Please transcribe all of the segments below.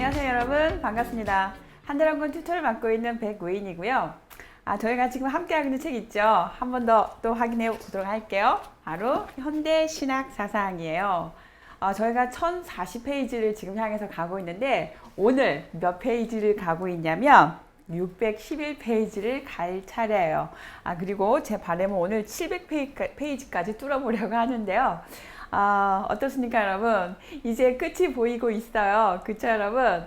안녕하세요 여러분, 반갑습니다. 한달한권 튜터를 맡고 있는 백우인이고요. 저희가 지금 함께하고 있는 책 있죠? 한 번 더 또 확인해 보도록 할게요. 바로 현대신학사상이에요. 저희가 1040페이지를 지금 향해서 가고 있는데 오늘 몇 페이지를 가고 있냐면 611페이지를 갈 차례예요. 그리고 제 바람은 오늘 700페이지까지 뚫어보려고 하는데요. 어떻습니까 여러분? 이제 끝이 보이고 있어요. 그쵸 여러분?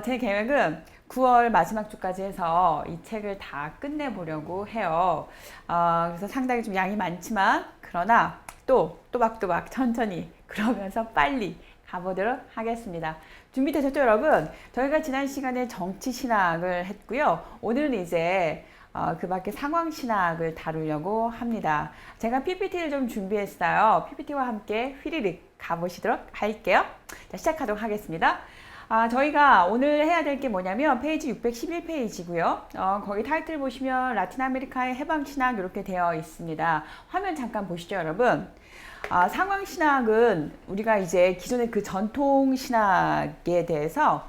제 계획은 9월 마지막 주까지 해서 이 책을 다 끝내보려고 해요. 그래서 상당히 좀 양이 많지만 그러나 또 또박또박 천천히 그러면서 빨리 가보도록 하겠습니다. 준비되셨죠 여러분? 저희가 지난 시간에 정치신학을 했고요. 오늘은 이제 그 밖에 상황신학을 다루려고 합니다. 제가 PPT를 좀 준비했어요. PPT와 함께 휘리릭 가보시도록 할게요. 자, 시작하도록 하겠습니다. 저희가 오늘 해야 될 게 뭐냐면 페이지 611페이지고요. 거기 타이틀 보시면 라틴 아메리카의 해방신학 이렇게 되어 있습니다. 화면 잠깐 보시죠 여러분. 상황신학은 우리가 이제 기존의 그 전통신학에 대해서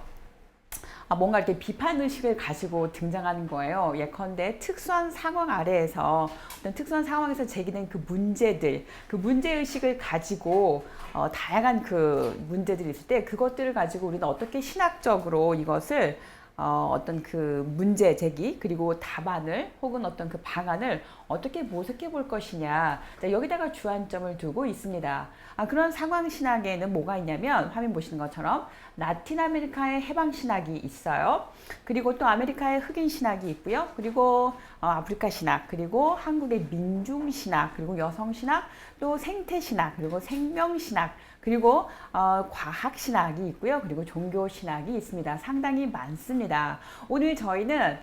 뭔가 이렇게 비판의식을 가지고 등장하는 거예요. 예컨대 특수한 상황 아래에서 어떤 특수한 상황에서 제기된 그 문제들, 그 문제의식을 가지고 다양한 그 문제들이 있을 때 그것들을 가지고 우리는 어떻게 신학적으로 이것을 어떤 그 문제 제기 그리고 답안을 혹은 어떤 그 방안을 어떻게 모색해 볼 것이냐, 여기다가 주안점을 두고 있습니다. 그런 상황신학에는 뭐가 있냐면 화면 보시는 것처럼 라틴 아메리카의 해방신학이 있어요. 그리고 또 아메리카의 흑인신학이 있고요. 그리고 아프리카 신학, 그리고 한국의 민중신학, 그리고 여성신학, 또 생태신학, 그리고 생명신학, 그리고 과학신학이 있고요. 그리고 종교신학이 있습니다. 상당히 많습니다. 오늘 저희는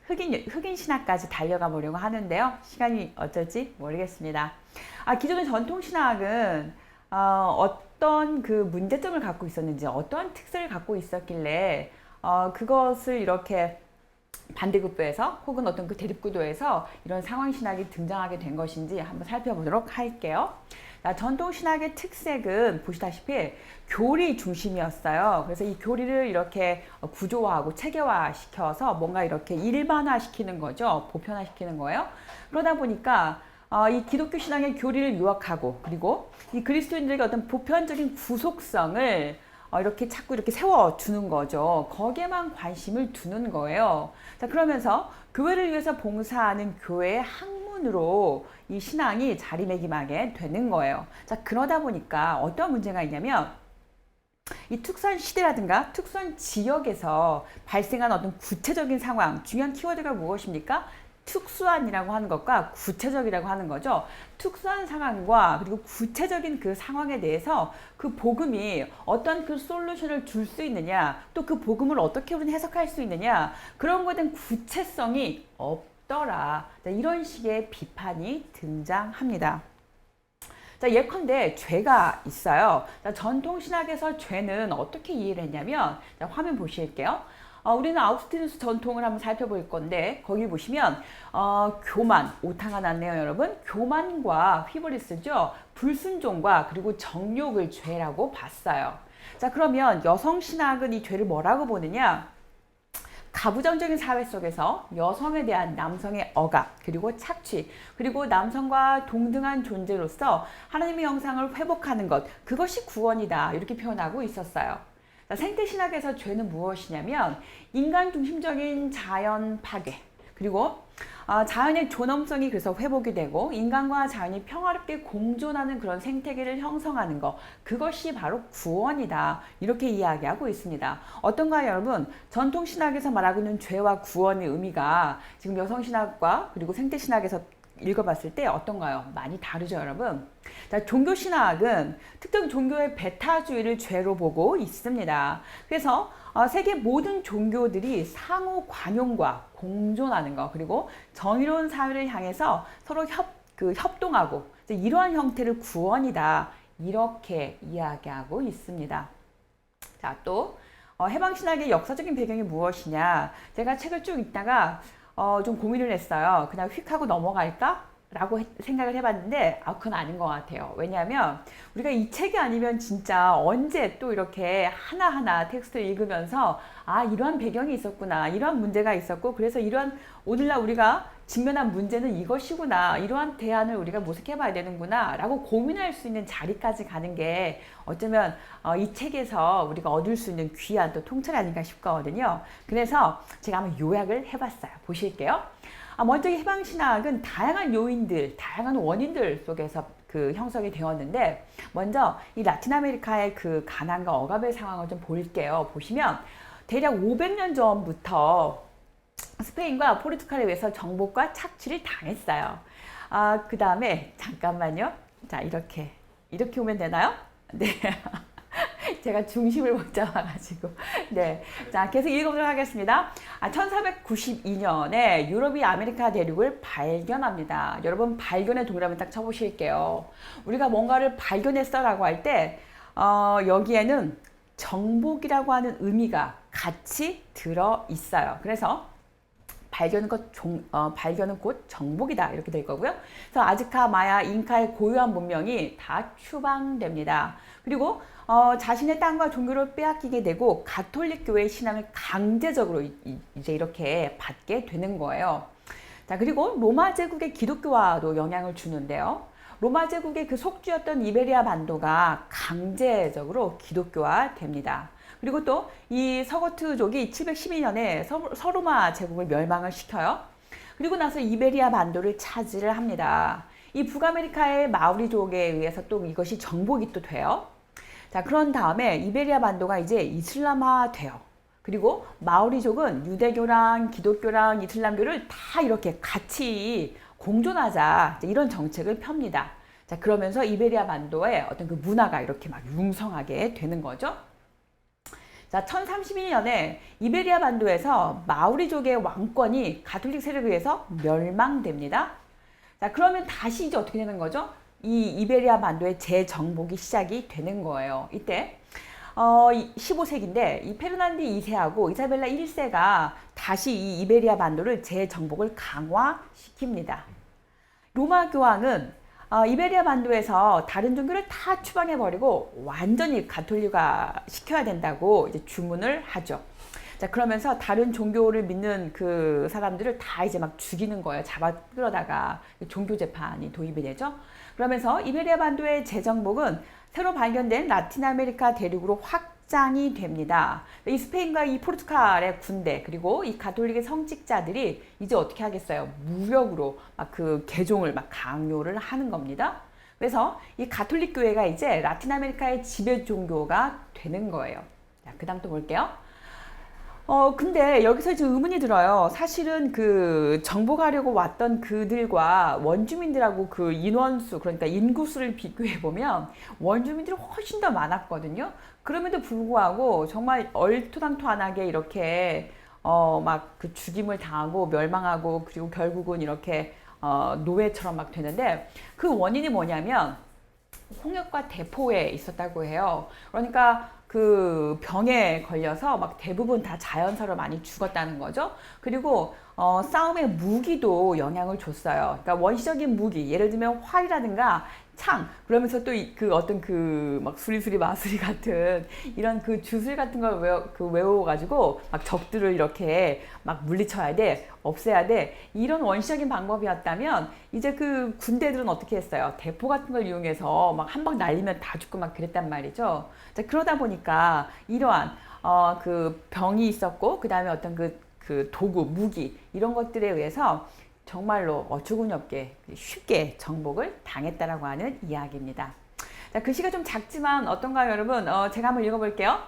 흑인 신학까지 달려가 보려고 하는데요. 시간이 어쩔지 모르겠습니다. 기존의 전통신학은 어떤 그 문제점을 갖고 있었는지, 어떠한 특색을 갖고 있었길래 그것을 이렇게 반대급부에서 혹은 어떤 그 대립구도에서 이런 상황신학이 등장하게 된 것인지 한번 살펴보도록 할게요. 전통신학의 특색은 보시다시피 교리 중심이었어요. 그래서 이 교리를 이렇게 구조화하고 체계화시켜서 뭔가 이렇게 일반화시키는 거죠. 보편화시키는 거예요. 그러다 보니까 이 기독교 신앙의 교리를 유학하고 그리고 이 그리스도인들에게 어떤 보편적인 구속성을 이렇게 자꾸 이렇게 세워주는 거죠. 거기에만 관심을 두는 거예요. 자, 그러면서 교회를 위해서 봉사하는 교회의 학문으로 이 신앙이 자리매김하게 되는 거예요. 자, 그러다 보니까 어떤 문제가 있냐면 이 특수한 시대라든가 특수한 지역에서 발생한 어떤 구체적인 상황, 중요한 키워드가 무엇입니까? 특수한이라고 하는 것과 구체적이라고 하는 거죠. 특수한 상황과 그리고 구체적인 그 상황에 대해서 그 복음이 어떤 그 솔루션을 줄 수 있느냐, 또 그 복음을 어떻게 우리는 해석할 수 있느냐, 그런 것에 대한 구체성이 없더라. 이런 식의 비판이 등장합니다. 자, 예컨대 죄가 있어요. 자, 전통신학에서 죄는 어떻게 이해를 했냐면, 자, 화면 보실게요. 우리는 아우구스티누스 전통을 한번 살펴볼 건데 거기 보시면 교만, 오타가 났네요 여러분. 교만과 휘브리스죠. 불순종과 그리고 정욕을 죄라고 봤어요. 자, 그러면 여성신학은 이 죄를 뭐라고 보느냐? 가부장적인 사회 속에서 여성에 대한 남성의 억압, 그리고 착취, 그리고 남성과 동등한 존재로서 하나님의 형상을 회복하는 것, 그것이 구원이다, 이렇게 표현하고 있었어요. 생태신학에서 죄는 무엇이냐면 인간 중심적인 자연 파괴, 그리고 자연의 존엄성이 그래서 회복이 되고 인간과 자연이 평화롭게 공존하는 그런 생태계를 형성하는 것, 그것이 바로 구원이다, 이렇게 이야기하고 있습니다. 어떤가요 여러분? 전통신학에서 말하고 있는 죄와 구원의 의미가 지금 여성신학과 그리고 생태신학에서 읽어봤을 때 어떤가요? 많이 다르죠 여러분? 자, 종교신학은 특정 종교의 배타주의를 죄로 보고 있습니다. 그래서 세계 모든 종교들이 상호 관용과 공존하는 것, 그리고 정의로운 사회를 향해서 서로 협동하고 이러한 형태를 구원이다, 이렇게 이야기하고 있습니다. 자, 또 해방신학의 역사적인 배경이 무엇이냐? 제가 책을 쭉 읽다가 좀 고민을 했어요. 그냥 휙 하고 넘어갈까? 라고 생각을 해봤는데 그건 아닌 것 같아요. 왜냐하면 우리가 이 책이 아니면 진짜 언제 또 이렇게 하나하나 텍스트를 읽으면서 이러한 배경이 있었구나, 이러한 문제가 있었고 그래서 이러한 오늘날 우리가 직면한 문제는 이것이구나, 이러한 대안을 우리가 모색해 봐야 되는구나 라고 고민할 수 있는 자리까지 가는 게 어쩌면 이 책에서 우리가 얻을 수 있는 귀한 또 통찰 아닌가 싶거든요. 그래서 제가 한번 요약을 해봤어요. 보실게요. 먼저 이 해방신학은 다양한 요인들, 다양한 원인들 속에서 그 형성이 되었는데, 먼저 이 라틴 아메리카의 그 가난과 억압의 상황을 좀 볼게요. 보시면 대략 500년 전부터 스페인과 포르투갈에 의해서 정복과 착취를 당했어요. 그 다음에 잠깐만요. 자, 이렇게 오면 되나요? 네. 제가 중심을 못 잡아가지고. 네. 자, 계속 읽어보도록 하겠습니다. 1492년에 유럽이 아메리카 대륙을 발견합니다. 여러분, 발견의 동그라미 딱 쳐보실게요. 우리가 뭔가를 발견했어라고 할 때, 여기에는 정복이라고 하는 의미가 같이 들어 있어요. 그래서 발견은 곧 정복이다 이렇게 될 거고요. 그래서 아즈카, 마야, 잉카의 고유한 문명이 다 추방됩니다. 그리고 자신의 땅과 종교를 빼앗기게 되고 가톨릭 교회의 신앙을 강제적으로 이제 이렇게 받게 되는 거예요. 자, 그리고 로마 제국의 기독교화도 영향을 주는데요. 로마 제국의 그 속주였던 이베리아 반도가 강제적으로 기독교화 됩니다. 그리고 또 이 서거트족이 712년에 서로마 제국을 멸망을 시켜요. 그리고 나서 이베리아 반도를 차지를 합니다. 이 북아메리카의 마우리족에 의해서 또 이것이 정복이 또 돼요. 자, 그런 다음에 이베리아 반도가 이제 이슬람화 돼요. 그리고 마우리족은 유대교랑 기독교랑 이슬람교를 다 이렇게 같이 공존하자 이런 정책을 펴니다. 자, 그러면서 이베리아 반도의 어떤 그 문화가 이렇게 막 융성하게 되는 거죠. 자, 1031년에 이베리아 반도에서 마우리족의 왕권이 가톨릭 세력에 의해서 멸망됩니다. 자, 그러면 다시 이제 어떻게 되는 거죠? 이 이베리아 반도의 재정복이 시작이 되는 거예요. 이때 15세기인데 이 페르난드 2세하고 이사벨라 1세가 다시 이 이베리아 반도를 재정복을 강화시킵니다. 로마 교황은 이베리아 반도에서 다른 종교를 다 추방해버리고 완전히 가톨릭화 시켜야 된다고 이제 주문을 하죠. 자, 그러면서 다른 종교를 믿는 그 사람들을 다 이제 막 죽이는 거예요. 잡아 끌어다가 종교 재판이 도입이 되죠. 그러면서 이베리아 반도의 재정복은 새로 발견된 라틴 아메리카 대륙으로 확장이 됩니다. 이 스페인과 이 포르투갈의 군대 그리고 이 가톨릭의 성직자들이 이제 어떻게 하겠어요? 무력으로 막 그 개종을 막 강요를 하는 겁니다. 그래서 이 가톨릭 교회가 이제 라틴 아메리카의 지배 종교가 되는 거예요. 자, 그다음 또 볼게요. 근데 여기서 이제 의문이 들어요. 사실은 그 정복하려고 왔던 그들과 원주민들하고 그 인원수, 그러니까 인구수를 비교해보면 원주민들이 훨씬 더 많았거든요. 그럼에도 불구하고 정말 얼토당토안하게 이렇게, 막 그 죽임을 당하고 멸망하고 그리고 결국은 이렇게, 노예처럼 막 되는데 그 원인이 뭐냐면 홍역과 대포에 있었다고 해요. 그러니까 그 병에 걸려서 막 대부분 다 자연사로 많이 죽었다는 거죠. 그리고 싸움의 무기도 영향을 줬어요. 그러니까 원시적인 무기, 예를 들면 활이라든가 창, 그러면서 또 그 어떤 그 막 수리수리 마수리 같은 이런 그 주술 같은 걸 외워가지고 막 적들을 이렇게 막 물리쳐야 돼, 없애야 돼. 이런 원시적인 방법이었다면 이제 그 군대들은 어떻게 했어요? 대포 같은 걸 이용해서 막 한 방 날리면 다 죽고 막 그랬단 말이죠. 자, 그러다 보니까 이러한 그 병이 있었고 그 다음에 어떤 그 도구, 무기 이런 것들에 의해서 정말로 어처구니 없게 쉽게 정복을 당했다라고 하는 이야기입니다. 자, 글씨가 좀 작지만 어떤가요, 여러분? 제가 한번 읽어볼게요.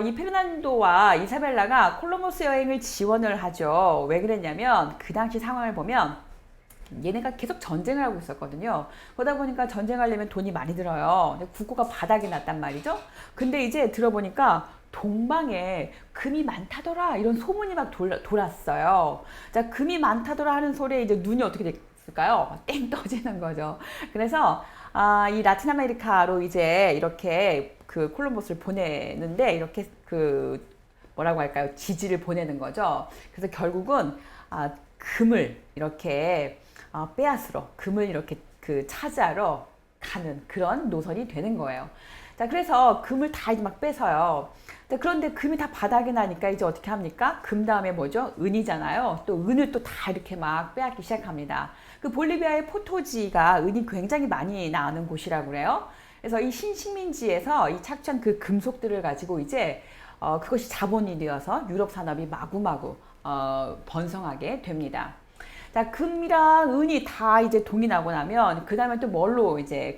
이 페르난도와 이사벨라가 콜럼버스 여행을 지원을 하죠. 왜 그랬냐면 그 당시 상황을 보면 얘네가 계속 전쟁을 하고 있었거든요. 그러다 보니까 전쟁하려면 돈이 많이 들어요. 근데 국고가 바닥이 났단 말이죠. 근데 이제 들어보니까 동방에 금이 많다더라 이런 소문이 막 돌았어요. 자, 금이 많다더라 하는 소리에 이제 눈이 어떻게 됐을까요? 땡 떠지는 거죠. 그래서 이 라틴 아메리카로 이제 이렇게 그 콜럼버스를 보내는데 이렇게 그 뭐라고 할까요? 지지를 보내는 거죠. 그래서 결국은 금을 이렇게 빼앗으러, 금을 이렇게 차지하러 가는 그런 노선이 되는 거예요. 자, 그래서 금을 다 이제 막 뺏어요. 그런데 금이 다 바닥에 나니까 이제 어떻게 합니까? 금 다음에 뭐죠? 은이잖아요. 또 은을 또 다 이렇게 막 빼앗기 시작합니다. 그 볼리비아의 포토지가 은이 굉장히 많이 나오는 곳이라고 그래요. 그래서 이 신식민지에서 이 착취한 그 금속들을 가지고 이제 그것이 자본이 되어서 유럽 산업이 마구마구 번성하게 됩니다. 자, 금이랑 은이 다 이제 동이 나고 나면 그 다음에 또 뭘로 이제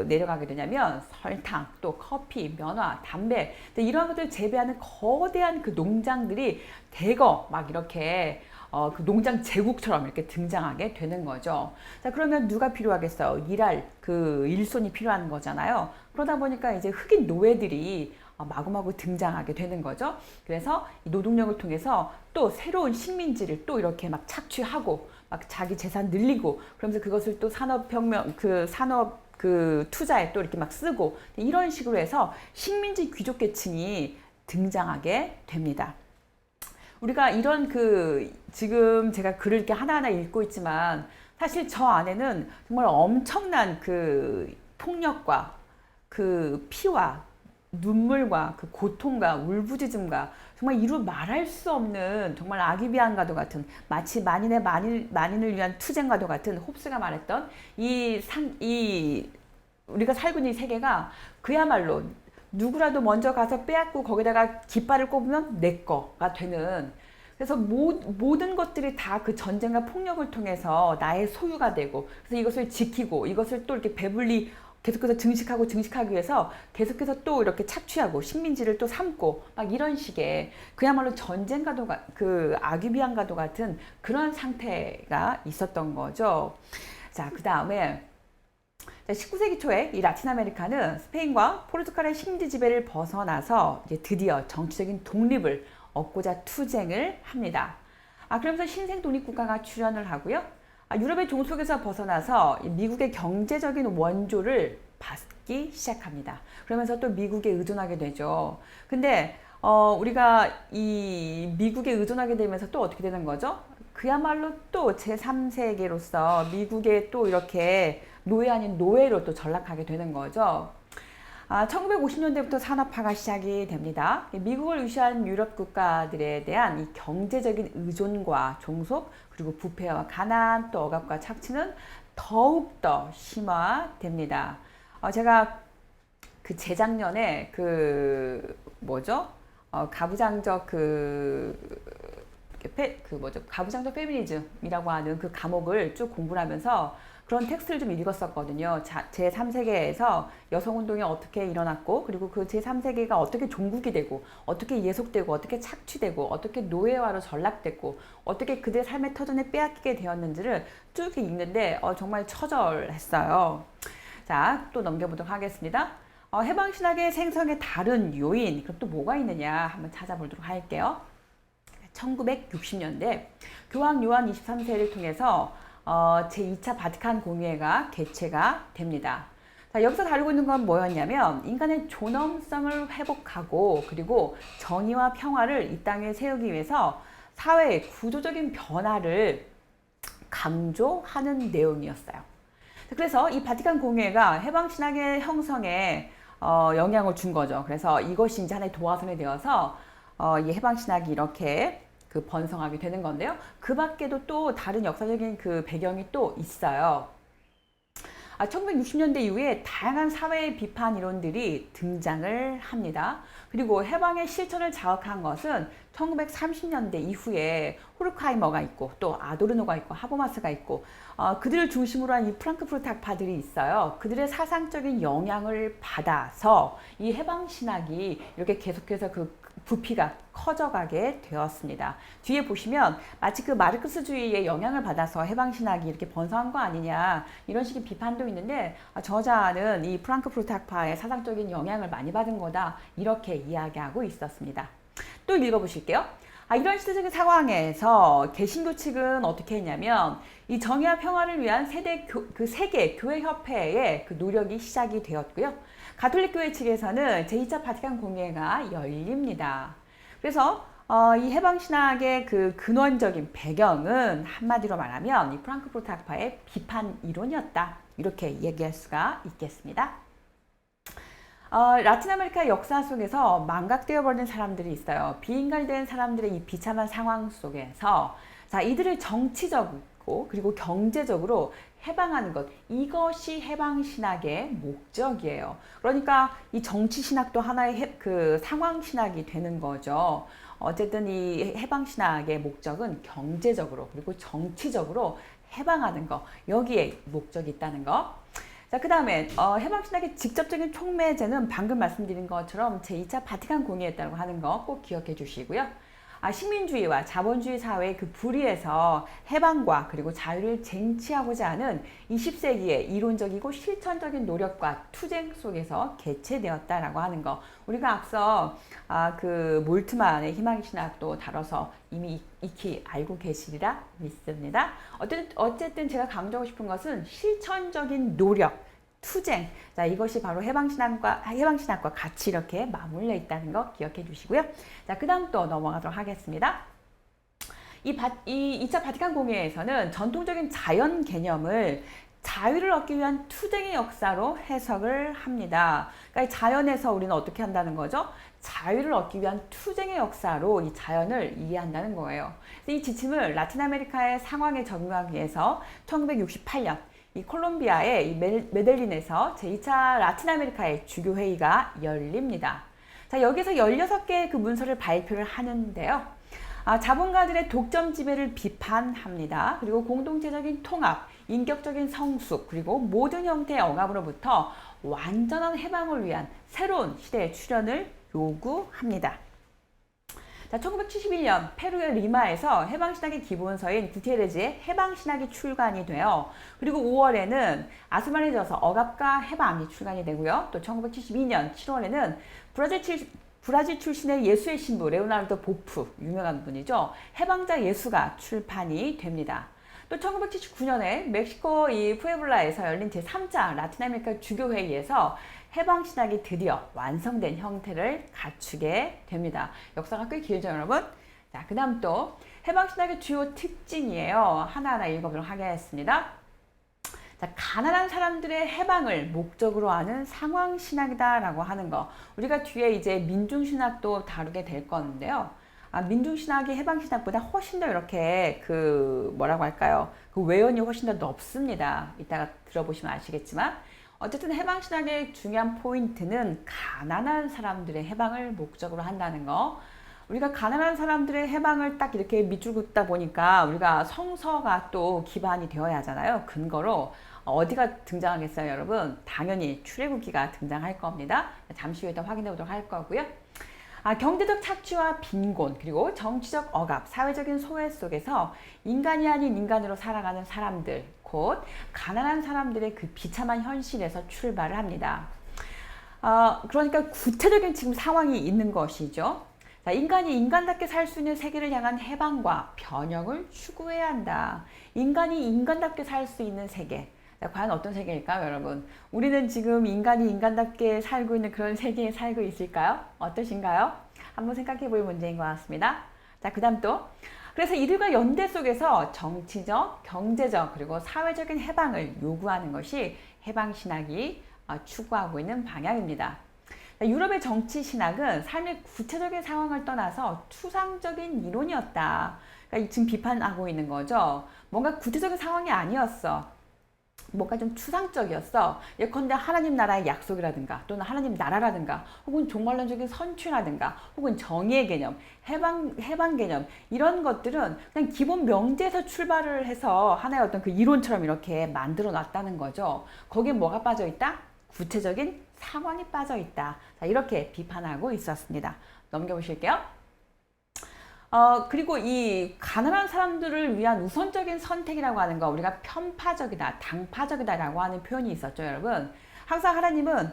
내려가게 되냐면 설탕, 또 커피, 면화, 담배 이런 것들을 재배하는 거대한 그 농장들이 대거 막 이렇게 그 농장 제국처럼 이렇게 등장하게 되는 거죠. 자, 그러면 누가 필요하겠어요? 일할 그 일손이 필요한 거잖아요. 그러다 보니까 이제 흑인 노예들이 마구마구 등장하게 되는 거죠. 그래서 이 노동력을 통해서 또 새로운 식민지를 또 이렇게 막 착취하고 막 자기 재산 늘리고 그러면서 그것을 또 산업혁명 산업 투자에 또 이렇게 막 쓰고 이런 식으로 해서 식민지 귀족 계층이 등장하게 됩니다. 우리가 이런 지금 제가 글을 이렇게 하나하나 읽고 있지만 사실 저 안에는 정말 엄청난 폭력과 피와 눈물과 고통과 울부짖음과 정말 이루 말할 수 없는 정말 아기비안과도 같은 마치 만인을 위한 투쟁과도 같은 홉스가 말했던 우리가 살고 있는 이 세계가 그야말로 누구라도 먼저 가서 빼앗고 거기다가 깃발을 꼽으면 내 거가 되는, 그래서 모든 것들이 다 그 전쟁과 폭력을 통해서 나의 소유가 되고 그래서 이것을 지키고 이것을 또 이렇게 배불리 계속해서 증식하기 위해서 계속해서 또 이렇게 착취하고 식민지를 또 삼고 막 이런 식의 그야말로 전쟁과도 아기비안과도 같은 그런 상태가 있었던 거죠. 자, 그 다음에 19세기 초에 이 라틴 아메리카는 스페인과 포르투갈의 식민지 지배를 벗어나서 이제 드디어 정치적인 독립을 얻고자 투쟁을 합니다. 그러면서 신생 독립국가가 출현을 하고요. 유럽의 종속에서 벗어나서 미국의 경제적인 원조를 받기 시작합니다. 그러면서 또 미국에 의존하게 되죠. 근데 우리가 이 미국에 의존하게 되면서 또 어떻게 되는 거죠? 그야말로 또 제3세계로서 미국에 또 이렇게 노예 아닌 노예로 또 전락하게 되는 거죠. 1950년대부터 산업화가 시작이 됩니다. 미국을 위시한 유럽 국가들에 대한 이 경제적인 의존과 종속, 그리고 부패와 가난, 또 억압과 착취는 더욱더 심화됩니다. 제가 재작년에 가부장적 가부장적 페미니즘이라고 하는 그 과목을 쭉 공부를 하면서 그런 텍스트를 좀 읽었었거든요. 제3세계에서 여성운동이 어떻게 일어났고 그리고 그 제3세계가 어떻게 종국이 되고 어떻게 예속되고 어떻게 착취되고 어떻게 노예화로 전락됐고 어떻게 그들의 삶의 터전에 빼앗기게 되었는지를 쭉 읽는데 정말 처절했어요. 자, 또 넘겨보도록 하겠습니다. 해방신학의 생성의 다른 요인, 그럼 또 뭐가 있느냐 한번 찾아보도록 할게요. 1960년대 교황 요한 23세를 통해서 제2차 바티칸 공의회가 개최가 됩니다. 자, 여기서 다루고 있는 건 뭐였냐면 인간의 존엄성을 회복하고 그리고 정의와 평화를 이 땅에 세우기 위해서 사회의 구조적인 변화를 강조하는 내용이었어요. 그래서 이 바티칸 공의회가 해방신학의 형성에 영향을 준 거죠. 그래서 이것이 이제 하나의 도화선이 되어서 이 해방신학이 이렇게 번성하게 되는 건데요. 그 밖에도 또 다른 역사적인 배경이 또 있어요. 1960년대 이후에 다양한 사회 비판 이론들이 등장을 합니다. 그리고 해방의 실천을 자극한 것은 1930년대 이후에 호르크하이머가 있고 또 아도르노가 있고 하버마스가 있고 그들을 중심으로 한 이 프랑크푸르트 학파들이 있어요. 그들의 사상적인 영향을 받아서 이 해방신학이 이렇게 계속해서 부피가 커져가게 되었습니다. 뒤에 보시면 마치 마르크스주의의 영향을 받아서 해방신학이 이렇게 번성한 거 아니냐 이런 식의 비판도 있는데 저자는 이 프랑크푸르트 학파의 사상적인 영향을 많이 받은 거다 이렇게 이야기하고 있었습니다. 또 읽어보실게요. 이런 시대적인 상황에서 개신교 측은 어떻게 했냐면 이 정의와 평화를 위한 세계 교회 협회의 노력이 시작이 되었고요. 가톨릭 교회 측에서는 제2차 바티칸 공의회가 열립니다. 그래서 이 해방신학의 그 근원적인 배경은 한마디로 말하면 이 프랑크푸르트 학파의 비판 이론이었다. 이렇게 얘기할 수가 있겠습니다. 라틴 아메리카 역사 속에서 망각되어 버린 사람들이 있어요. 비인간이 된 사람들의 이 비참한 상황 속에서 자, 이들을 정치적이고 그리고 경제적으로 해방하는 것, 이것이 해방신학의 목적이에요. 그러니까 이 정치신학도 하나의 그 상황신학이 되는 거죠. 어쨌든 이 해방신학의 목적은 경제적으로 그리고 정치적으로 해방하는 거, 여기에 목적이 있다는 거. 자, 그 다음에 해방신학의 직접적인 촉매제는 방금 말씀드린 것처럼 제2차 바티칸 공의였다고 하는 거 꼭 기억해 주시고요. 식민주의와 자본주의 사회의 그 불의에서 해방과 그리고 자유를 쟁취하고자 하는 20세기의 이론적이고 실천적인 노력과 투쟁 속에서 개최되었다라고 하는 거. 우리가 앞서 그 몰트만의 희망의 신학도 다뤄서 이미 익히 알고 계시리라 믿습니다. 어쨌든 제가 강조하고 싶은 것은 실천적인 노력, 투쟁. 자, 이것이 바로 해방신학과 같이 이렇게 맞물려 있다는 거 기억해 주시고요. 자, 그 다음 또 넘어가도록 하겠습니다. 이 2차 바티칸 공의회에서는 전통적인 자연 개념을 자유를 얻기 위한 투쟁의 역사로 해석을 합니다. 그러니까 자연에서 우리는 어떻게 한다는 거죠? 자유를 얻기 위한 투쟁의 역사로 이 자연을 이해한다는 거예요. 이 지침을 라틴 아메리카의 상황에 적용하기 위해서 1968년 이 콜롬비아의 이 메델린에서 제2차 라틴 아메리카의 주교회의가 열립니다. 자, 여기서 16개의 그 문서를 발표를 하는데요. 자본가들의 독점 지배를 비판합니다. 그리고 공동체적인 통합, 인격적인 성숙, 그리고 모든 형태의 억압으로부터 완전한 해방을 위한 새로운 시대의 출현을 요구합니다. 자, 1971년 페루의 리마에서 해방신학의 기본서인 구티에레즈의 해방신학이 출간이 돼요. 그리고 5월에는 아스마네져서 억압과 해방이 출간이 되고요. 또 1972년 7월에는 브라질 출신의 예수의 신부 레오나르도 보프, 유명한 분이죠. 해방자 예수가 출판이 됩니다. 또 1979년에 멕시코 이 푸에블라에서 열린 제3차 라틴 아메리카 주교회의에서 해방신학이 드디어 완성된 형태를 갖추게 됩니다. 역사가 꽤 길죠, 여러분? 자, 그 다음 또 해방신학의 주요 특징이에요. 하나하나 읽어보도록 하겠습니다. 자, 가난한 사람들의 해방을 목적으로 하는 상황신학이다라고 하는 거. 우리가 뒤에 이제 민중신학도 다루게 될 건데요. 민중신학이 해방신학보다 훨씬 더 이렇게 뭐라고 할까요? 그 외연이 훨씬 더 넓습니다. 이따가 들어보시면 아시겠지만. 어쨌든 해방신학의 중요한 포인트는 가난한 사람들의 해방을 목적으로 한다는 거. 우리가 가난한 사람들의 해방을 딱 이렇게 밑줄 긋다 보니까 우리가 성서가 또 기반이 되어야 하잖아요. 근거로 어디가 등장하겠어요, 여러분? 당연히 출애굽기가 등장할 겁니다. 잠시 후에 더 확인해 보도록 할 거고요. 경제적 착취와 빈곤, 그리고 정치적 억압, 사회적인 소외 속에서 인간이 아닌 인간으로 살아가는 사람들, 곧 가난한 사람들의 그 비참한 현실에서 출발을 합니다. 그러니까 구체적인 지금 상황이 있는 것이죠. 자, 인간이 인간답게 살 수 있는 세계를 향한 해방과 변형을 추구해야 한다. 인간이 인간답게 살 수 있는 세계. 자, 과연 어떤 세계일까요, 여러분? 우리는 지금 인간이 인간답게 살고 있는 그런 세계에 살고 있을까요? 어떠신가요? 한번 생각해 볼 문제인 것 같습니다. 자, 그 다음 또. 그래서 이들과 연대 속에서 정치적, 경제적, 그리고 사회적인 해방을 요구하는 것이 해방신학이 추구하고 있는 방향입니다. 유럽의 정치신학은 삶의 구체적인 상황을 떠나서 추상적인 이론이었다. 그러니까 지금 비판하고 있는 거죠. 뭔가 구체적인 상황이 아니었어. 뭔가 좀 추상적이었어. 예컨대 하나님 나라의 약속이라든가 또는 하나님 나라라든가 혹은 종말론적인 선취라든가 혹은 정의의 개념, 해방 개념 이런 것들은 그냥 기본 명제에서 출발을 해서 하나의 어떤 그 이론처럼 이렇게 만들어 놨다는 거죠. 거기에 뭐가 빠져 있다? 구체적인 상황이 빠져 있다. 자, 이렇게 비판하고 있었습니다. 넘겨보실게요. 그리고 이 가난한 사람들을 위한 우선적인 선택이라고 하는 거 우리가 편파적이다, 당파적이다라고 하는 표현이 있었죠, 여러분. 항상 하나님은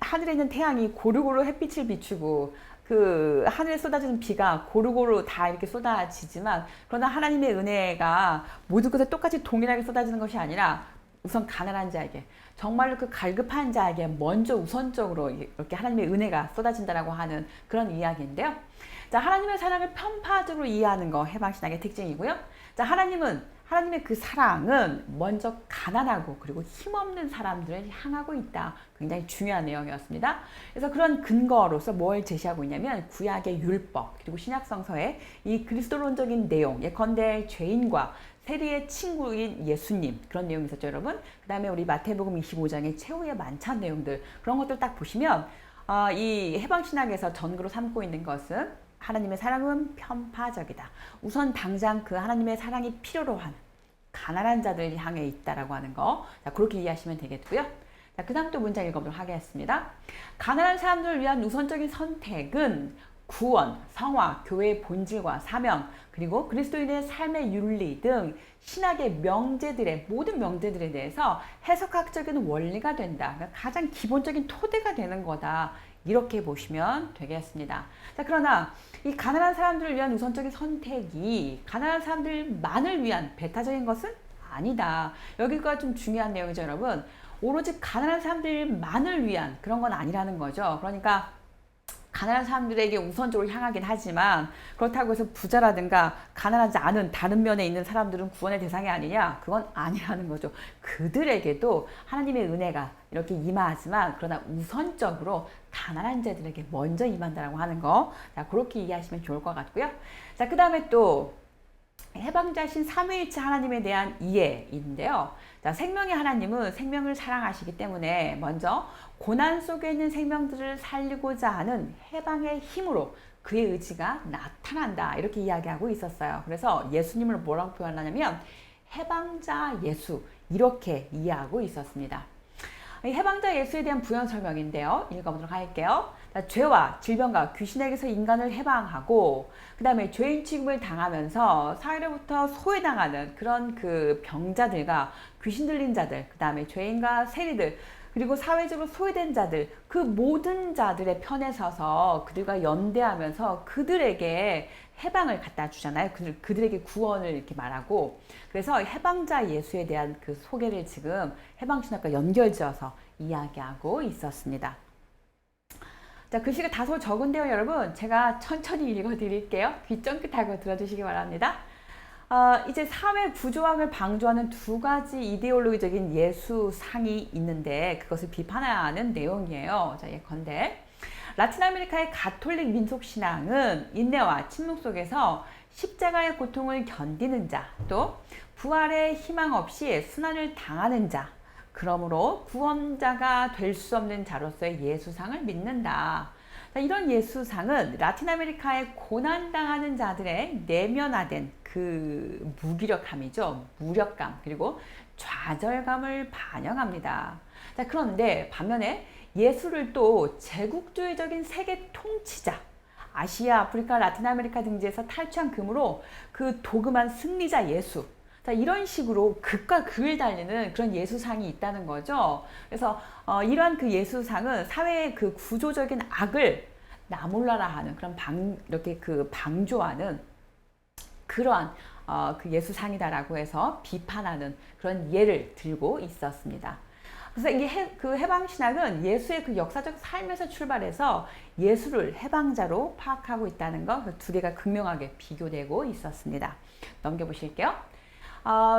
하늘에 있는 태양이 고루고루 햇빛을 비추고 그 하늘에 쏟아지는 비가 고루고루 다 이렇게 쏟아지지만 그러나 하나님의 은혜가 모든 것에 똑같이 동일하게 쏟아지는 것이 아니라 우선 가난한 자에게, 정말로 그 갈급한 자에게 먼저 우선적으로 이렇게 하나님의 은혜가 쏟아진다라고 하는 그런 이야기인데요. 자, 하나님의 사랑을 편파적으로 이해하는 거 해방신학의 특징이고요. 자, 하나님의 그 사랑은 먼저 가난하고 그리고 힘없는 사람들을 향하고 있다. 굉장히 중요한 내용이었습니다. 그래서 그런 근거로서 뭘 제시하고 있냐면 구약의 율법 그리고 신약성서의 이 그리스도론적인 내용, 예컨대 죄인과 세리의 친구인 예수님, 그런 내용이 있었죠, 여러분. 그 다음에 우리 마태복음 25장의 최후의 만찬 내용들, 그런 것들 딱 보시면 이 해방신학에서 전구로 삼고 있는 것은 하나님의 사랑은 편파적이다. 우선 당장 그 하나님의 사랑이 필요로 하는 가난한 자들 향해 있다라고 하는 거, 자, 그렇게 이해하시면 되겠고요. 자, 그 다음 또 문장 읽어보도록 하겠습니다. 가난한 사람들을 위한 우선적인 선택은 구원, 성화, 교회의 본질과 사명, 그리고 그리스도인의 삶의 윤리 등 신학의 명제들의 모든 명제들에 대해서 해석학적인 원리가 된다. 그러니까 가장 기본적인 토대가 되는 거다. 이렇게 보시면 되겠습니다. 자, 그러나 이 가난한 사람들을 위한 우선적인 선택이 가난한 사람들만을 위한 배타적인 것은 아니다. 여기가 좀 중요한 내용이죠, 여러분. 오로지 가난한 사람들만을 위한 그런 건 아니라는 거죠. 그러니까 가난한 사람들에게 우선적으로 향하긴 하지만 그렇다고 해서 부자라든가 가난하지 않은 다른 면에 있는 사람들은 구원의 대상이 아니냐? 그건 아니라는 거죠. 그들에게도 하나님의 은혜가 이렇게 임하지만 그러나 우선적으로 가난한 자들에게 먼저 임한다라고 하는 거, 자, 그렇게 이해하시면 좋을 것 같고요. 자, 그 다음에 또 해방자신 삼위일체 하나님에 대한 이해인데요. 자, 생명의 하나님은 생명을 사랑하시기 때문에 먼저 고난 속에 있는 생명들을 살리고자 하는 해방의 힘으로 그의 의지가 나타난다. 이렇게 이야기하고 있었어요. 그래서 예수님을 뭐라고 표현하냐면 해방자 예수, 이렇게 이해하고 있었습니다. 해방자 예수에 대한 부연 설명인데요. 읽어보도록 할게요. 자, 죄와 질병과 귀신에게서 인간을 해방하고 그 다음에 죄인 취급을 당하면서 사회로부터 소외당하는 그런 그 병자들과 귀신 들린 자들, 그 다음에 죄인과 세리들, 그리고 사회적으로 소외된 자들, 그 모든 자들의 편에 서서 그들과 연대하면서 그들에게 해방을 갖다 주잖아요. 그들에게 구원을 이렇게 말하고, 그래서 해방자 예수에 대한 그 소개를 지금 해방신학과 연결지어서 이야기하고 있었습니다. 자, 글씨가 다소 적은데요, 여러분. 제가 천천히 읽어드릴게요. 귀 쫑긋하고 들어주시기 바랍니다. 이제 사회 구조학을 방조하는 두 가지 이데올로기적인 예수상이 있는데 그것을 비판하는 내용이에요. 자, 예컨대 라틴 아메리카의 가톨릭 민속 신앙은 인내와 침묵 속에서 십자가의 고통을 견디는 자, 또 부활의 희망 없이 순환을 당하는 자, 그러므로 구원자가 될 수 없는 자로서의 예수상을 믿는다. 자, 이런 예수상은 라틴 아메리카의 고난당하는 자들의 내면화된 그 무기력함이죠. 무력감, 그리고 좌절감을 반영합니다. 자, 그런데 반면에 예수를 또 제국주의적인 세계 통치자, 아시아, 아프리카, 라틴 아메리카 등지에서 탈취한 금으로 그 도금한 승리자 예수, 자, 이런 식으로 극과 극을 달리는 그런 예수상이 있다는 거죠. 그래서 이러한 그 예수상은 사회의 그 구조적인 악을 나몰라라 하는 그런 이렇게 그 방조하는 그러한 그 예수상이다라고 해서 비판하는 그런 예를 들고 있었습니다. 그래서 이게 그 해방신학은 예수의 그 역사적 삶에서 출발해서 예수를 해방자로 파악하고 있다는 거, 두 개가 극명하게 비교되고 있었습니다. 넘겨보실게요.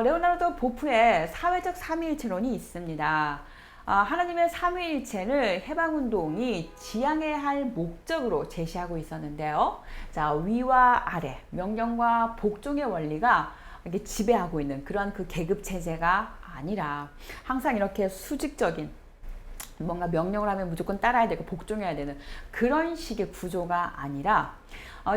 레오나르도 보프의 사회적 삼위일체론이 있습니다. 하나님의 삼위일체를 해방운동이 지향해야 할 목적으로 제시하고 있었는데요. 자, 위와 아래, 명령과 복종의 원리가 이렇게 지배하고 있는 그런 그 계급체제가 아니라 항상 이렇게 수직적인 뭔가 명령을 하면 무조건 따라야 되고 복종해야 되는 그런 식의 구조가 아니라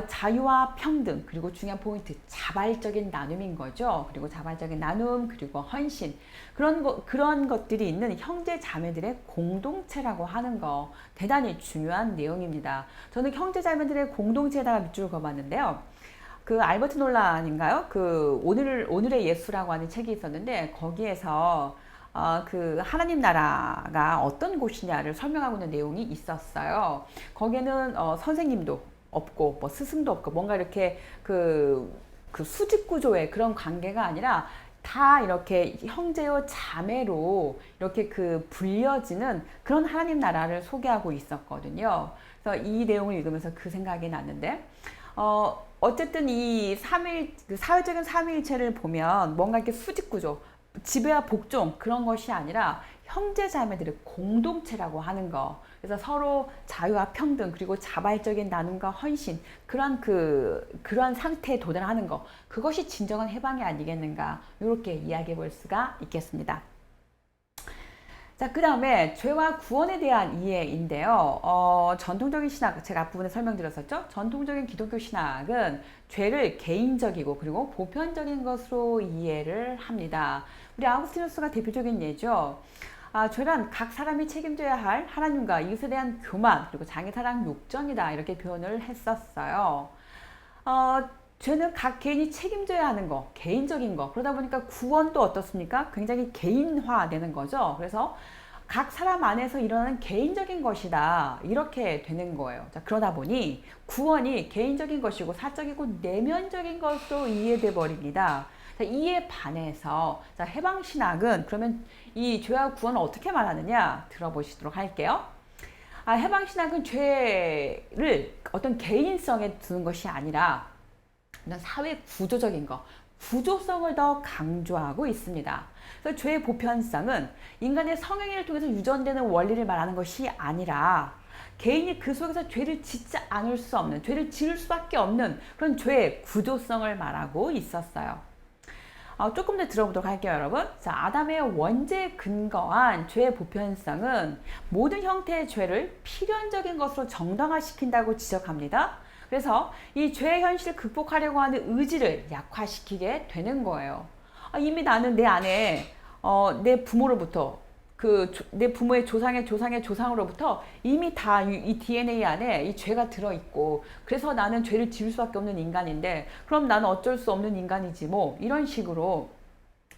자유와 평등, 그리고 중요한 포인트 자발적인 나눔인 거죠. 그리고 자발적인 나눔, 그리고 헌신, 그런 것들이 있는 형제 자매들의 공동체라고 하는 거 대단히 중요한 내용입니다. 저는 형제 자매들의 공동체에다가 밑줄을 그어봤는데요. 그 알버트 놀란인가요? 그 오늘의 예수라고 하는 책이 있었는데 거기에서 그 하나님 나라가 어떤 곳이냐를 설명하고 있는 내용이 있었어요. 거기에는 선생님도 없고 뭐 스승도 없고 뭔가 이렇게 그 수직 구조의 그런 관계가 아니라 다 이렇게 형제요 자매로 이렇게 그 불려지는 그런 하나님 나라를 소개하고 있었거든요. 그래서 이 내용을 읽으면서 그 생각이 났는데, 어쨌든 이 그 사회적인 삼위일체를 보면 뭔가 이렇게 수직 구조, 지배와 복종 그런 것이 아니라 형제 자매들의 공동체라고 하는 거. 그래서 서로 자유와 평등 그리고 자발적인 나눔과 헌신 그런 상태에 도달하는 거. 그것이 진정한 해방이 아니겠는가. 이렇게 이야기해 볼 수가 있겠습니다. 자, 그 다음에 죄와 구원에 대한 이해인데요. 전통적인 신학, 제가 앞부분에 설명드렸었죠? 전통적인 기독교 신학은 죄를 개인적이고 그리고 보편적인 것으로 이해를 합니다. 우리 아우구스티누스가 대표적인 예죠. 죄란 각 사람이 책임져야 할 하나님과 이웃에 대한 교만 그리고 장애사랑 욕정이다 이렇게 표현을 했었어요. 죄는 각 개인이 책임져야 하는 거, 개인적인 거. 그러다 보니까 구원도 어떻습니까? 굉장히 개인화되는 거죠. 그래서 각 사람 안에서 일어나는 개인적인 것이다. 이렇게 되는 거예요. 자, 그러다 보니 구원이 개인적인 것이고 사적이고 내면적인 것으로 이해돼 버립니다. 자, 이에 반해서 자, 해방신학은 그러면 이 죄와 구원을 어떻게 말하느냐 들어보시도록 할게요. 해방신학은 죄를 어떤 개인성에 두는 것이 아니라 사회 구조적인 거, 구조성을 더 강조하고 있습니다. 그래서 죄의 보편성은 인간의 성행위를 통해서 유전되는 원리를 말하는 것이 아니라 개인이 그 속에서 죄를 짓지 않을 수 없는, 죄를 지을 수밖에 없는 그런 죄의 구조성을 말하고 있었어요. 조금 더 들어보도록 할게요, 여러분. 자, 아담의 원죄에 근거한 죄의 보편성은 모든 형태의 죄를 필연적인 것으로 정당화시킨다고 지적합니다. 그래서 이 죄의 현실을 극복하려고 하는 의지를 약화시키게 되는 거예요. 이미 나는 내 안에 내 부모로부터 내 부모의 조상의 조상의 조상으로부터 이미 다 이 DNA 안에 이 죄가 들어있고 그래서 나는 죄를 지을 수밖에 없는 인간인데 그럼 나는 어쩔 수 없는 인간이지 뭐 이런 식으로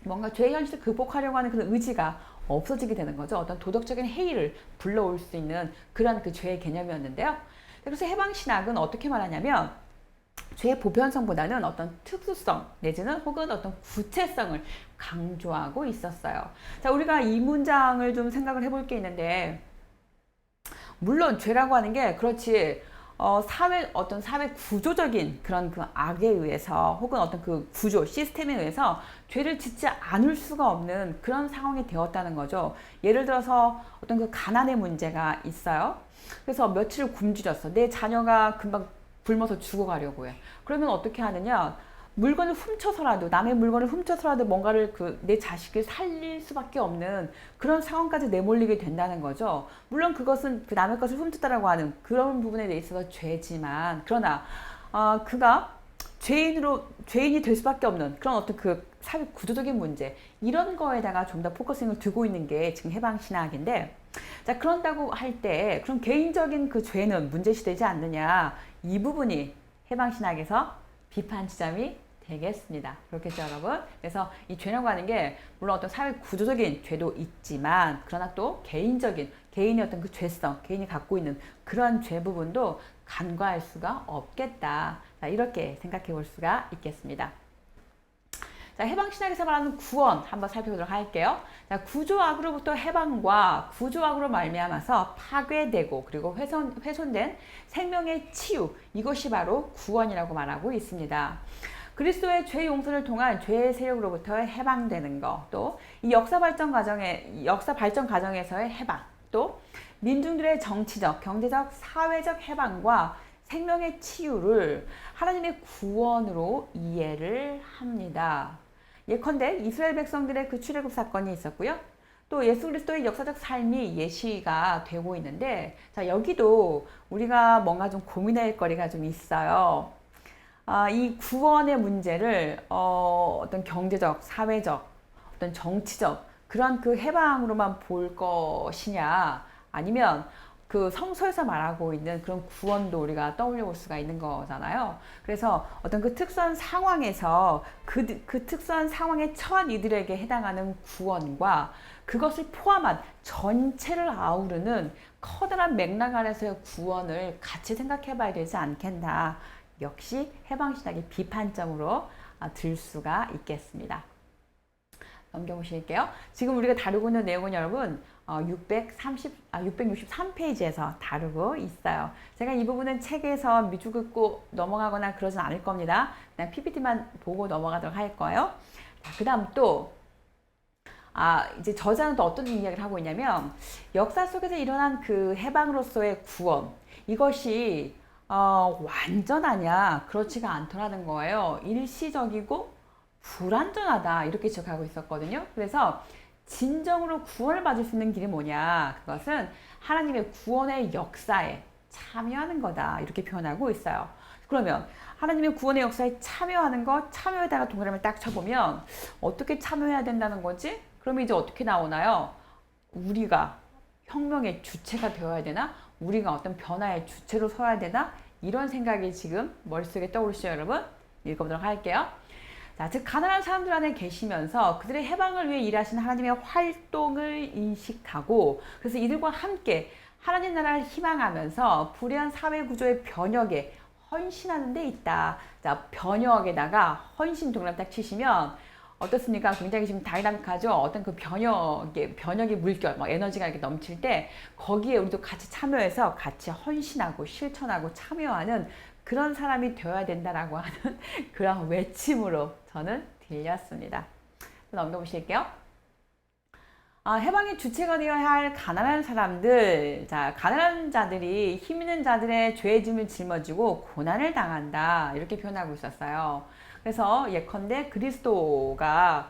뭔가 죄의 현실을 극복하려고 하는 그런 의지가 없어지게 되는 거죠. 어떤 도덕적인 해이를 불러올 수 있는 그런 그 죄의 개념이었는데요. 그래서 해방신학은 어떻게 말하냐면 죄의 보편성보다는 어떤 특수성 내지는 혹은 어떤 구체성을 강조하고 있었어요. 자, 우리가 이 문장을 좀 생각을 해볼 게 있는데 물론 죄라고 하는 게 그렇지 어떤 사회 구조적인 그런 그 악에 의해서 혹은 어떤 그 구조 시스템에 의해서 죄를 짓지 않을 수가 없는 그런 상황이 되었다는 거죠. 예를 들어서 어떤 그 가난의 문제가 있어요. 그래서 며칠을 굶주렸어. 내 자녀가 금방 굶어서 죽어가려고 해. 그러면 어떻게 하느냐? 물건을 훔쳐서라도 남의 물건을 훔쳐서라도 뭔가를 내 자식을 살릴 수밖에 없는 그런 상황까지 내몰리게 된다는 거죠. 물론 그것은 그 남의 것을 훔쳤다라고 하는 그런 부분에 있어서 죄지만 그러나 그가 죄인이 될 수밖에 없는 그런 어떤 그 사회 구조적인 문제 이런 거에다가 좀 더 포커싱을 두고 있는 게 지금 해방신학인데 자 그런다고 할 때 그럼 개인적인 그 죄는 문제시되지 않느냐 이 부분이 해방신학에서 비판 지점이 되겠습니다. 그렇겠죠, 여러분? 그래서 이 죄라고 하는 게 물론 어떤 사회 구조적인 죄도 있지만 그러나 또 개인의 어떤 그 죄성, 개인이 갖고 있는 그런 죄 부분도 간과할 수가 없겠다. 자, 이렇게 생각해 볼 수가 있겠습니다. 자, 해방신학에서 말하는 구원 한번 살펴보도록 할게요. 자, 구조악으로부터 해방과 구조악으로 말미암아서 파괴되고 그리고 훼손된 생명의 치유 이것이 바로 구원이라고 말하고 있습니다. 그리스도의 죄 용서를 통한 죄의 세력으로부터 해방되는 것, 또 이 역사 발전 과정에서의 해방, 또 민중들의 정치적, 경제적, 사회적 해방과 생명의 치유를 하나님의 구원으로 이해를 합니다. 예컨대 이스라엘 백성들의 그 출애굽 사건이 있었고요. 또 예수 그리스도의 역사적 삶이 예시가 되고 있는데 자 여기도 우리가 뭔가 좀 고민할 거리가 좀 있어요. 이 구원의 문제를 어떤 경제적, 사회적, 어떤 정치적 그런 그 해방으로만 볼 것이냐 아니면 그 성서에서 말하고 있는 그런 구원도 우리가 떠올려 볼 수가 있는 거잖아요. 그래서 어떤 그 특수한 상황에서 그 특수한 상황에 처한 이들에게 해당하는 구원과 그것을 포함한 전체를 아우르는 커다란 맥락 안에서의 구원을 같이 생각해 봐야 되지 않겠나. 역시 해방신학의 비판점으로 들 수가 있겠습니다. 넘겨보실게요. 지금 우리가 다루고 있는 내용은 여러분 663페이지에서 다루고 있어요. 제가 이 부분은 책에서 미주 긋고 넘어가거나 그러진 않을 겁니다. 그냥 PPT만 보고 넘어가도록 할 거예요. 그 다음 또 이제 저자는 또 어떤 이야기를 하고 있냐면 역사 속에서 일어난 그 해방으로서의 구원 이것이 완전하냐 그렇지가 않더라는 거예요. 일시적이고 불완전하다 이렇게 지적하고 있었거든요. 그래서 진정으로 구원을 받을 수 있는 길이 뭐냐 그것은 하나님의 구원의 역사에 참여하는 거다 이렇게 표현하고 있어요. 그러면 하나님의 구원의 역사에 참여하는 것 참여에다가 동그라미를 딱 쳐보면 어떻게 참여해야 된다는 거지? 그러면 이제 어떻게 나오나요? 우리가 혁명의 주체가 되어야 되나? 우리가 어떤 변화의 주체로 서야 되나? 이런 생각이 지금 머릿속에 떠오르시죠 여러분? 읽어보도록 할게요. 자, 즉 가난한 사람들 안에 계시면서 그들의 해방을 위해 일하신 하나님의 활동을 인식하고 그래서 이들과 함께 하나님 나라를 희망하면서 불의한 사회 구조의 변혁에 헌신하는 데 있다. 자, 변혁에다가 헌신 동그라미 딱 치시면 어떻습니까? 굉장히 지금 다이나믹하죠? 어떤 그 변혁의 물결, 막 에너지가 이렇게 넘칠 때 거기에 우리도 같이 참여해서 같이 헌신하고 실천하고 참여하는 그런 사람이 되어야 된다라고 하는 그런 외침으로 저는 들렸습니다. 넘겨보실게요. 해방의 주체가 되어야 할 가난한 사람들, 자, 가난한 자들이 힘 있는 자들의 죄의 짐을 짊어지고 고난을 당한다. 이렇게 표현하고 있었어요. 그래서 예컨대 그리스도가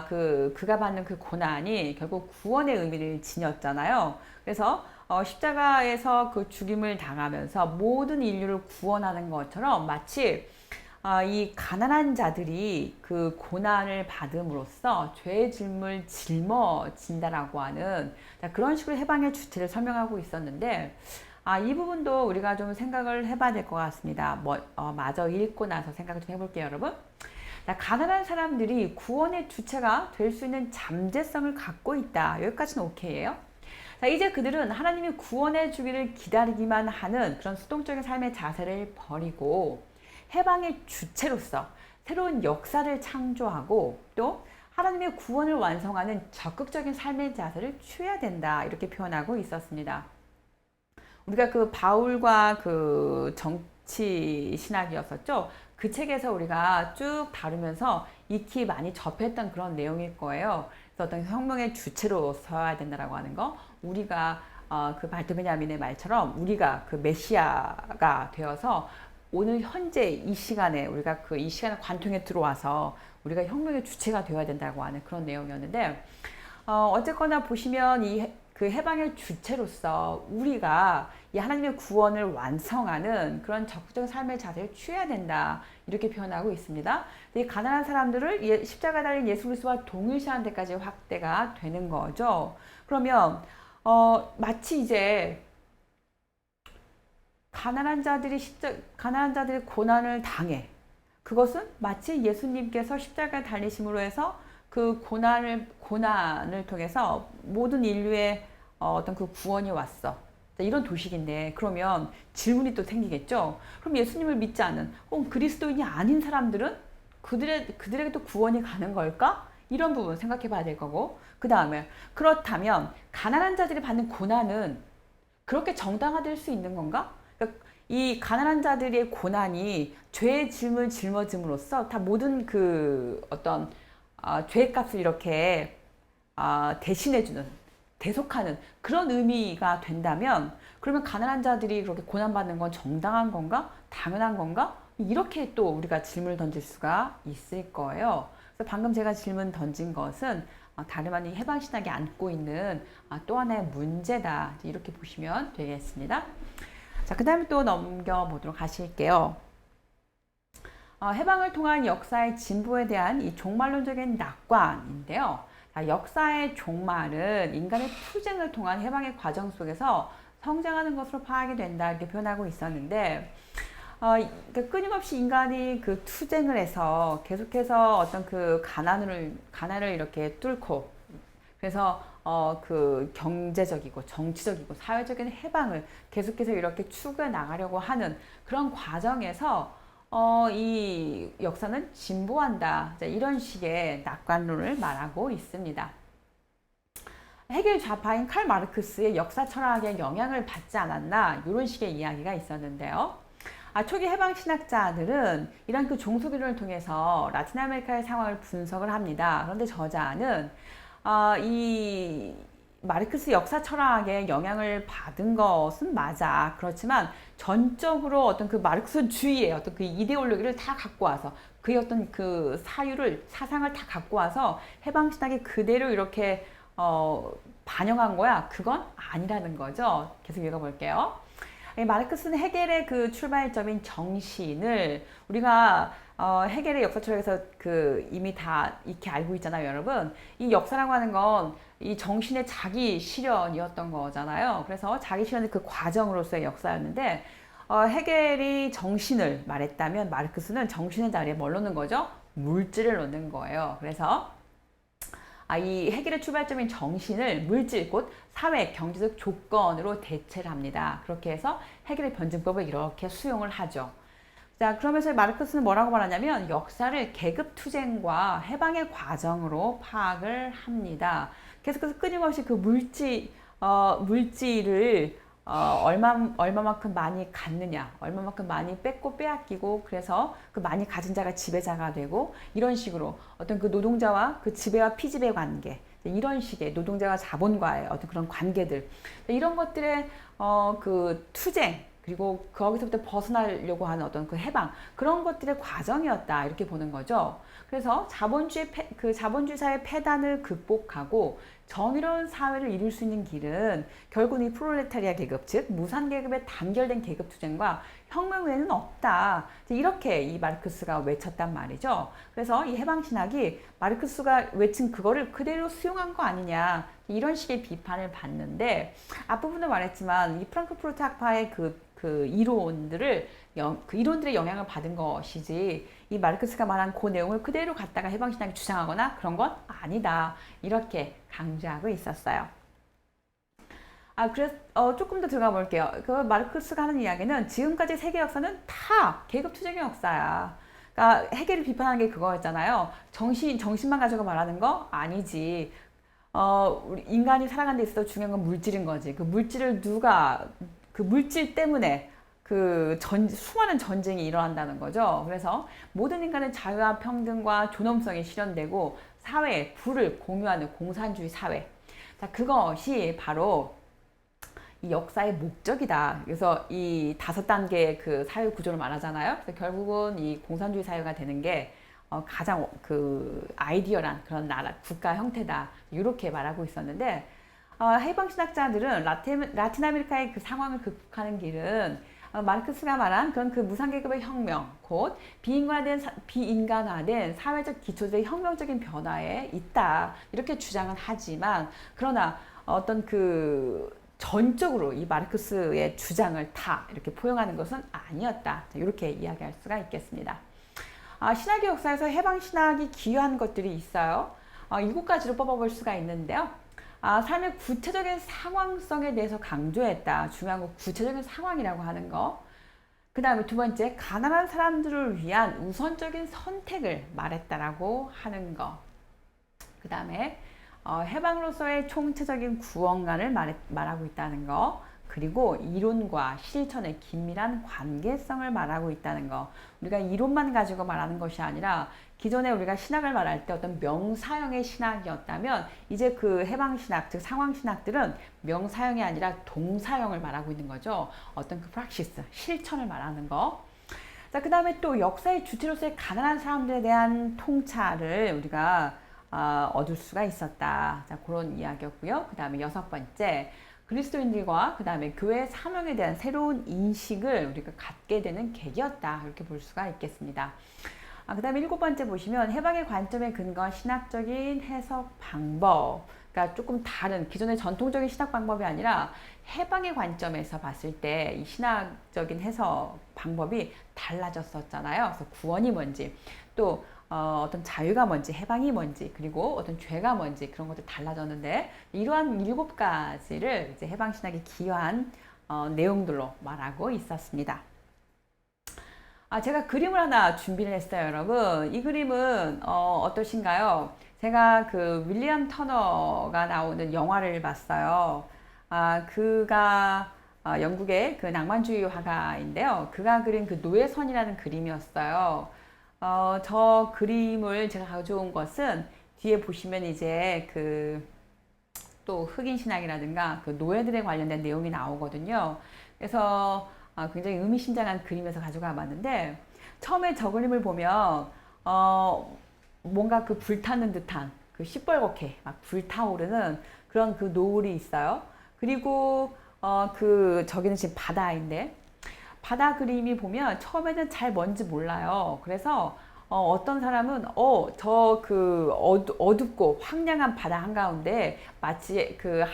그가 받는 그 고난이 결국 구원의 의미를 지녔잖아요. 그래서 십자가에서 그 죽임을 당하면서 모든 인류를 구원하는 것처럼 마치 이 가난한 자들이 그 고난을 받음으로써 죄의 짐을 짊어진다라고 하는 그런 식으로 해방의 주체를 설명하고 있었는데 이 부분도 우리가 좀 생각을 해봐야 될 것 같습니다. 마저 읽고 나서 생각을 좀 해볼게요, 여러분. 가난한 사람들이 구원의 주체가 될 수 있는 잠재성을 갖고 있다. 여기까지는 오케이예요. 자, 이제 그들은 하나님이 구원해 주기를 기다리기만 하는 그런 수동적인 삶의 자세를 버리고 해방의 주체로서 새로운 역사를 창조하고 또 하나님의 구원을 완성하는 적극적인 삶의 자세를 취해야 된다. 이렇게 표현하고 있었습니다. 우리가 그 바울과 그 정치 신학이었었죠. 그 책에서 우리가 쭉 다루면서 익히 많이 접했던 그런 내용일 거예요. 그래서 어떤 혁명의 주체로 서야 된다라고 하는 거, 우리가 그 발트 베냐민의 말처럼 우리가 그 메시아가 되어서 오늘 현재 이 시간에 우리가 이 시간의 관통에 들어와서 우리가 혁명의 주체가 되어야 된다고 하는 그런 내용이었는데 어쨌거나 보시면 그 해방의 주체로서 우리가 이 하나님의 구원을 완성하는 그런 적극적인 삶의 자세를 취해야 된다 이렇게 표현하고 있습니다. 이 가난한 사람들을 십자가 달린 예수 그리스도와 동일시하는 데까지 확대가 되는 거죠. 그러면 마치 이제 가난한 자들이 고난을 당해. 그것은 마치 예수님께서 십자가에 달리심으로 해서 그 고난을 통해서 모든 인류의 어떤 그 구원이 왔어. 이런 도식인데 그러면 질문이 또 생기겠죠. 그럼 예수님을 믿지 않는 그리스도인이 아닌 사람들은 그들에게 또 구원이 가는 걸까? 이런 부분 생각해 봐야 될 거고 그 다음에 그렇다면 가난한 자들이 받는 고난은 그렇게 정당화될 수 있는 건가? 그러니까 이 가난한 자들의 고난이 죄의 짐을 짊어짐으로써 다 모든 그 어떤 죄값을 이렇게 대신해주는 대속하는 그런 의미가 된다면 그러면 가난한 자들이 그렇게 고난받는 건 정당한 건가? 당연한 건가? 이렇게 또 우리가 질문을 던질 수가 있을 거예요. 그래서 방금 제가 질문 던진 것은 다름 아닌 해방신학이 안고 있는 또 하나의 문제다. 이렇게 보시면 되겠습니다. 자, 그 다음에 또 넘겨보도록 하실게요. 해방을 통한 역사의 진보에 대한 이 종말론적인 낙관인데요. 자, 역사의 종말은 인간의 투쟁을 통한 해방의 과정 속에서 성장하는 것으로 파악이 된다 이렇게 표현하고 있었는데 그러니까 끊임없이 인간이 그 투쟁을 해서 계속해서 어떤 그 가난을 이렇게 뚫고 그래서 그 경제적이고 정치적이고 사회적인 해방을 계속해서 이렇게 추구해 나가려고 하는 그런 과정에서 이 역사는 진보한다. 자, 이런 식의 낙관론을 말하고 있습니다. 헤겔 좌파인 칼 마르크스의 역사 철학에 영향을 받지 않았나 이런 식의 이야기가 있었는데요. 초기 해방 신학자들은 이런 그 종속이론을 통해서 라틴 아메리카의 상황을 분석을 합니다. 그런데 저자는 이 마르크스 역사 철학에 영향을 받은 것은 맞아. 그렇지만 전적으로 어떤 그 마르크스주의의 어떤 그 이데올로기를 다 갖고 와서 그의 어떤 그 사상을 다 갖고 와서 해방 신학이 그대로 이렇게 반영한 거야. 그건 아니라는 거죠. 계속 읽어볼게요. 마르크스는 헤겔의 그 출발점인 정신을 우리가 헤겔의 역사 철학에서 그 이미 다 익히 알고 있잖아요, 여러분. 이 역사라고 하는 건 이 정신의 자기 실현이었던 거잖아요. 그래서 자기 실현의 그 과정으로서의 역사였는데 헤겔이 정신을 말했다면 마르크스는 정신의 자리에 뭘 놓는 거죠? 물질을 놓는 거예요. 그래서 이 헤겔의 출발점인 정신을 물질, 곧 사회, 경제적 조건으로 대체를 합니다. 그렇게 해서 헤겔의 변증법을 이렇게 수용을 하죠. 자, 그러면서 마르크스는 뭐라고 말하냐면 역사를 계급투쟁과 해방의 과정으로 파악을 합니다. 계속해서 끊임없이 그 물질을 얼마만큼 많이 갖느냐, 얼마만큼 많이 뺏고 빼앗기고, 그래서 그 많이 가진 자가 지배자가 되고, 이런 식으로 어떤 그 노동자와 그 지배와 피지배 관계, 이런 식의 노동자와 자본과의 어떤 그런 관계들, 이런 것들의 그 투쟁, 그리고 거기서부터 벗어나려고 하는 어떤 그 해방, 그런 것들의 과정이었다, 이렇게 보는 거죠. 그래서 자본주의사의 폐단을 극복하고 정의로운 사회를 이룰 수 있는 길은 결국 이 프롤레타리아 계급, 즉 무산계급의 단결된 계급투쟁과 혁명 외에는 없다. 이렇게 이 마르크스가 외쳤단 말이죠. 그래서 이 해방신학이 마르크스가 외친 그거를 그대로 수용한 거 아니냐, 이런 식의 비판을 받는데, 앞부분도 말했지만 이 프랑크푸르트 학파의 그 이론들을 그 이론들의 영향을 받은 것이지 이 마르크스가 말한 그 내용을 그대로 갖다가 해방신학이 주장하거나 그런 건 아니다, 이렇게 강조하고 있었어요. 그래서 조금 더 들어가 볼게요. 그 마르크스가 하는 이야기는 지금까지 세계 역사는 다 계급투쟁의 역사야. 그러니까 헤겔을 비판하는 게 그거였잖아요. 정신만 가지고 말하는 거 아니지. 우리 인간이 살아가는 데 있어서 중요한 건 물질인 거지. 그 물질을 그 물질 때문에 수많은 전쟁이 일어난다는 거죠. 그래서 모든 인간은 자유와 평등과 존엄성이 실현되고 사회의 부를 공유하는 공산주의 사회. 자, 그것이 바로 이 역사의 목적이다. 그래서 이 5단계의 그 사회 구조를 말하잖아요. 그래서 결국은 이 공산주의 사회가 되는 게 가장 그 아이디어란 그런 나라, 국가 형태다. 이렇게 말하고 있었는데, 해방신학자들은 라틴 아메리카의 그 상황을 극복하는 길은 마르크스가 말한 그런 그 무상계급의 혁명, 곧 비인간화된 사회적 기초들의 혁명적인 변화에 있다, 이렇게 주장은 하지만, 그러나 어떤 그 전적으로 이 마르크스의 주장을 다 이렇게 포용하는 것은 아니었다, 이렇게 이야기할 수가 있겠습니다. 신학의 역사에서 해방신학이 기여한 것들이 있어요. 7가지로 뽑아볼 수가 있는데요. 삶의 구체적인 상황성에 대해서 강조했다. 중요한 건 구체적인 상황이라고 하는 거. 그 다음에 2번째, 가난한 사람들을 위한 우선적인 선택을 말했다라고 하는 거. 그 다음에 해방으로서의 총체적인 구원관을 말하고 있다는 거. 그리고 이론과 실천의 긴밀한 관계성을 말하고 있다는 거. 우리가 이론만 가지고 말하는 것이 아니라 기존에 우리가 신학을 말할 때 어떤 명사형의 신학이었다면 이제 그 해방신학, 즉 상황신학들은 명사형이 아니라 동사형을 말하고 있는 거죠. 어떤 그 프락시스, 실천을 말하는 거. 자, 그 다음에 또 역사의 주체로서의 가난한 사람들에 대한 통찰을 우리가 얻을 수가 있었다. 자, 그런 이야기였고요. 그 다음에 6번째, 그리스도인들과 그 다음에 교회의 사명에 대한 새로운 인식을 우리가 갖게 되는 계기였다, 이렇게 볼 수가 있겠습니다. 그 다음에 7번째 보시면 해방의 관점에 근거한 신학적인 해석 방법, 그러니까 조금 다른 기존의 전통적인 신학 방법이 아니라 해방의 관점에서 봤을 때 이 신학적인 해석 방법이 달라졌었잖아요. 그래서 구원이 뭔지, 또 어떤 자유가 뭔지, 해방이 뭔지, 그리고 어떤 죄가 뭔지, 그런 것들 달라졌는데, 이러한 7가지를 이제 해방신학이 기여한 내용들로 말하고 있었습니다. 제가 그림을 하나 준비를 했어요, 여러분. 이 그림은 어떠신가요? 제가 그 윌리엄 터너가 나오는 영화를 봤어요. 그가 영국의 그 낭만주의 화가인데요. 그가 그린 그 노예선이라는 그림이었어요. 저 그림을 제가 가져온 것은 뒤에 보시면 이제 그 또 흑인 신학이라든가 그 노예들에 관련된 내용이 나오거든요. 그래서 굉장히 의미심장한 그림에서 가져가 봤는데 처음에 저 그림을 보면 뭔가 그 불타는 듯한 그 시뻘겋게 막 불타오르는 그런 그 노을이 있어요. 그리고 그 저기는 지금 바다인데 바다 그림이 보면 처음에는 잘 뭔지 몰라요. 그래서 떤 사람은 저 그 어둡고 황량한 바다 한가운데 마치 그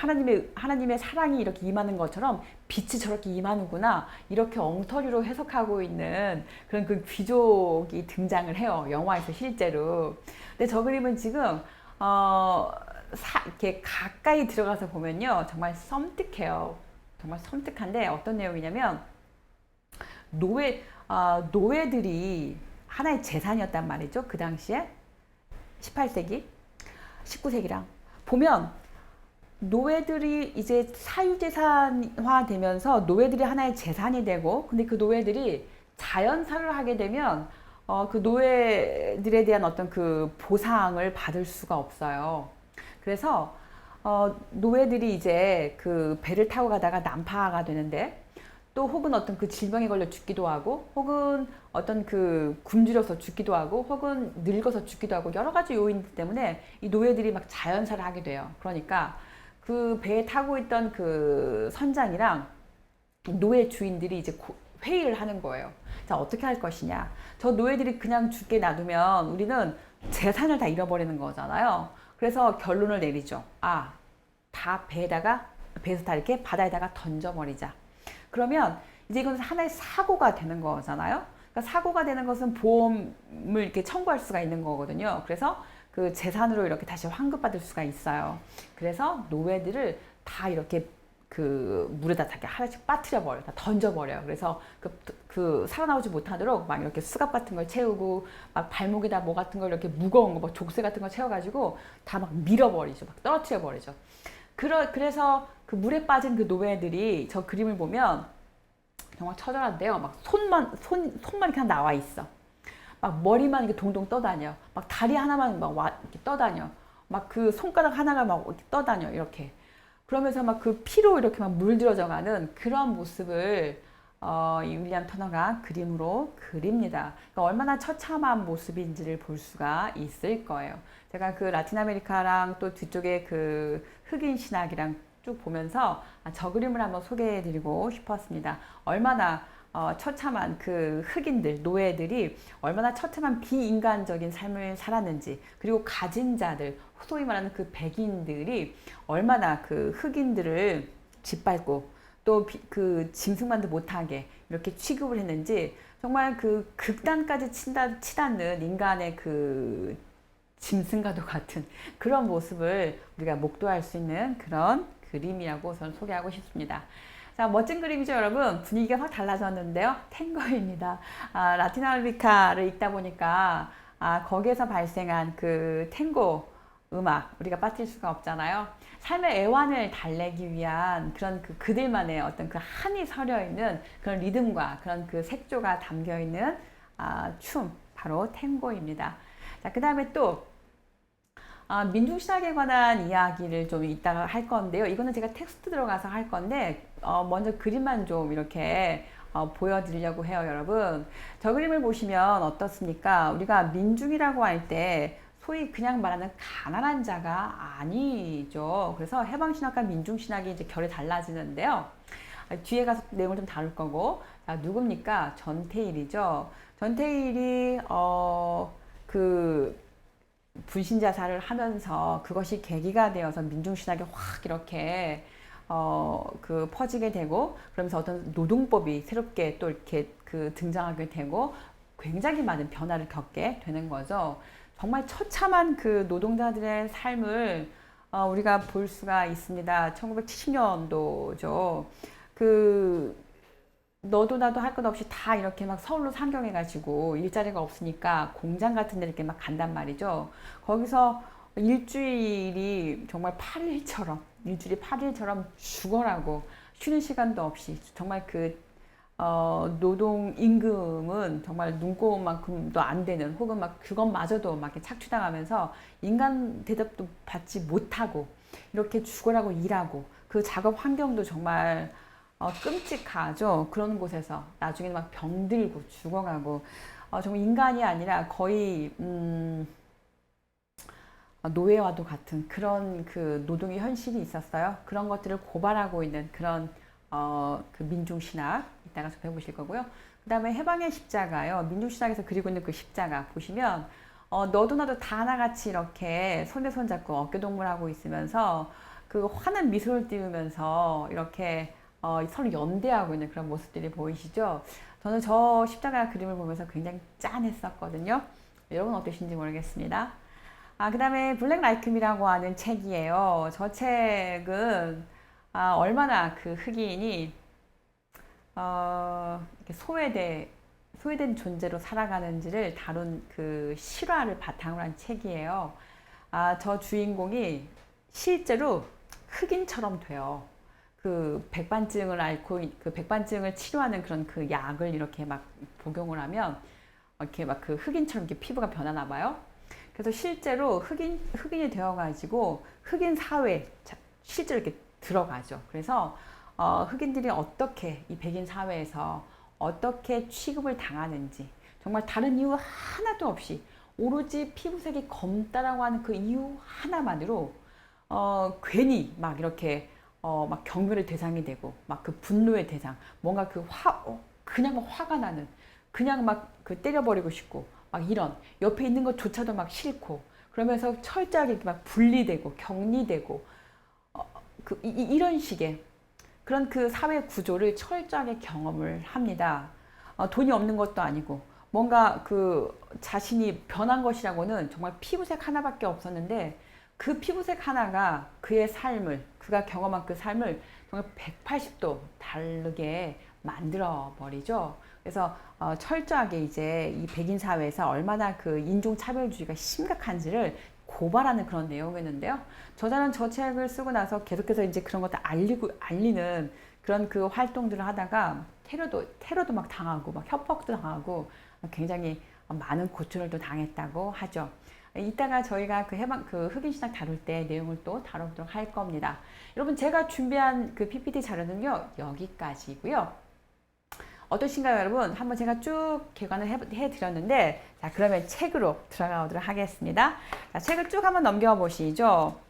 하나님의 사랑이 이렇게 임하는 것처럼 빛이 저렇게 임하는구나 이렇게 엉터리로 해석하고 있는 그런 그 귀족이 등장을 해요. 영화에서 실제로. 근데 저 그림은 지금 이렇게 가까이 들어가서 보면요 정말 섬뜩해요. 정말 섬뜩한데 어떤 내용이냐면 노예들이 하나의 재산이었단 말이죠. 그 당시에 18세기, 19세기랑 보면 노예들이 이제 사유재산화 되면서 노예들이 하나의 재산이 되고 근데 그 노예들이 자연사를 하게 되면 그 노예들에 대한 어떤 그 보상을 받을 수가 없어요. 그래서 노예들이 이제 그 배를 타고 가다가 난파가 되는데 또 혹은 어떤 그 질병에 걸려 죽기도 하고 혹은 어떤 그 굶주려서 죽기도 하고 혹은 늙어서 죽기도 하고 여러 가지 요인들 때문에 이 노예들이 막 자연사를 하게 돼요. 그러니까 그 배에 타고 있던 그 선장이랑 노예 주인들이 이제 회의를 하는 거예요. 자, 어떻게 할 것이냐. 저 노예들이 그냥 죽게 놔두면 우리는 재산을 다 잃어버리는 거잖아요. 그래서 결론을 내리죠. 다 배에서 다 이렇게 바다에다가 던져버리자. 그러면 이제 이건 하나의 사고가 되는 거잖아요. 그러니까 사고가 되는 것은 보험을 이렇게 청구할 수가 있는 거거든요. 그래서 그 재산으로 이렇게 다시 환급받을 수가 있어요. 그래서 노예들을 다 이렇게 그 물에다 다 하나씩 빠뜨려 버려, 다 던져 버려요. 그래서 그 살아나오지 못하도록 막 이렇게 수갑 같은 걸 채우고 막 발목에다 뭐 같은 걸 이렇게 무거운 거, 막 족쇄 같은 걸 채워가지고 다 막 밀어버리죠, 막 떨어뜨려 버리죠. 그래서 그 물에 빠진 그 노예들이 저 그림을 보면 정말 처절한데요. 막 손만 그냥 나와 있어. 막 머리만 이렇게 동동 떠다녀. 막 다리 하나만 이렇게 떠다녀. 막 그 손가락 하나가 막 이렇게 떠다녀. 이렇게. 그러면서 막 그 피로 이렇게 막 물들어져 가는 그런 모습을 이 윌리엄 터너가 그림으로 그립니다. 그러니까 얼마나 처참한 모습인지를 볼 수가 있을 거예요. 제가 그 라틴 아메리카랑 또 뒤쪽에 그 흑인 신학이랑 쭉 보면서 저 그림을 한번 소개해 드리고 싶었습니다. 얼마나 처참한 그 흑인들, 노예들이 얼마나 처참한 비인간적인 삶을 살았는지, 그리고 가진 자들, 소위 말하는 그 백인들이 얼마나 그 흑인들을 짓밟고 또 그 짐승만도 못하게 이렇게 취급을 했는지 정말 그 극단까지 치닫는 인간의 그 짐승과도 같은 그런 모습을 우리가 목도할 수 있는 그런 그림이라고 저는 소개하고 싶습니다. 자, 멋진 그림이죠, 여러분. 분위기가 확 달라졌는데요. 탱고입니다. 라틴 아메리카를 읽다 보니까 거기에서 발생한 그 탱고 음악 우리가 빠뜨릴 수가 없잖아요. 삶의 애환을 달래기 위한 그런 그들만의 어떤 그 한이 서려 있는 그런 리듬과 그런 그 색조가 담겨 있는 춤 바로 탱고입니다. 자, 그 다음에 또 민중신학에 관한 이야기를 좀 이따가 할 건데요. 이거는 제가 텍스트 들어가서 할 건데 먼저 그림만 좀 이렇게 보여드리려고 해요, 여러분. 저 그림을 보시면 어떻습니까? 우리가 민중이라고 할 때 소위 그냥 말하는 가난한 자가 아니죠. 그래서 해방신학과 민중신학이 이제 결이 달라지는데요. 뒤에 가서 내용을 좀 다룰 거고, 누굽니까? 전태일이죠. 전태일이 그 분신자살을 하면서 그것이 계기가 되어서 민중신학이 확 이렇게 그 퍼지게 되고, 그러면서 어떤 노동법이 새롭게 또 이렇게 그 등장하게 되고 굉장히 많은 변화를 겪게 되는 거죠. 정말 처참한 그 노동자들의 삶을 우리가 볼 수가 있습니다. 1970년도죠. 그 너도 나도 할 것 없이 다 이렇게 막 서울로 상경해가지고 일자리가 없으니까 공장 같은 데 이렇게 막 간단 말이죠. 거기서 일주일이 8일처럼 죽어라고 쉬는 시간도 없이 정말 노동 임금은 정말 눈꼽만큼도 안 되는 혹은 막 그것마저도 막 이렇게 착취당하면서 인간 대접도 받지 못하고 이렇게 죽어라고 일하고 그 작업 환경도 정말 끔찍하죠. 그런 곳에서 나중에는 막 병들고 죽어가고 정말 인간이 아니라 거의 노예와도 같은 그런 그 노동의 현실이 있었어요. 그런 것들을 고발하고 있는 그런 그 민중신학 이따가 접해보실 거고요. 그 다음에 해방의 십자가요. 민중신학에서 그리고 있는 그 십자가 보시면 너도 나도 다 하나같이 이렇게 손에 손 잡고 어깨동무하고 있으면서 그 환한 미소를 띄우면서 이렇게 서로 연대하고 있는 그런 모습들이 보이시죠? 저는 저 십자가 그림을 보면서 굉장히 짠했었거든요. 여러분 어떠신지 모르겠습니다. 그 다음에 블랙 라이크미라고 하는 책이에요. 저 책은 얼마나 그 흑인이 이렇게 소외된 존재로 살아가는지를 다룬 그 실화를 바탕으로 한 책이에요. 저 주인공이 실제로 흑인처럼 돼요. 그 백반증을 치료하는 그런 그 약을 이렇게 막 복용을 하면 이렇게 막 그 흑인처럼 이렇게 피부가 변하나 봐요. 그래서 실제로 흑인이 되어가지고 흑인 사회 실제로 이렇게 들어가죠. 그래서 흑인들이 어떻게 이 백인 사회에서 어떻게 취급을 당하는지 정말 다른 이유 하나도 없이 오로지 피부색이 검다라고 하는 그 이유 하나만으로 괜히 막 이렇게 막 경멸의 대상이 되고 막 그 분노의 대상 뭔가 그냥 막 화가 나는 그냥 막 그 때려버리고 싶고 막 이런 옆에 있는 것조차도 막 싫고 그러면서 철저하게 막 분리되고 격리되고 이런 식의 그런 그 사회 구조를 철저하게 경험을 합니다. 돈이 없는 것도 아니고 뭔가 그 자신이 변한 것이라고는 정말 피부색 하나밖에 없었는데 그 피부색 하나가 그가 경험한 그 삶을 정말 180도 다르게 만들어 버리죠. 그래서 철저하게 이제 이 백인 사회에서 얼마나 그 인종차별주의가 심각한지를 고발하는 그런 내용이었는데요. 저자는 저 책을 쓰고 나서 계속해서 이제 그런 것들 알리는 그런 그 활동들을 하다가 테러도 막 당하고 막 협박도 당하고 굉장히 많은 고초를 또 당했다고 하죠. 이따가 저희가 그 흑인신학 다룰 때 내용을 또 다뤄보도록 할 겁니다. 여러분 제가 준비한 그 PPT 자료는요 여기까지고요. 어떠신가요, 여러분? 한번 제가 쭉 개관을 해드렸는데, 자, 그러면 책으로 들어가도록 하겠습니다. 자, 책을 쭉 한번 넘겨보시죠.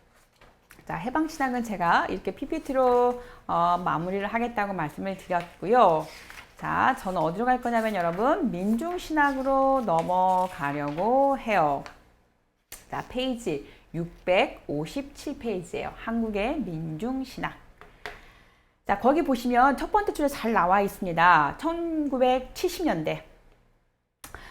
자, 해방신학은 제가 이렇게 PPT로 마무리를 하겠다고 말씀을 드렸고요. 자, 저는 어디로 갈 거냐면 여러분, 민중신학으로 넘어가려고 해요. 자, 페이지 657페이지예요. 한국의 민중신학. 자, 거기 보시면 첫 번째 줄에 잘 나와 있습니다. 1970년대.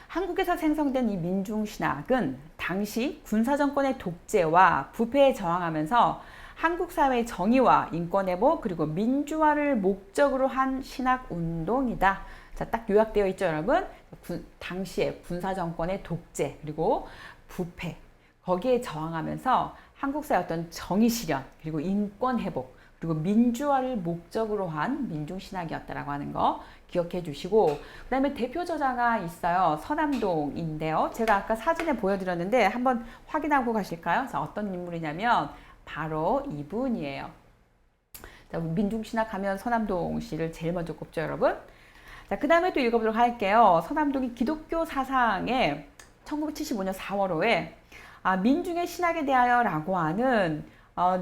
한국에서 생성된 이 민중신학은 당시 군사정권의 독재와 부패에 저항하면서 한국 사회의 정의와 인권회복 그리고 민주화를 목적으로 한 신학운동이다. 자, 딱 요약되어 있죠, 여러분? 당시에 군사정권의 독재 그리고 부패 거기에 저항하면서 한국 사회의 어떤 정의 실현 그리고 인권회복 그리고 민주화를 목적으로 한 민중신학이었다라고 하는 거 기억해 주시고 그 다음에 대표 저자가 있어요. 서남동인데요. 제가 아까 사진에 보여드렸는데 한번 확인하고 가실까요? 자, 어떤 인물이냐면 바로 이분이에요. 자, 민중신학 하면 서남동 씨를 제일 먼저 꼽죠, 여러분. 자, 그 다음에 또 읽어보도록 할게요. 서남동이 기독교 사상에 1975년 4월호에 민중의 신학에 대하여 라고 하는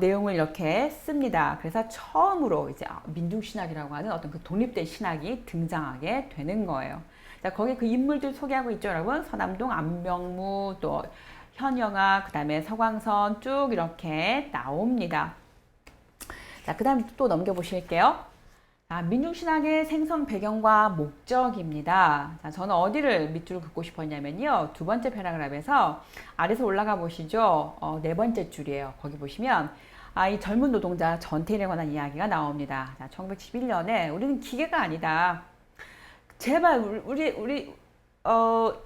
내용을 이렇게 씁니다. 그래서 처음으로 이제 민중신학이라고 하는 어떤 그 독립된 신학이 등장하게 되는 거예요. 자, 거기 그 인물들 소개하고 있죠, 여러분. 서남동, 안병무, 또 현영아, 그 다음에 서광선 쭉 이렇게 나옵니다. 자, 그 다음에 또 넘겨보실게요. 민중신학의 생성 배경과 목적입니다. 자, 저는 어디를 밑줄을 긋고 싶었냐면요. 두 번째 패러그래프에서 아래서 올라가 보시죠. 네 번째 줄이에요. 거기 보시면 이 젊은 노동자 전태일에 관한 이야기가 나옵니다. 자, 1911년에 우리는 기계가 아니다. 제발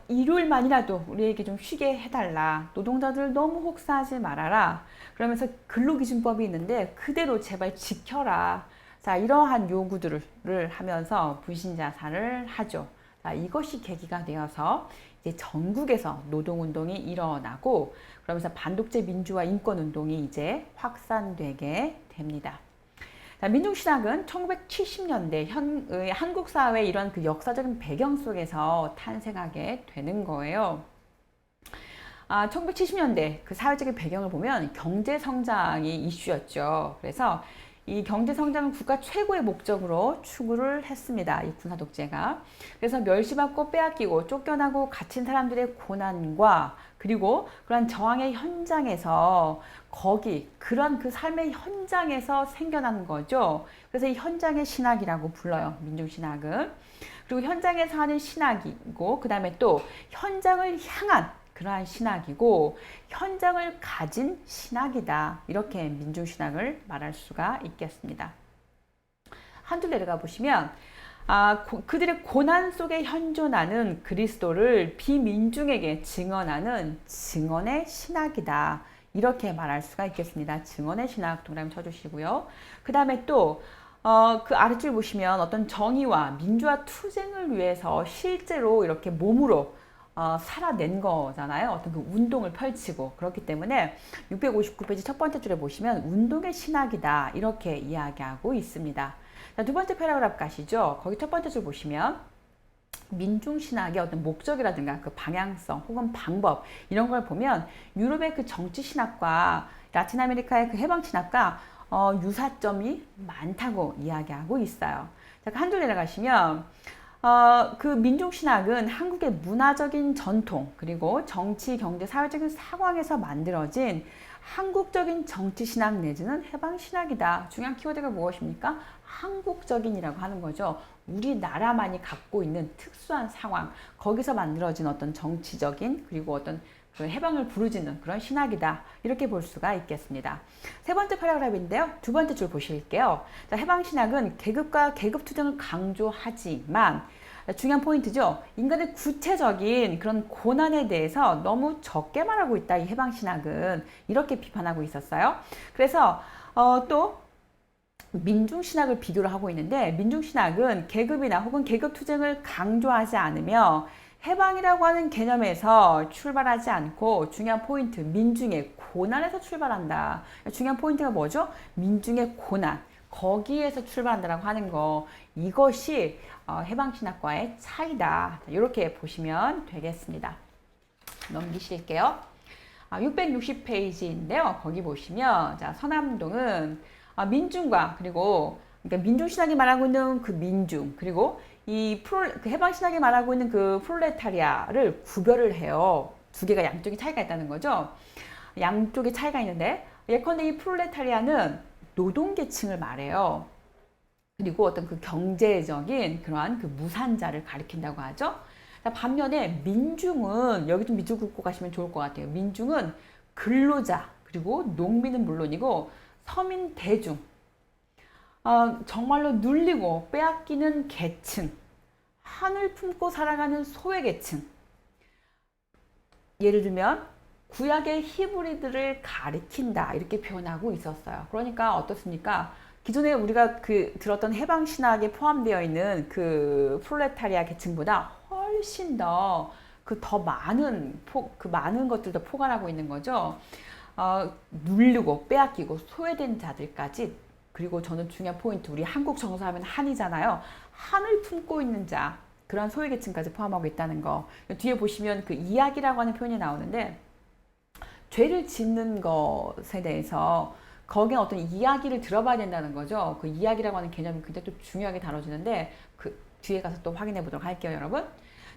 일요일만이라도 우리에게 좀 쉬게 해달라. 노동자들 너무 혹사하지 말아라. 그러면서 근로기준법이 있는데 그대로 제발 지켜라. 자, 이러한 요구들을 하면서 분신자살을 하죠. 자, 이것이 계기가 되어서 이제 전국에서 노동운동이 일어나고 그러면서 반독재 민주화 인권운동이 이제 확산되게 됩니다. 자, 민중신학은 1970년대 한국 사회의 이런 그 역사적인 배경 속에서 탄생하게 되는 거예요. 1970년대 그 사회적인 배경을 보면 경제 성장이 이슈였죠. 그래서 이 경제 성장은 국가 최고의 목적으로 추구를 했습니다. 이 군사 독재가. 그래서 멸시받고 빼앗기고 쫓겨나고 갇힌 사람들의 고난과 그리고 그런 저항의 현장에서 그런 그 삶의 현장에서 생겨난 거죠. 그래서 이 현장의 신학이라고 불러요. 민중신학은. 그리고 현장에서 하는 신학이고 그 다음에 또 현장을 향한 그러한 신학이고 현장을 가진 신학이다. 이렇게 민중신학을 말할 수가 있겠습니다. 한 줄 내려가 보시면 그들의 고난 속에 현존하는 그리스도를 비민중에게 증언하는 증언의 신학이다. 이렇게 말할 수가 있겠습니다. 증언의 신학 동그라미 쳐주시고요. 그 다음에 또 그 아래줄 보시면 어떤 정의와 민주화 투쟁을 위해서 실제로 이렇게 몸으로 살아낸 거잖아요. 어떤 그 운동을 펼치고 그렇기 때문에 659페이지 첫 번째 줄에 보시면 운동의 신학이다 이렇게 이야기하고 있습니다. 자, 두 번째 패러그래프 가시죠. 거기 첫 번째 줄 보시면 민중신학의 어떤 목적이라든가 그 방향성 혹은 방법 이런 걸 보면 유럽의 그 정치신학과 라틴 아메리카의 그 해방신학과 유사점이 많다고 이야기하고 있어요. 자, 한 줄 내려가시면 그 민중신학은 한국의 문화적인 전통 그리고 정치, 경제, 사회적인 상황에서 만들어진 한국적인 정치신학 내지는 해방신학이다. 중요한 키워드가 무엇입니까? 한국적인이라고 하는 거죠. 우리나라만이 갖고 있는 특수한 상황, 거기서 만들어진 어떤 정치적인 그리고 어떤 그 해방을 부르짖는 그런 신학이다. 이렇게 볼 수가 있겠습니다. 세 번째 패러그래프인데요. 두 번째 줄 보실게요. 자, 해방신학은 계급과 계급투쟁을 강조하지만 중요한 포인트죠. 인간의 구체적인 그런 고난에 대해서 너무 적게 말하고 있다. 이 해방신학은 이렇게 비판하고 있었어요. 그래서 또 민중신학을 비교를 하고 있는데 민중신학은 계급이나 혹은 계급투쟁을 강조하지 않으며 해방이라고 하는 개념에서 출발하지 않고 중요한 포인트, 민중의 고난에서 출발한다. 중요한 포인트가 뭐죠? 민중의 고난. 거기에서 출발한다라고 하는 거. 이것이 해방신학과의 차이다. 이렇게 보시면 되겠습니다. 넘기실게요. 660페이지인데요. 거기 보시면 자, 서남동은 민중과 그리고 그러니까 민중신학이 말하고 있는 그 민중 그리고 그 해방신학이 말하고 있는 그 프롤레타리아를 구별을 해요. 두 개가 양쪽에 차이가 있다는 거죠. 양쪽에 차이가 있는데 예컨대 이 프롤레타리아는 노동계층을 말해요. 그리고 어떤 그 경제적인 그러한 그 무산자를 가리킨다고 하죠. 반면에 민중은 여기 좀 밑줄 긋고 가시면 좋을 것 같아요. 민중은 근로자 그리고 농민은 물론이고 서민 대중 정말로 눌리고 빼앗기는 계층, 한을 품고 살아가는 소외계층. 예를 들면 구약의 히브리들을 가리킨다 이렇게 표현하고 있었어요. 그러니까 어떻습니까? 기존에 우리가 들었던 해방신학에 포함되어 있는 그 프롤레타리아 계층보다 훨씬 더 많은 것들도 포괄하고 있는 거죠. 누르고 빼앗기고 소외된 자들까지 그리고 저는 중요한 포인트 우리 한국 정서하면 한이잖아요. 한을 품고 있는 자 그런 소외계층까지 포함하고 있다는 거. 뒤에 보시면 그 이야기라고 하는 표현이 나오는데 죄를 짓는 것에 대해서 거기에 어떤 이야기를 들어봐야 된다는 거죠. 그 이야기라고 하는 개념이 굉장히 또 중요하게 다뤄지는데 그 뒤에 가서 또 확인해 보도록 할게요, 여러분.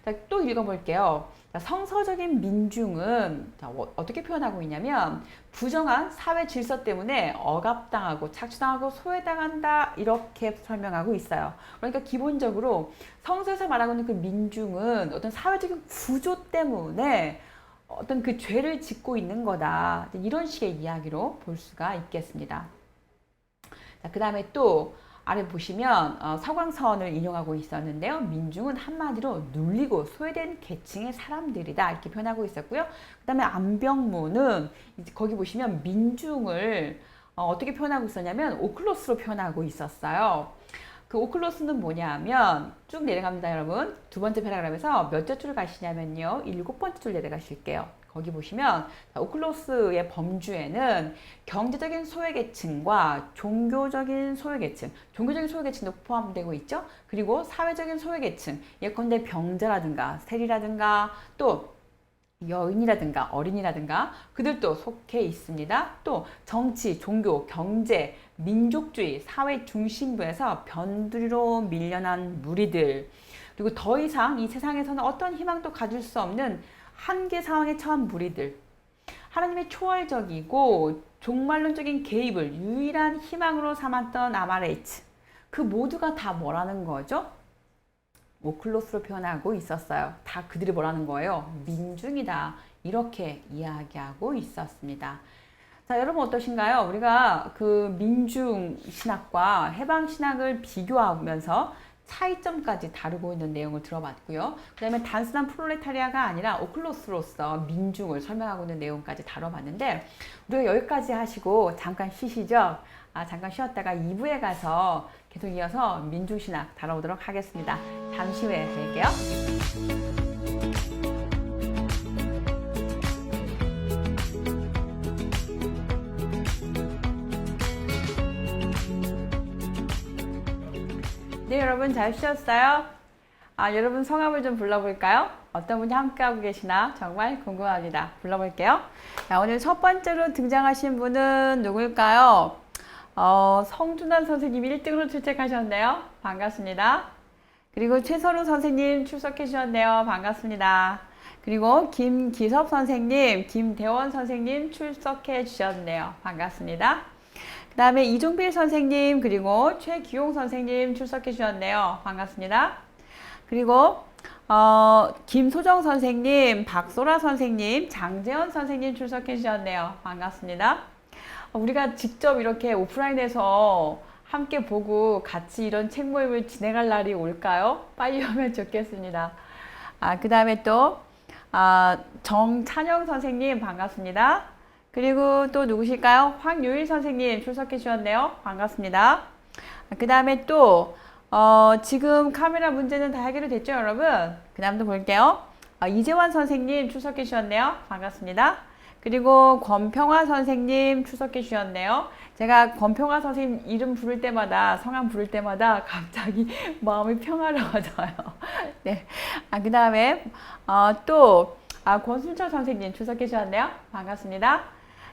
자, 또 읽어볼게요. 자, 성서적인 민중은 어떻게 표현하고 있냐면 부정한 사회 질서 때문에 억압당하고 착취당하고 소외당한다 이렇게 설명하고 있어요. 그러니까 기본적으로 성서에서 말하고 있는 그 민중은 어떤 사회적인 구조 때문에 어떤 그 죄를 짓고 있는 거다. 이런 식의 이야기로 볼 수가 있겠습니다. 자, 그 다음에 또 아래 보시면 서광선을 인용하고 있었는데요. 민중은 한마디로 눌리고 소외된 계층의 사람들이다 이렇게 표현하고 있었고요. 그 다음에 안병무는 거기 보시면 민중을 어떻게 표현하고 있었냐면 오클로스로 표현하고 있었어요. 그 오클로스는 뭐냐면 쭉 내려갑니다, 여러분. 두 번째 패러그래프에서 몇 절 줄 가시냐면요. 7번째 줄 내려가실게요. 거기 보시면 오클로스의 범주에는 경제적인 소외계층과 종교적인 소외계층, 종교적인 소외계층도 포함되고 있죠. 그리고 사회적인 소외계층, 예컨대 병자라든가 세리라든가 또 여인이라든가 어린이라든가 그들도 속해 있습니다. 또 정치, 종교, 경제, 민족주의, 사회 중심부에서 변두리로 밀려난 무리들, 그리고 더 이상 이 세상에서는 어떤 희망도 가질 수 없는 한계 상황에 처한 무리들, 하나님의 초월적이고 종말론적인 개입을 유일한 희망으로 삼았던 아마레이츠, 그 모두가 다 뭐라는 거죠? 오클로스로 표현하고 있었어요. 다 그들이 뭐라는 거예요? 민중이다. 이렇게 이야기하고 있었습니다. 자, 여러분 어떠신가요? 우리가 그 민중 신학과 해방 신학을 비교하면서 차이점까지 다루고 있는 내용을 들어봤고요. 그 다음에 단순한 프롤레타리아가 아니라 오클로스로서 민중을 설명하고 있는 내용까지 다뤄봤는데 우리가 여기까지 하시고 잠깐 쉬시죠? 잠깐 쉬었다가 2부에 가서 계속 이어서 민중신학 다뤄보도록 하겠습니다. 잠시 후에 뵐게요. 네, 여러분 잘 쉬었어요? 여러분 성함을 좀 불러볼까요? 어떤 분이 함께하고 계시나 정말 궁금합니다. 불러볼게요. 자, 오늘 첫 번째로 등장하신 분은 누구일까요? 성준환 선생님 1등으로 출첵하셨네요. 반갑습니다. 그리고 최선우 선생님 출석해 주셨네요. 반갑습니다. 그리고 김기섭 선생님, 김대원 선생님 출석해 주셨네요. 반갑습니다. 그 다음에 이종필 선생님, 그리고 최기용 선생님 출석해 주셨네요. 반갑습니다. 그리고 김소정 선생님, 박소라 선생님, 장재현 선생님 출석해 주셨네요. 반갑습니다. 우리가 직접 이렇게 오프라인에서 함께 보고 같이 이런 책 모임을 진행할 날이 올까요? 빨리 오면 좋겠습니다. 그 다음에 또 정찬영 선생님 반갑습니다. 그리고 또 누구실까요? 황유일 선생님 출석해 주셨네요. 반갑습니다. 그 다음에 또 지금 카메라 문제는 다 해결이 됐죠, 여러분? 그 다음도 볼게요. 이재환 선생님 출석해 주셨네요. 반갑습니다. 그리고 권평화 선생님 출석해 주셨네요. 제가 권평화 선생님 이름 부를 때마다, 성함 부를 때마다 갑자기 마음이 평화로워져요. 네. 그 다음에 또 권순철 선생님 출석해 주셨네요. 반갑습니다.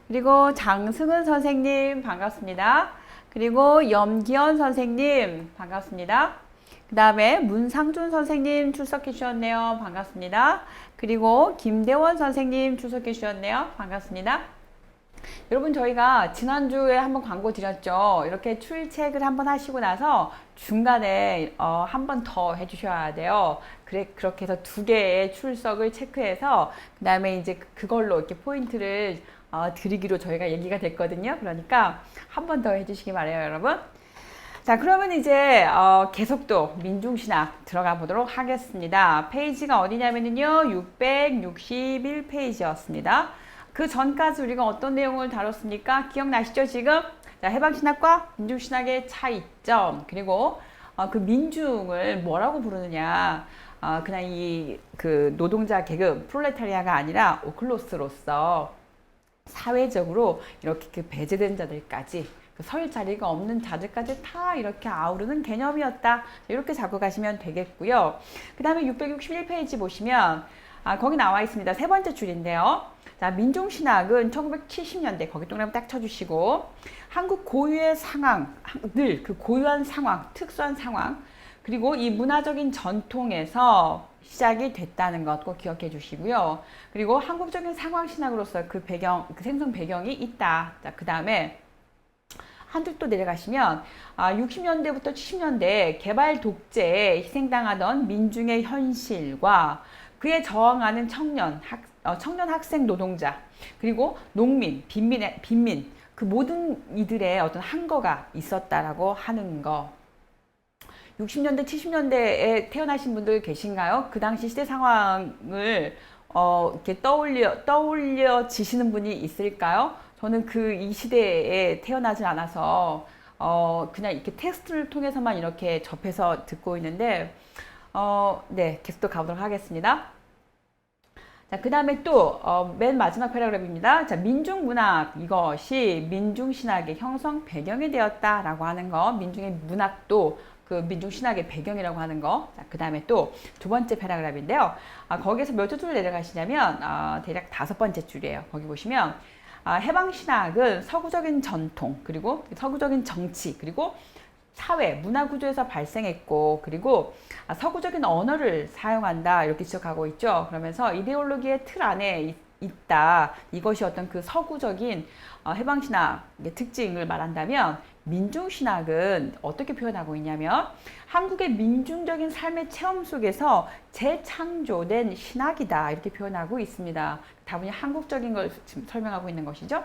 그리고 장승은 선생님 반갑습니다. 그리고 염기현 선생님 반갑습니다. 그 다음에 문상준 선생님 출석해 주셨네요. 반갑습니다. 그리고 김대원 선생님 출석해 주셨네요. 반갑습니다. 여러분 저희가 지난주에 한번 광고 드렸죠. 이렇게 출첵을 한번 하시고 나서 중간에 한 번 더 해주셔야 돼요. 그렇게 해서 2개의 출석을 체크해서 그 다음에 이제 그걸로 이렇게 포인트를 드리기로 저희가 얘기가 됐거든요. 그러니까 한 번 더 해주시기 바래요, 여러분. 자, 그러면 이제 계속 또 민중신학 들어가 보도록 하겠습니다. 페이지가 어디냐면요 661페이지였습니다. 그 전까지 우리가 어떤 내용을 다뤘습니까? 기억나시죠, 지금? 자, 해방신학과 민중신학의 차이점, 그리고 그 민중을 뭐라고 부르느냐, 그냥 그 노동자 계급 프롤레타리아가 아니라 오클로스로서 사회적으로 이렇게 그 배제된 자들까지, 그 설 자리가 없는 자들까지 다 이렇게 아우르는 개념이었다. 이렇게 잡고 가시면 되겠고요. 그 다음에 661페이지 보시면 거기 나와 있습니다. 세 번째 줄인데요. 자, 민중신학은 1970년대, 거기 동그라미 딱 쳐주시고, 한국 고유의 상황, 늘 그 고유한 상황, 특수한 상황, 그리고 이 문화적인 전통에서 시작이 됐다는 것 꼭 기억해 주시고요. 그리고 한국적인 상황신학으로서 그 배경, 그 생성 배경이 있다. 자, 그 다음에 한 줄 또 내려가시면 60년대부터 70년대 개발 독재에 희생당하던 민중의 현실과 그에 저항하는 청년 학생 노동자, 그리고 농민, 빈민, 그 모든 이들의 어떤 한거가 있었다라고 하는 거. 60년대, 70년대에 태어나신 분들 계신가요? 그 당시 시대 상황을 이렇게 떠올려지시는 분이 있을까요? 저는 그 이 시대에 태어나지 않아서 그냥 이렇게 텍스트를 통해서만 이렇게 접해서 듣고 있는데 네, 계속 또 가보도록 하겠습니다. 자, 그 다음에 또, 맨 마지막 패러그래프입니다. 자, 민중문학, 이것이 민중신학의 형성 배경이 되었다라고 하는 거, 민중의 문학도 그 민중신학의 배경이라고 하는 거. 자, 그 다음에 또 두 번째 패러그래프인데요. 거기에서 몇 줄을 내려가시냐면, 대략 5번째 줄이에요. 거기 보시면, 해방신학은 서구적인 전통, 그리고 서구적인 정치, 그리고 사회, 문화 구조에서 발생했고, 그리고 서구적인 언어를 사용한다 이렇게 지적하고 있죠. 그러면서 이데올로기의 틀 안에 있다. 이것이 어떤 그 서구적인 해방신학의 특징을 말한다면, 민중신학은 어떻게 표현하고 있냐면 한국의 민중적인 삶의 체험 속에서 재창조된 신학이다 이렇게 표현하고 있습니다. 다분히 한국적인 걸 지금 설명하고 있는 것이죠.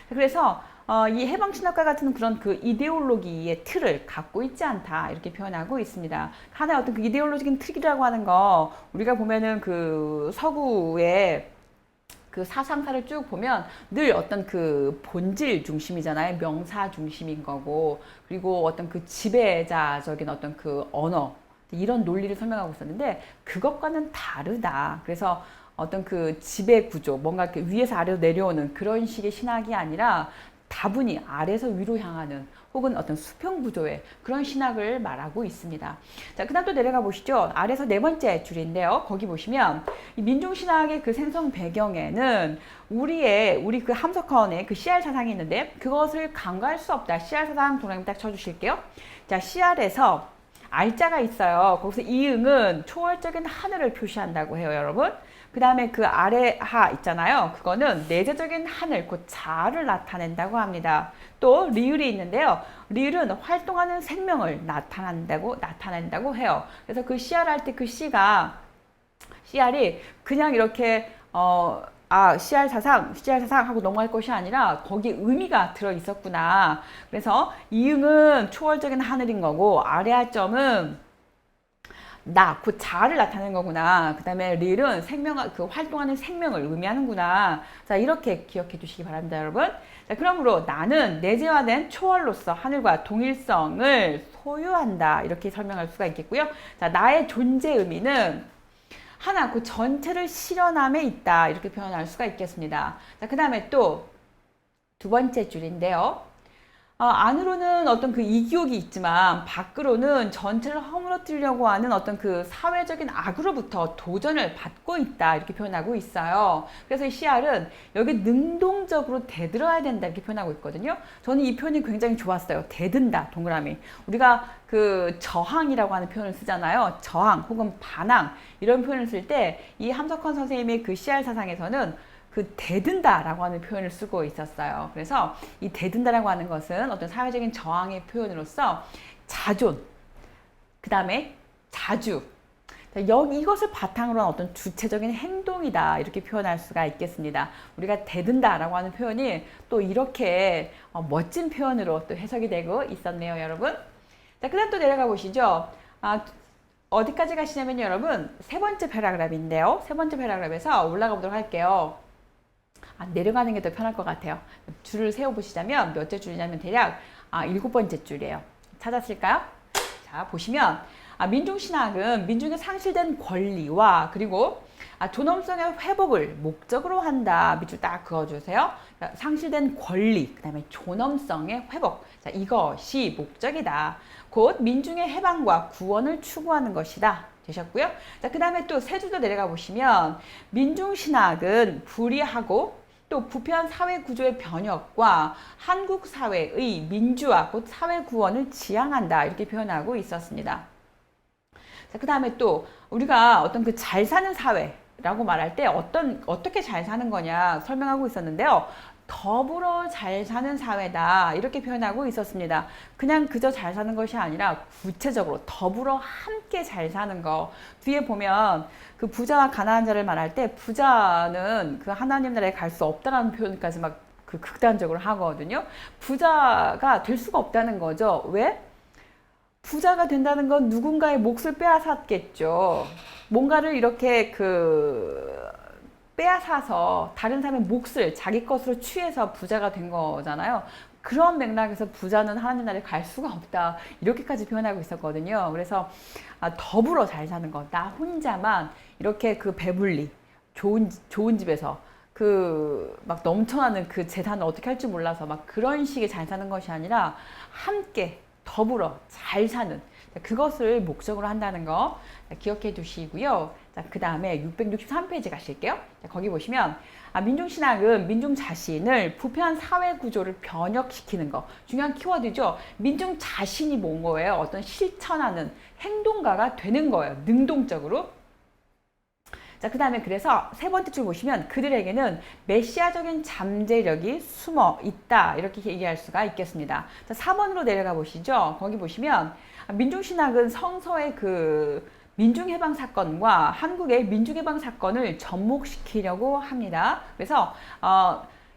그래서 이 해방신학과 같은 그런 그 이데올로기의 틀을 갖고 있지 않다 이렇게 표현하고 있습니다. 하나의 어떤 그 이데올로기적인 틀이라고 하는 거 우리가 보면은 그 서구의 그 사상사를 쭉 보면 늘 어떤 그 본질 중심이잖아요. 명사 중심인 거고, 그리고 어떤 그 지배자적인 어떤 그 언어, 이런 논리를 설명하고 있었는데 그것과는 다르다. 그래서 어떤 그 지배 구조, 뭔가 이렇게 위에서 아래로 내려오는 그런 식의 신학이 아니라 다분히 아래에서 위로 향하는 혹은 어떤 수평 구조의 그런 신학을 말하고 있습니다. 자, 그 다음 또 내려가 보시죠. 아래에서 네 번째 줄인데요. 거기 보시면 이 민중신학의 그 생성 배경에는 우리 그 함석헌의 그 CR 사상이 있는데 그것을 간과할 수 없다. CR 사상 동그라미 딱 쳐주실게요. 자, CR에서 R자가 있어요. 거기서 이응은 초월적인 하늘을 표시한다고 해요, 여러분. 그 다음에 그 아래 하 있잖아요. 그거는 내재적인 하늘, 곧 자아를 나타낸다고 합니다. 또 리을이 있는데요. 리을은 활동하는 생명을 나타낸다고 해요. 그래서 그 CR 할 때 그 CR이 그냥 이렇게 CR 사상 하고 넘어갈 것이 아니라 거기에 의미가 들어 있었구나. 그래서 이응은 초월적인 하늘인 거고 아래 하점은 곧 자아를 나타내는 거구나. 그 다음에 릴은 그 활동하는 생명을 의미하는구나. 자, 이렇게 기억해 주시기 바랍니다, 여러분. 자, 그러므로 나는 내재화된 초월로서 하늘과 동일성을 소유한다. 이렇게 설명할 수가 있겠고요. 자, 나의 존재 의미는 하나, 그 전체를 실현함에 있다. 이렇게 표현할 수가 있겠습니다. 자, 그 다음에 또 두 번째 줄인데요. 안으로는 어떤 그 이기욕이 있지만 밖으로는 전체를 허물어뜨리려고 하는 어떤 그 사회적인 악으로부터 도전을 받고 있다 이렇게 표현하고 있어요. 그래서 이 CR은 여기 능동적으로 대들어야 된다 이렇게 표현하고 있거든요. 저는 이 표현이 굉장히 좋았어요. 대든다 동그라미. 우리가 그 저항이라고 하는 표현을 쓰잖아요. 저항 혹은 반항 이런 표현을 쓸 때 이 함석헌 선생님의 그 CR 사상에서는 그 대든다라고 하는 표현을 쓰고 있었어요. 그래서 이 대든다라고 하는 것은 어떤 사회적인 저항의 표현으로서 자존, 그 다음에 자주, 이것을 바탕으로 한 어떤 주체적인 행동이다 이렇게 표현할 수가 있겠습니다. 우리가 대든다라고 하는 표현이 또 이렇게 멋진 표현으로 또 해석이 되고 있었네요, 여러분. 자, 그 다음 또 내려가 보시죠. 어디까지 가시냐면 여러분 세 번째 패러그래프인데요. 세 번째 패러그래프에서 올라가 보도록 할게요. 내려가는 게 더 편할 것 같아요. 줄을 세워보시자면 몇째 줄이냐면 대략 7번째 줄이에요. 찾았을까요? 자, 보시면 민중신학은 민중의 상실된 권리와 그리고 존엄성의 회복을 목적으로 한다. 밑줄 딱 그어주세요. 상실된 권리, 그 다음에 존엄성의 회복. 자, 이것이 목적이다. 곧 민중의 해방과 구원을 추구하는 것이다. 되셨고요. 자, 그 다음에 또 세 줄 더 내려가 보시면 민중신학은 불의하고 또 부패한 사회 구조의 변혁과 한국 사회의 민주화 곧 사회 구원을 지향한다 이렇게 표현하고 있었습니다. 자, 그 다음에 또 우리가 어떤 그 잘 사는 사회라고 말할 때 어떻게 잘 사는 거냐 설명하고 있었는데요. 더불어 잘 사는 사회다 이렇게 표현하고 있었습니다. 그냥 그저 잘 사는 것이 아니라 구체적으로 더불어 함께 잘 사는 거. 뒤에 보면 그 부자와 가난한 자를 말할 때 부자는 그 하나님 나라에 갈 수 없다라는 표현까지 막 그 극단적으로 하거든요. 부자가 될 수가 없다는 거죠. 왜? 부자가 된다는 건 누군가의 몫을 빼앗았겠죠. 뭔가를 이렇게 빼앗아서 다른 사람의 몫을 자기 것으로 취해서 부자가 된 거잖아요. 그런 맥락에서 부자는 하나님 나라에 갈 수가 없다. 이렇게까지 표현하고 있었거든요. 그래서 더불어 잘 사는 거. 나 혼자만 이렇게 배불리 좋은 집에서 막 넘쳐나는 그 재산을 어떻게 할 줄 몰라서 막 그런 식의 잘 사는 것이 아니라 함께 더불어 잘 사는 그것을 목적으로 한다는 거 기억해 두시고요. 그 다음에 663페이지 가실게요. 거기 보시면 민중신학은 민중 자신을 부패한 사회 구조를 변혁시키는 거. 중요한 키워드죠. 민중 자신이 뭔 거예요? 어떤 실천하는 행동가가 되는 거예요. 능동적으로. 그 다음에 그래서 세 번째 줄 보시면 그들에게는 메시아적인 잠재력이 숨어 있다. 이렇게 얘기할 수가 있겠습니다. 4번으로 내려가 보시죠. 거기 보시면 민중신학은 성서의 민중해방 사건과 한국의 민중해방 사건을 접목시키려고 합니다. 그래서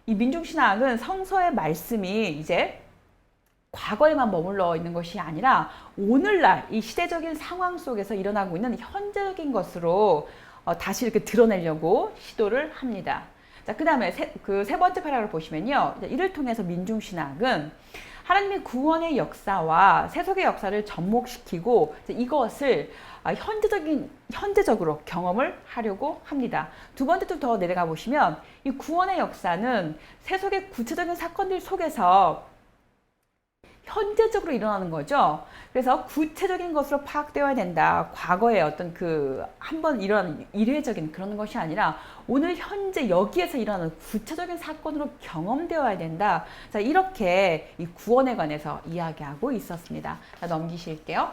이 민중신학은 성서의 말씀이 이제 과거에만 머물러 있는 것이 아니라 오늘날 이 시대적인 상황 속에서 일어나고 있는 현재적인 것으로 다시 이렇게 드러내려고 시도를 합니다. 그 다음에 세 번째 패러그래프 보시면요. 이를 통해서 민중신학은 하나님의 구원의 역사와 세속의 역사를 접목시키고 이것을 현재적으로 경험을 하려고 합니다. 두 번째 줄 더 내려가 보시면 이 구원의 역사는 세속의 구체적인 사건들 속에서 현재적으로 일어나는 거죠. 그래서 구체적인 것으로 파악되어야 된다. 과거에 어떤 한번 일어나는 일회적인 그런 것이 아니라 오늘 현재 여기에서 일어나는 구체적인 사건으로 경험되어야 된다. 자, 이렇게 이 구원에 관해서 이야기하고 있었습니다. 자, 넘기실게요.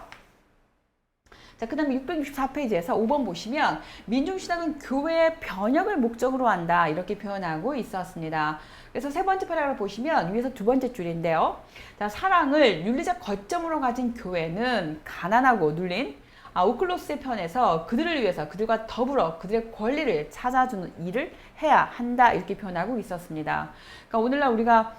자, 그 다음에 664페이지에서 5번 보시면 민중신학은 교회의 변혁을 목적으로 한다. 이렇게 표현하고 있었습니다. 그래서 세 번째 패러그래프 보시면 위에서 두 번째 줄인데요. 자, 사랑을 윤리적 거점으로 가진 교회는 가난하고 눌린 오클로스의 편에서 그들을 위해서 그들과 더불어 그들의 권리를 찾아주는 일을 해야 한다. 이렇게 표현하고 있었습니다. 그러니까 오늘날 우리가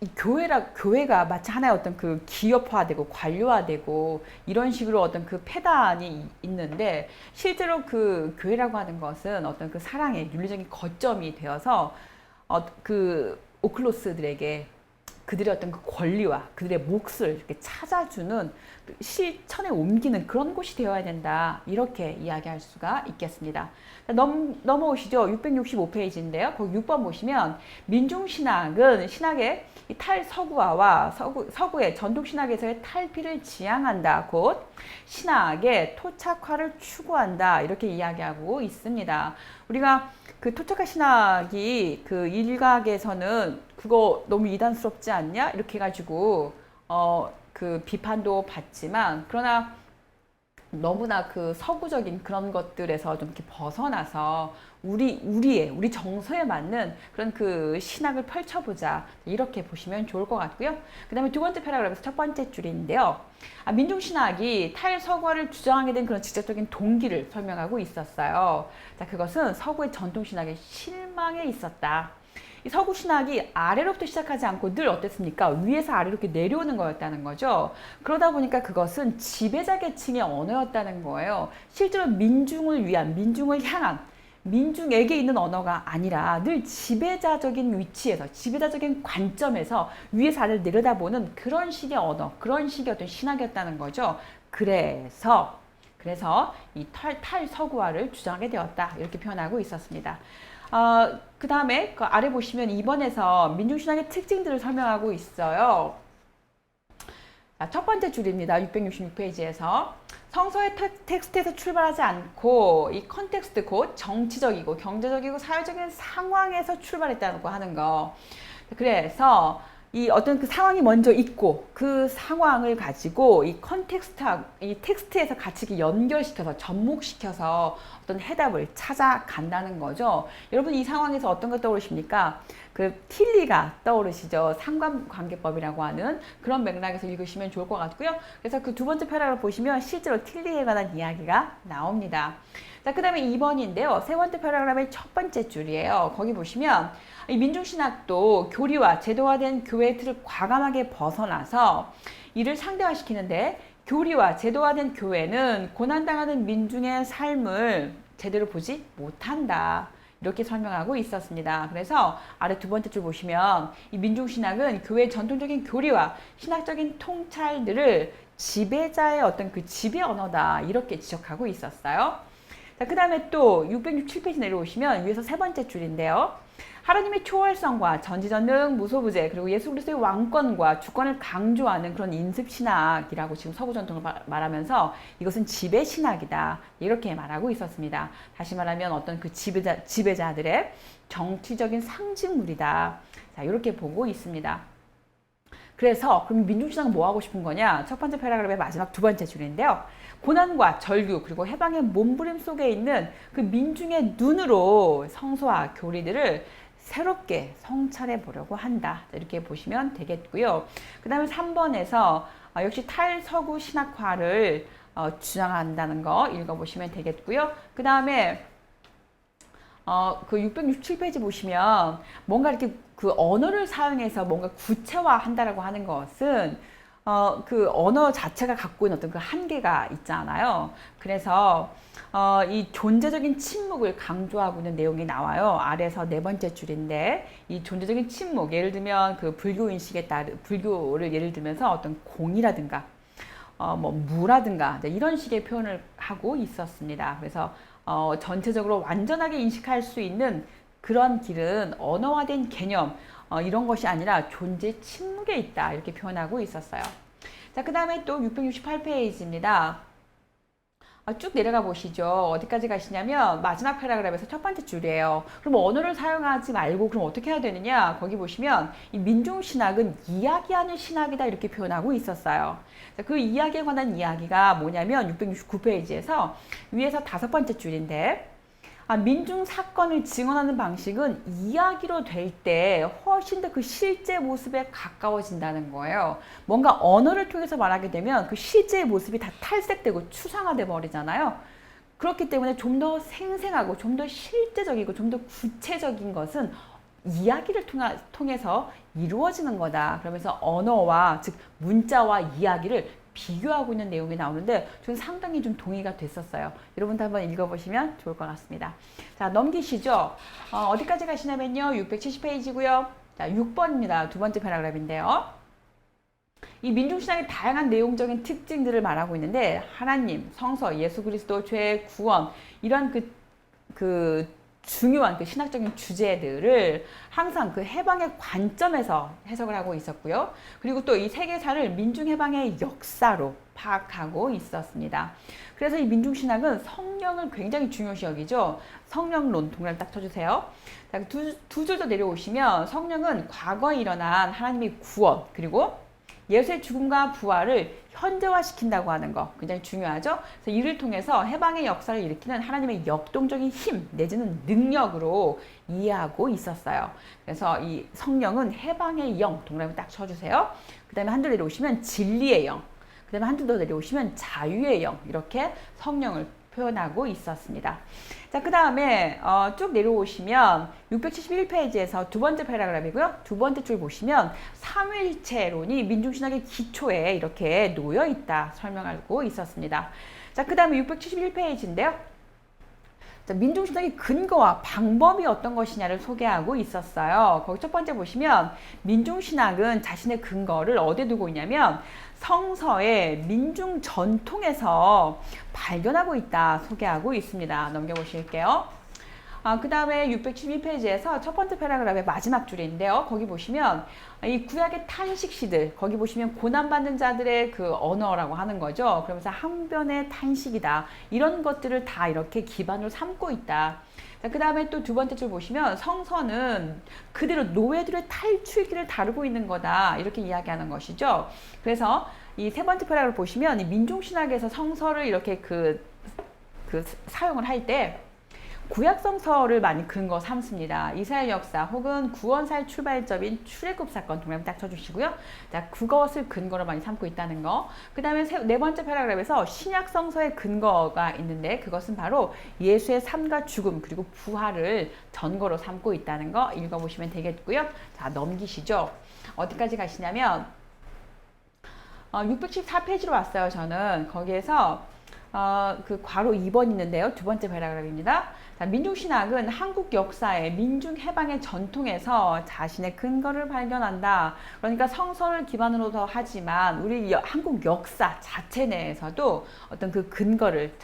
이 교회가 마치 하나의 어떤 기업화되고 관료화되고 이런 식으로 어떤 패단이 있는데 실제로 교회라고 하는 것은 어떤 사랑의 윤리적인 거점이 되어서 오클로스들에게 그들의 어떤 권리와 그들의 몫을 이렇게 찾아주는 실천에 옮기는 그런 곳이 되어야 된다. 이렇게 이야기할 수가 있겠습니다. 넘어오시죠. 665페이지인데요. 거기 6번 보시면 민중신학은 신학의 탈서구화와 서구의 전통신학에서의 탈피를 지향한다. 곧 신학의 토착화를 추구한다. 이렇게 이야기하고 있습니다. 우리가 토착화 신학이 일각에서는 그거 너무 이단스럽지 않냐? 이렇게 해가지고 비판도 받지만 그러나 너무나 서구적인 그런 것들에서 좀 이렇게 벗어나서 우리 정서에 맞는 그런 신학을 펼쳐보자. 이렇게 보시면 좋을 것 같고요. 그 다음에 두 번째 패러그래프에서 첫 번째 줄인데요. 민중신학이 탈서구화를 주장하게 된 그런 직접적인 동기를 설명하고 있었어요. 자, 그것은 서구의 전통신학의 실망에 있었다. 이 서구 신학이 아래로부터 시작하지 않고 늘 어땠습니까? 위에서 아래로 이렇게 내려오는 거였다는 거죠. 그러다 보니까 그것은 지배자 계층의 언어였다는 거예요. 실제로 민중을 위한, 민중을 향한, 민중에게 있는 언어가 아니라 늘 지배자적인 위치에서, 지배자적인 관점에서 위에서 아래로 내려다보는 그런 식의 언어, 그런 식의 어떤 신학이었다는 거죠. 그래서 이 탈서구화를 주장하게 되었다. 이렇게 표현하고 있었습니다. 그 다음에 아래 보시면 2번에서 민중신학의 특징들을 설명하고 있어요. 자, 첫 번째 줄입니다. 666페이지에서 성서의 텍스트에서 출발하지 않고 이 컨텍스트 곧 정치적이고 경제적이고 사회적인 상황에서 출발했다고 하는 거. 그래서 이 어떤 상황이 먼저 있고 그 상황을 가지고 이 텍스트에서 같이 연결시켜서 접목시켜서 어떤 해답을 찾아간다는 거죠. 여러분 이 상황에서 어떤 거 떠오르십니까? 틸리가 떠오르시죠. 상관관계법이라고 하는 그런 맥락에서 읽으시면 좋을 것 같고요. 그래서 두 번째 패러그래프 보시면 실제로 틸리에 관한 이야기가 나옵니다. 자, 그 다음에 2번인데요. 세 번째 패러그래프의 첫 번째 줄이에요. 거기 보시면 이 민중신학도 교리와 제도화된 교회의 틀을 과감하게 벗어나서 이를 상대화시키는데 교리와 제도화된 교회는 고난당하는 민중의 삶을 제대로 보지 못한다. 이렇게 설명하고 있었습니다. 그래서 아래 두 번째 줄 보시면 이 민중신학은 교회의 전통적인 교리와 신학적인 통찰들을 지배자의 어떤 그 지배 언어다. 이렇게 지적하고 있었어요. 자, 그 다음에 또 667페이지 내려오시면 위에서 세 번째 줄인데요. 하나님의 초월성과 전지전능 무소부재 그리고 예수 그리스도의 왕권과 주권을 강조하는 그런 인습신학이라고 지금 서구전통을 말하면서 이것은 지배신학이다 이렇게 말하고 있었습니다. 다시 말하면 어떤 그 지배자들의 정치적인 상징물이다. 자, 이렇게 보고 있습니다. 그래서 그럼 민중신학은 뭐 하고 싶은 거냐? 첫 번째 패러그래프의 마지막 두 번째 줄인데요. 고난과 절규 그리고 해방의 몸부림 속에 있는 그 민중의 눈으로 성서와 교리들을 새롭게 성찰해 보려고 한다. 이렇게 보시면 되겠고요. 그 다음에 3번에서 역시 탈서구 신학화를 주장한다는 거 읽어보시면 되겠고요. 그 다음에 그 667페이지 보시면 뭔가 이렇게 그 언어를 사용해서 뭔가 구체화한다라고 하는 것은 그 언어 자체가 갖고 있는 어떤 그 한계가 있잖아요. 그래서 이 존재적인 침묵을 강조하고 있는 내용이 나와요. 아래서 네 번째 줄인데 이 존재적인 침묵, 예를 들면 그 불교 인식에 따른 불교를 예를 들면서 어떤 공이라든가 뭐 무라든가 이런 식의 표현을 하고 있었습니다. 그래서 전체적으로 완전하게 인식할 수 있는 그런 길은 언어화된 개념 이런 것이 아니라 존재 침묵에 있다 이렇게 표현하고 있었어요. 자, 그 다음에 또 668페이지입니다. 쭉 내려가 보시죠. 어디까지 가시냐면 마지막 패러그래프에서 첫 번째 줄이에요. 그럼 언어를 사용하지 말고 그럼 어떻게 해야 되느냐? 거기 보시면 이 민중신학은 이야기하는 신학이다 이렇게 표현하고 있었어요. 자, 그 이야기에 관한 이야기가 뭐냐면 669페이지에서 위에서 다섯 번째 줄인데 민중 사건을 증언하는 방식은 이야기로 될 때 훨씬 더 그 실제 모습에 가까워진다는 거예요. 뭔가 언어를 통해서 말하게 되면 그 실제의 모습이 다 탈색되고 추상화돼 버리잖아요. 그렇기 때문에 좀 더 생생하고 좀 더 실제적이고 좀 더 구체적인 것은 이야기를 통해서 이루어지는 거다. 그러면서 언어와 즉 문자와 이야기를 비교하고 있는 내용이 나오는데 저는 상당히 좀 동의가 됐었어요. 여러분도 한번 읽어보시면 좋을 것 같습니다. 자, 넘기시죠. 어디까지 가시냐면요. 670페이지고요. 자, 6번입니다. 두 번째 패러그래프인데요. 이 민중신학의 다양한 내용적인 특징들을 말하고 있는데 하나님, 성서, 예수 그리스도, 죄, 구원 이런 그 중요한 그 신학적인 주제들을 항상 그 해방의 관점에서 해석을 하고 있었고요. 그리고 또 이 세계사를 민중해방의 역사로 파악하고 있었습니다. 그래서 이 민중신학은 성령을 굉장히 중요시 여기죠. 성령론 동그라미 딱 쳐주세요. 두 줄 더 내려오시면 성령은 과거에 일어난 하나님의 구원 그리고 예수의 죽음과 부활을 현재화시킨다고 하는 거 굉장히 중요하죠. 그래서 이를 통해서 해방의 역사를 일으키는 하나님의 역동적인 힘 내지는 능력으로 이해하고 있었어요. 그래서 이 성령은 해방의 영 동그라미 딱 쳐주세요. 그 다음에 한 줄 내려오시면 진리의 영, 그 다음에 한 줄 더 내려오시면 자유의 영 이렇게 성령을 표현하고 있었습니다. 자, 그 다음에 쭉 내려오시면 671페이지에서 두 번째 패러그래프이고요. 두 번째 줄 보시면 삼위일체론이 민중신학의 기초에 이렇게 놓여 있다 설명하고 있었습니다. 자, 그 다음에 671페이지인데요. 자, 민중신학의 근거와 방법이 어떤 것이냐를 소개하고 있었어요. 거기 첫 번째 보시면 민중신학은 자신의 근거를 어디에 두고 있냐면 성서의 민중 전통에서 발견하고 있다 소개하고 있습니다. 넘겨보실게요. 그 다음에 672페이지에서 첫 번째 패러그래프의 마지막 줄인데요. 거기 보시면 이 구약의 탄식시들 거기 보시면 고난받는 자들의 그 언어라고 하는 거죠. 그러면서 항변의 탄식이다. 이런 것들을 다 이렇게 기반으로 삼고 있다. 그 다음에 또 두 번째 줄 보시면 성서는 그대로 노예들의 탈출기를 다루고 있는 거다. 이렇게 이야기하는 것이죠. 그래서 이 세 번째 패러그래프 보시면 이 민중신학에서 성서를 이렇게 사용을 할 때 구약성서를 많이 근거 삼습니다. 이스라엘 역사 혹은 구원사의 출발점인 출애굽 사건 동그라미 딱 쳐주시고요. 자, 그것을 근거로 많이 삼고 있다는 거. 그 다음에 네 번째 패러그래프에서 신약성서의 근거가 있는데 그것은 바로 예수의 삶과 죽음 그리고 부활을 전거로 삼고 있다는 거 읽어보시면 되겠고요. 자, 넘기시죠. 어디까지 가시냐면 614페이지로 왔어요, 저는. 거기에서 그 괄호 2번 있는데요. 두 번째 패러그래프입니다. 자, 민중신학은 한국 역사의 민중해방의 전통에서 자신의 근거를 발견한다. 그러니까 성서를 기반으로 더 하지만 우리 한국 역사 자체 내에서도 어떤 그 근거를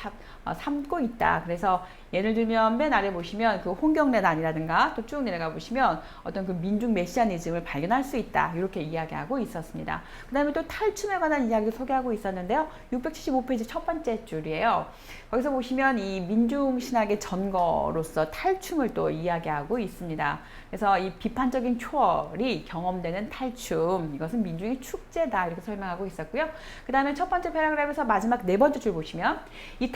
삼고 있다. 그래서 예를 들면 맨 아래 보시면 그 홍경래단이라든가 또 쭉 내려가 보시면 어떤 그 민중 메시아니즘을 발견할 수 있다. 이렇게 이야기하고 있었습니다. 그 다음에 또 탈춤에 관한 이야기를 소개하고 있었는데요. 675페이지 첫 번째 줄이에요. 거기서 보시면 이 민중신학의 전거로서 탈춤을 또 이야기하고 있습니다. 그래서 이 비판적인 초월이 경험되는 탈춤, 이것은 민중의 축제다. 이렇게 설명하고 있었고요. 그 다음에 첫 번째 패러그래프에서 마지막 네 번째 줄 보시면 이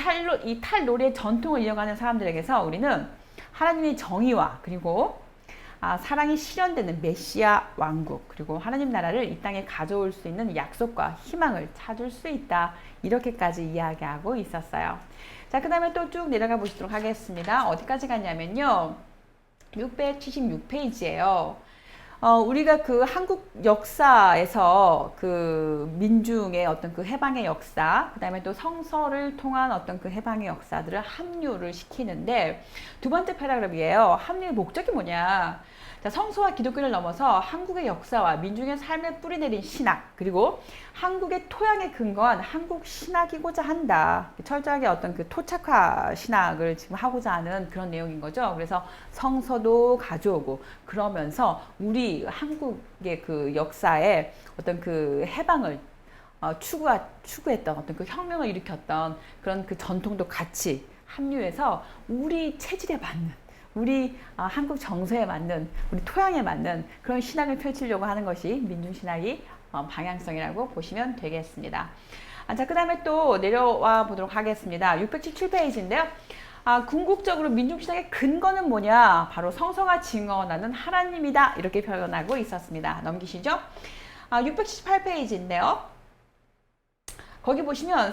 탈놀이의 전통을 이어가는 사람들에게서 우리는 하나님의 정의와 그리고 사랑이 실현되는 메시아 왕국 그리고 하나님 나라를 이 땅에 가져올 수 있는 약속과 희망을 찾을 수 있다. 이렇게까지 이야기하고 있었어요. 자, 그 다음에 또 쭉 내려가 보시도록 하겠습니다. 어디까지 갔냐면요. 676페이지예요. 우리가 그 한국 역사에서 그 민중의 어떤 그 해방의 역사, 그 다음에 또 성서를 통한 어떤 그 해방의 역사들을 합류를 시키는데 두 번째 패러그래프이에요. 합류의 목적이 뭐냐? 자, 성서와 기독교를 넘어서 한국의 역사와 민중의 삶에 뿌리내린 신학, 그리고 한국의 토양에 근거한 한국 신학이고자 한다. 철저하게 어떤 그 토착화 신학을 지금 하고자 하는 그런 내용인 거죠. 그래서 성서도 가져오고 그러면서 우리 한국의 그 역사에 어떤 그 해방을 추구했던 어떤 그 혁명을 일으켰던 그런 그 전통도 같이 합류해서 우리 체질에 맞는 우리 한국 정서에 맞는 우리 토양에 맞는 그런 신학을 펼치려고 하는 것이 민중신학의 방향성이라고 보시면 되겠습니다. 자, 그 다음에 또 내려와 보도록 하겠습니다. 677페이지인데요. 궁극적으로 민중신학의 근거는 뭐냐? 바로 성서가 증언하는 하나님이다. 이렇게 표현하고 있었습니다. 넘기시죠. 678페이지인데요. 거기 보시면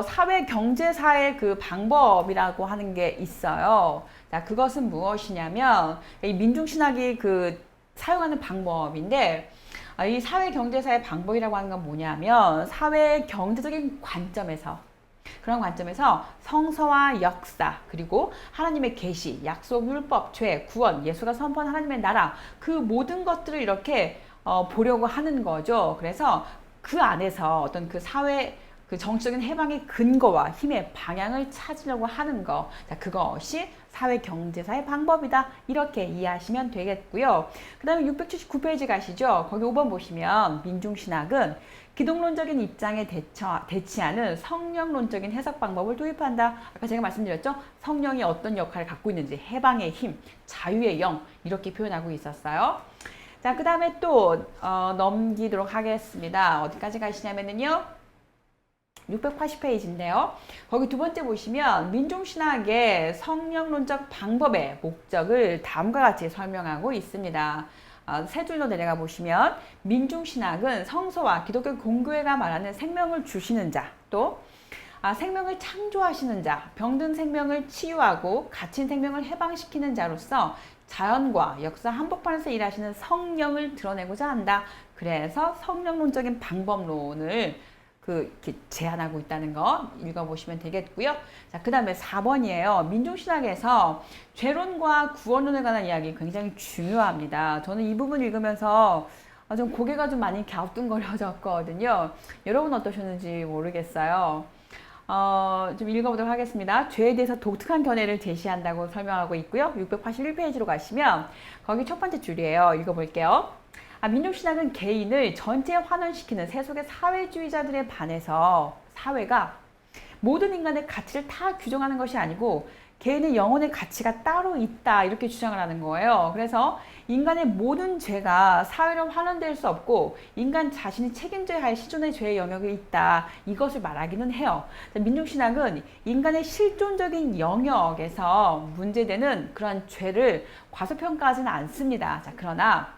사회 경제사의 그 방법이라고 하는 게 있어요. 자, 그것은 무엇이냐면 이 민중신학이 그 사용하는 방법인데 이 사회 경제사의 방법이라고 하는 건 뭐냐면 사회 경제적인 관점에서 그런 관점에서 성서와 역사 그리고 하나님의 계시, 약속, 율법, 죄, 구원, 예수가 선포한 하나님의 나라 그 모든 것들을 이렇게 보려고 하는 거죠. 그래서 그 안에서 어떤 그 사회 그 정치적인 해방의 근거와 힘의 방향을 찾으려고 하는 거. 자, 그것이 사회경제사의 방법이다. 이렇게 이해하시면 되겠고요. 그 다음에 679페이지 가시죠. 거기 5번 보시면 민중신학은 기독론적인 입장에 대치하는 성령론적인 해석 방법을 도입한다. 아까 제가 말씀드렸죠. 성령이 어떤 역할을 갖고 있는지 해방의 힘, 자유의 영 이렇게 표현하고 있었어요. 자, 그 다음에 또 넘기도록 하겠습니다. 어디까지 가시냐면요. 680페이지인데요. 거기 두 번째 보시면 민중신학의 성령론적 방법의 목적을 다음과 같이 설명하고 있습니다. 세 줄로 내려가 보시면 민중신학은 성서와 기독교 공교회가 말하는 생명을 주시는 자, 또 생명을 창조하시는 자, 병든 생명을 치유하고 갇힌 생명을 해방시키는 자로서 자연과 역사 한복판에서 일하시는 성령을 드러내고자 한다. 그래서 성령론적인 방법론을 이렇게 제안하고 있다는 거 읽어보시면 되겠고요. 자, 그 다음에 4번이에요. 민중신학에서 죄론과 구원론에 관한 이야기 굉장히 중요합니다. 저는 이 부분 읽으면서 좀 고개가 좀 많이 갸우뚱거려졌거든요. 여러분 어떠셨는지 모르겠어요. 좀 읽어보도록 하겠습니다. 죄에 대해서 독특한 견해를 제시한다고 설명하고 있고요. 681페이지로 가시면 거기 첫 번째 줄이에요. 읽어볼게요. 민중신학은 개인을 전체에 환원시키는 세속의 사회주의자들에 반해서 사회가 모든 인간의 가치를 다 규정하는 것이 아니고 개인의 영혼의 가치가 따로 있다 이렇게 주장을 하는 거예요. 그래서 인간의 모든 죄가 사회로 환원될 수 없고 인간 자신이 책임져야 할 시존의 죄의 영역이 있다 이것을 말하기는 해요. 민중신학은 인간의 실존적인 영역에서 문제되는 그러한 죄를 과소평가하지는 않습니다. 자, 그러나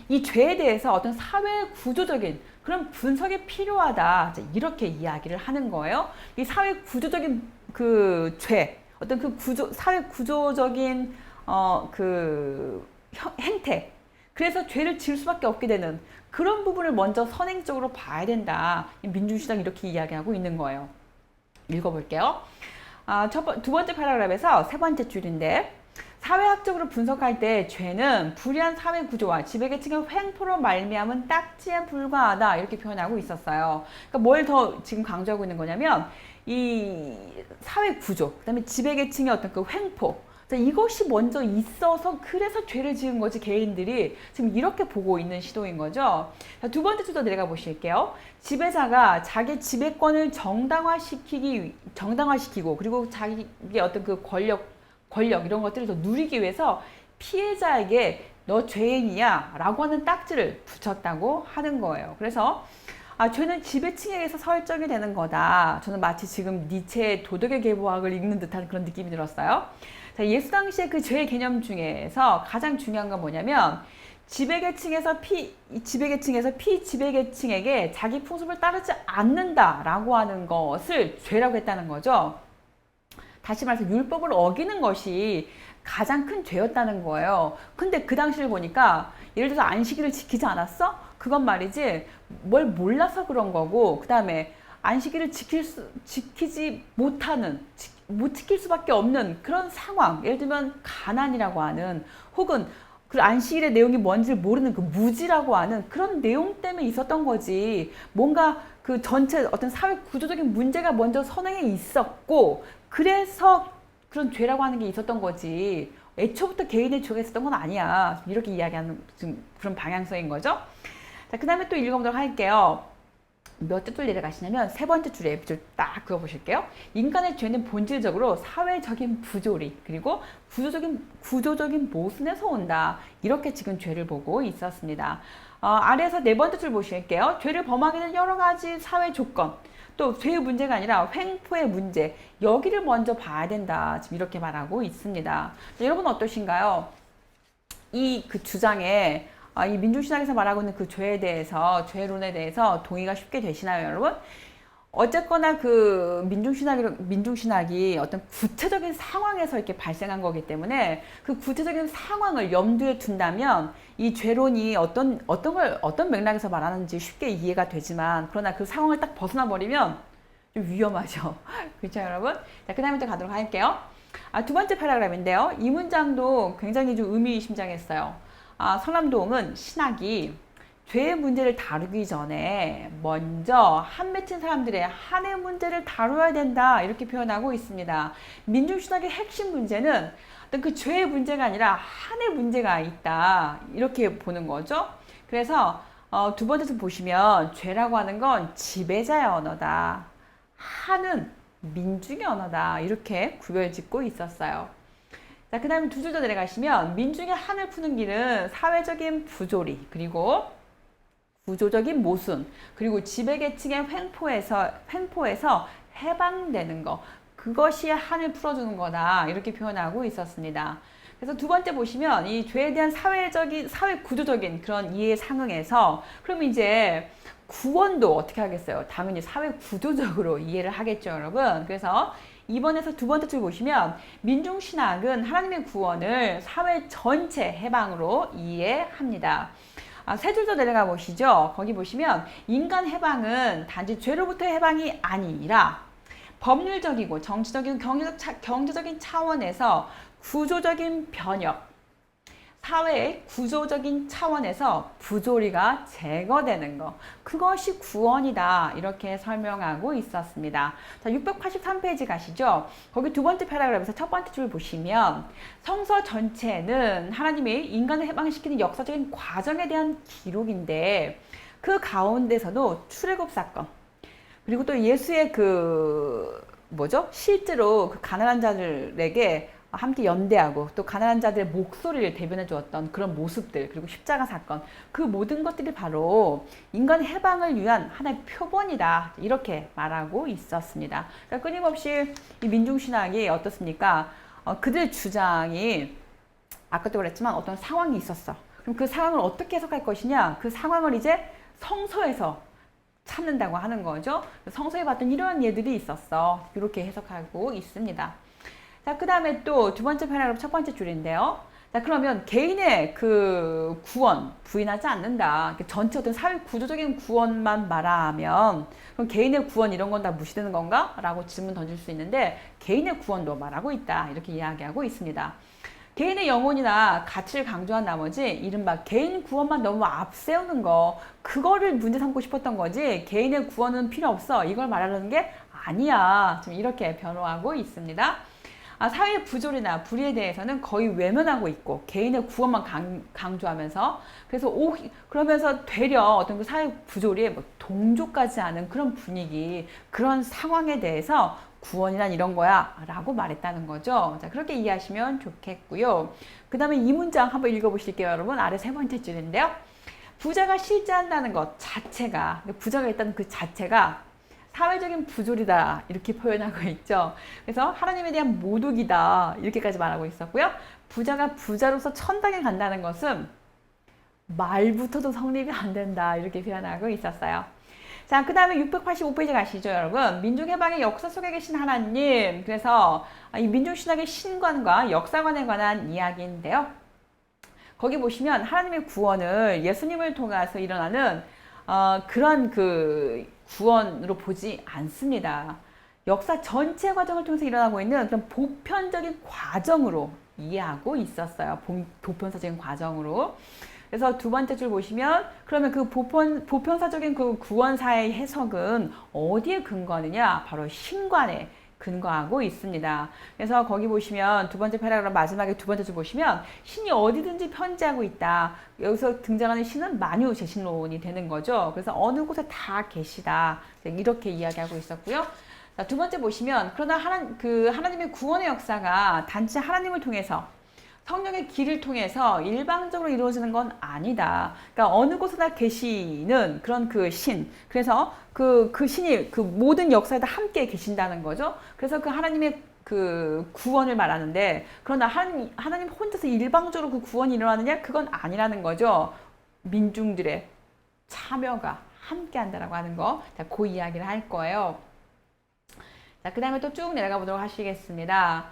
이 죄에 대해서 어떤 사회 구조적인 그런 분석이 필요하다. 이렇게 이야기를 하는 거예요. 이 사회 구조적인 그 죄, 어떤 그 사회 구조적인 그 행태, 그래서 죄를 지을 수밖에 없게 되는 그런 부분을 먼저 선행적으로 봐야 된다. 민중신학이 이렇게 이야기하고 있는 거예요. 읽어볼게요. 두 번째 패러그래프에서 세 번째 줄인데, 사회학적으로 분석할 때 죄는 불의한 사회 구조와 지배계층의 횡포로 말미암은 딱지에 불과하다 이렇게 표현하고 있었어요. 그러니까 뭘 더 지금 강조하고 있는 거냐면 이 사회 구조, 그다음에 지배계층의 어떤 그 횡포, 이것이 먼저 있어서 그래서 죄를 지은 거지 개인들이 지금 이렇게 보고 있는 시도인 거죠. 자, 두 번째 줄도 내려가 보실게요. 지배자가 자기 지배권을 정당화시키고 그리고 자기의 어떤 그 권력 이런 것들을 더 누리기 위해서 피해자에게 너 죄인이야 라고 하는 딱지를 붙였다고 하는 거예요. 그래서 죄는 지배층에게서 설정이 되는 거다. 저는 마치 지금 니체의 도덕의 계보학을 읽는 듯한 그런 느낌이 들었어요. 자, 예수 당시의 그 죄의 개념 중에서 가장 중요한 건 뭐냐면 지배계층에서 피지배계층에게 자기 풍습을 따르지 않는다라고 하는 것을 죄라고 했다는 거죠. 다시 말해서 율법을 어기는 것이 가장 큰 죄였다는 거예요. 근데 그 당시를 보니까 예를 들어서 안식일을 지키지 않았어? 그건 말이지 뭘 몰라서 그런 거고, 그 다음에 안식일을 지키지 못하는, 못 지킬 수밖에 없는 그런 상황, 예를 들면 가난이라고 하는, 혹은 그 안식일의 내용이 뭔지를 모르는 그 무지라고 하는 그런 내용 때문에 있었던 거지. 뭔가 그 전체 어떤 사회 구조적인 문제가 먼저 선행에 있었고 그래서 그런 죄라고 하는 게 있었던 거지. 애초부터 개인의 죄가 있었던 건 아니야. 이렇게 이야기하는 지금 그런 방향성인 거죠. 자, 그 다음에 또 읽어보도록 할게요. 몇 줄 내려가시냐면 세 번째 줄에 딱 그어보실게요. 인간의 죄는 본질적으로 사회적인 부조리 그리고 구조적인 모순에서 온다. 이렇게 지금 죄를 보고 있었습니다. 아래에서 네 번째 줄 보실게요. 죄를 범하게 된 여러 가지 사회 조건, 또 죄의 문제가 아니라 횡포의 문제, 여기를 먼저 봐야 된다. 지금 이렇게 말하고 있습니다. 자, 여러분 어떠신가요? 이 그 주장에 이 민중신학에서 말하고 있는 그 죄에 대해서, 죄론에 대해서 동의가 쉽게 되시나요, 여러분? 어쨌거나 그 민중신학이 어떤 구체적인 상황에서 이렇게 발생한 거기 때문에 그 구체적인 상황을 염두에 둔다면 이 죄론이 어떤 맥락에서 말하는지 쉽게 이해가 되지만, 그러나 그 상황을 딱 벗어나 버리면 좀 위험하죠. 그렇죠, 여러분? 자, 그 다음에 또 가도록 할게요. 두 번째 패러그래프인데요. 이 문장도 굉장히 좀 의미심장했어요. 서남동은 신학이 죄의 문제를 다루기 전에 먼저 한 맺힌 사람들의 한의 문제를 다루어야 된다. 이렇게 표현하고 있습니다. 민중신학의 핵심 문제는 어떤 그 죄의 문제가 아니라 한의 문제가 있다. 이렇게 보는 거죠. 그래서 두 번째서 보시면 죄라고 하는 건 지배자의 언어다. 한은 민중의 언어다. 이렇게 구별짓고 있었어요. 자, 그 다음에 두 줄 더 내려가시면 민중의 한을 푸는 길은 사회적인 부조리, 그리고 구조적인 모순, 그리고 지배계층의 횡포에서 해방되는 거, 그것이 한을 풀어주는 거다. 이렇게 표현하고 있었습니다. 그래서 두 번째 보시면 이 죄에 대한 사회 구조적인 그런 이해 상응에서, 그럼 이제 구원도 어떻게 하겠어요? 당연히 사회 구조적으로 이해를 하겠죠, 여러분. 그래서 2번에서 두 번째 줄 보시면 민중신학은 하나님의 구원을 사회 전체 해방으로 이해합니다. 세 줄 더 내려가 보시죠. 거기 보시면 인간 해방은 단지 죄로부터의 해방이 아니라 법률적이고 정치적인 경제적인 차원에서 구조적인 변혁, 사회의 구조적인 차원에서 부조리가 제거되는 것, 그것이 구원이다. 이렇게 설명하고 있었습니다. 자, 683페이지 가시죠. 거기 두 번째 패러그래프에서 첫 번째 줄 보시면 성서 전체는 하나님이 인간을 해방시키는 역사적인 과정에 대한 기록인데, 그 가운데서도 출애굽 사건, 그리고 또 예수의 실제로 그 가난한 자들에게 함께 연대하고 또 가난한 자들의 목소리를 대변해 주었던 그런 모습들, 그리고 십자가 사건, 그 모든 것들이 바로 인간 해방을 위한 하나의 표본이다. 이렇게 말하고 있었습니다. 그러니까 끊임없이 이 민중신학이 어떻습니까? 그들의 주장이 아까도 그랬지만 어떤 상황이 있었어. 그럼 그 상황을 어떻게 해석할 것이냐? 그 상황을 이제 성서에서 찾는다고 하는 거죠. 성서에 봤던 이런 예들이 있었어. 이렇게 해석하고 있습니다. 자, 그 다음에 또 두 번째 패러그래프 첫 번째 줄인데요. 자, 그러면 개인의 그 구원 부인하지 않는다. 전체 어떤 사회 구조적인 구원만 말하면 그럼 개인의 구원 이런 건 다 무시되는 건가? 라고 질문 던질 수 있는데 개인의 구원도 말하고 있다. 이렇게 이야기하고 있습니다. 개인의 영혼이나 가치를 강조한 나머지 이른바 개인 구원만 너무 앞세우는 거 그거를 문제 삼고 싶었던 거지 개인의 구원은 필요 없어. 이걸 말하려는 게 아니야. 지금 이렇게 변호하고 있습니다. 사회의 부조리나 불의에 대해서는 거의 외면하고 있고 개인의 구원만 강조하면서 그래서 그러면서 되려 어떤 그 사회 부조리에 뭐 동조까지 않은 그런 분위기 그런 상황에 대해서 구원이란 이런 거야 라고 말했다는 거죠. 자, 그렇게 이해하시면 좋겠고요. 그 다음에 이 문장 한번 읽어보실게요. 여러분 아래 세 번째 줄인데요. 부자가 실제한다는 것 자체가 부자가 있다는 그 자체가 사회적인 부조리다 이렇게 표현하고 있죠. 그래서 하나님에 대한 모독이다 이렇게까지 말하고 있었고요. 부자가 부자로서 천당에 간다는 것은 말부터도 성립이 안 된다 이렇게 표현하고 있었어요. 자, 그 다음에 685페이지 가시죠, 여러분. 민족해방의 역사 속에 계신 하나님. 그래서 이 민족신학의 신관과 역사관에 관한 이야기인데요. 거기 보시면 하나님의 구원을 예수님을 통해서 일어나는 그런 그 구원으로 보지 않습니다. 역사 전체 과정을 통해서 일어나고 있는 그런 보편적인 과정으로 이해하고 있었어요. 보편사적인 과정으로. 그래서 두 번째 줄 보시면 그러면 그 보편사적인 그 구원사의 해석은 어디에 근거하느냐? 바로 신관에 근거하고 있습니다. 그래서 거기 보시면 두 번째 패러그래프 마지막에 두 번째 줄 보시면 신이 어디든지 편재하고 있다. 여기서 등장하는 신은 만유 재신론이 되는 거죠. 그래서 어느 곳에 다 계시다. 이렇게 이야기하고 있었고요. 자, 두 번째 보시면 그러나 하나님의 구원의 역사가 단지 하나님을 통해서 성령의 길을 통해서 일방적으로 이루어지는 건 아니다. 그러니까 어느 곳에나 계시는 그런 그 신. 그래서 그 신이 그 모든 역사에다 함께 계신다는 거죠. 그래서 그 하나님의 그 구원을 말하는데 그러나 하나님 혼자서 일방적으로 그 구원이 일어나느냐? 그건 아니라는 거죠. 민중들의 참여가 함께 한다라고 하는 거. 자, 그 이야기를 할 거예요. 자, 그 다음에 또 쭉 내려가 보도록 하시겠습니다.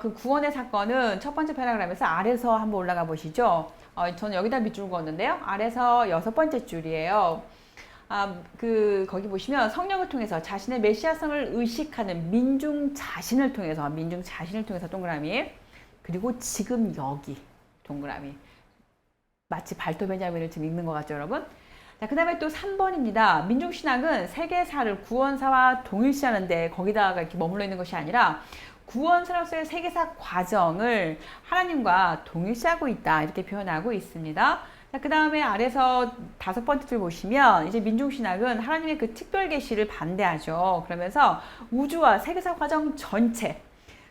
그 구원의 사건은 첫 번째 패러그래프에서 아래서 한번 올라가 보시죠. 저는 여기다 밑줄 그었는데요. 아래서 여섯 번째 줄이에요. 거기 보시면 성령을 통해서 자신의 메시아성을 의식하는 민중 자신을 통해서 동그라미. 그리고 지금 여기 동그라미. 마치 발톱 베냐민을 지금 읽는 것 같죠, 여러분? 자, 그 다음에 또 3번입니다. 민중신학은 세계사를 구원사와 동일시하는데 거기다가 이렇게 머물러 있는 것이 아니라 구원사로서의 세계사 과정을 하나님과 동일시하고 있다. 이렇게 표현하고 있습니다. 자, 그 다음에 아래서 다섯 번째 줄 보시면 이제 민중신학은 하나님의 그 특별 계시를 반대하죠. 그러면서 우주와 세계사 과정 전체,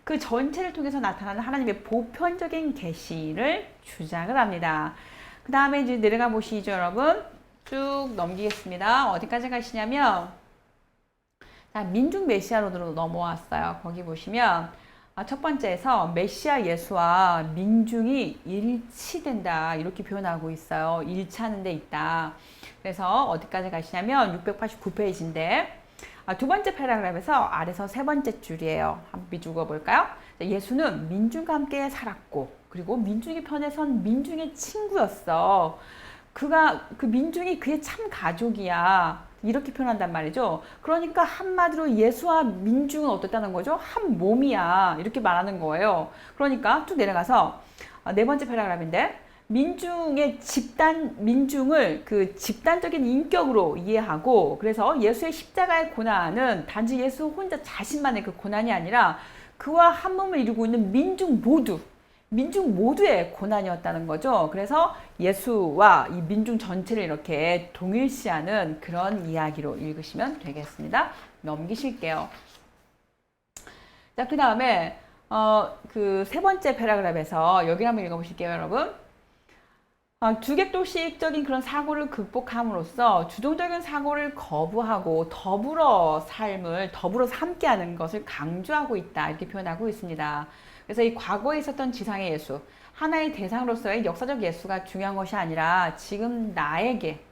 그 전체를 통해서 나타나는 하나님의 보편적인 계시를 주장을 합니다. 그 다음에 이제 내려가 보시죠, 여러분. 쭉 넘기겠습니다. 어디까지 가시냐면 자, 민중 메시아로 넘어왔어요. 거기 보시면 첫 번째에서 메시아 예수와 민중이 일치된다 이렇게 표현하고 있어요. 일치하는 데 있다. 그래서 어디까지 가시냐면 689페이지인데 두 번째 패러그래프에서 아래서 세 번째 줄이에요. 한번 비추어 볼까요? 예수는 민중과 함께 살았고 그리고 민중의 편에 선 민중의 친구였어. 그 민중이 그의 참 가족이야. 이렇게 표현한단 말이죠. 그러니까 한마디로 예수와 민중은 어떻다는 거죠? 한 몸이야. 이렇게 말하는 거예요. 그러니까 쭉 내려가서 네 번째 패러그래프인데 민중을 그 집단적인 인격으로 이해하고 그래서 예수의 십자가의 고난은 단지 예수 혼자 자신만의 그 고난이 아니라 그와 한 몸을 이루고 있는 민중 모두의 고난이었다는 거죠. 그래서 예수와 이 민중 전체를 이렇게 동일시하는 그런 이야기로 읽으시면 되겠습니다. 넘기실게요. 자, 그 다음에 그 세 번째 패러그래프에서 여기 한번 읽어보실게요, 여러분. 주객도식적인 그런 사고를 극복함으로써 주동적인 사고를 거부하고 더불어서 함께하는 것을 강조하고 있다. 이렇게 표현하고 있습니다. 그래서 이 과거에 있었던 지상의 예수, 하나의 대상으로서의 역사적 예수가 중요한 것이 아니라 지금 나에게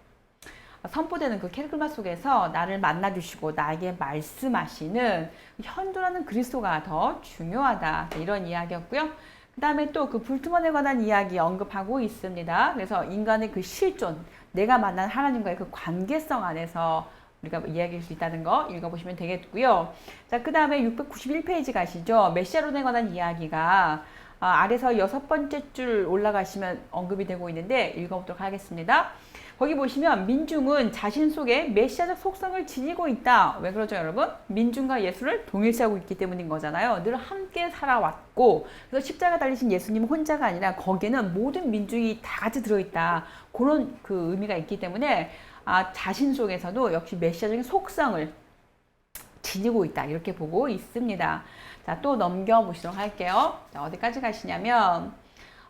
선포되는 그 캐릭터마 속에서 나를 만나주시고 나에게 말씀하시는 현존하는 그리스도가 더 중요하다. 이런 이야기였고요. 그 그 다음에 또 그 불투만에 관한 이야기 언급하고 있습니다. 그래서 인간의 그 실존, 내가 만난 하나님과의 그 관계성 안에서 우리가 이야기할 수 있다는 거 읽어보시면 되겠고요. 자, 그 다음에 691페이지 가시죠. 메시아론에 관한 이야기가 아래서 6번째 줄 올라가시면 언급이 되고 있는데 읽어보도록 하겠습니다. 거기 보시면 민중은 자신 속에 메시아적 속성을 지니고 있다. 왜 그러죠, 여러분? 민중과 예수를 동일시하고 있기 때문인 거잖아요. 늘 함께 살아왔고, 그래서 십자가 달리신 예수님 혼자가 아니라 거기에는 모든 민중이 다 같이 들어있다. 그런 그 의미가 있기 때문에 자신 속에서도 역시 메시아적인 속성을 지니고 있다. 이렇게 보고 있습니다. 자, 또 넘겨보시도록 할게요. 자, 어디까지 가시냐면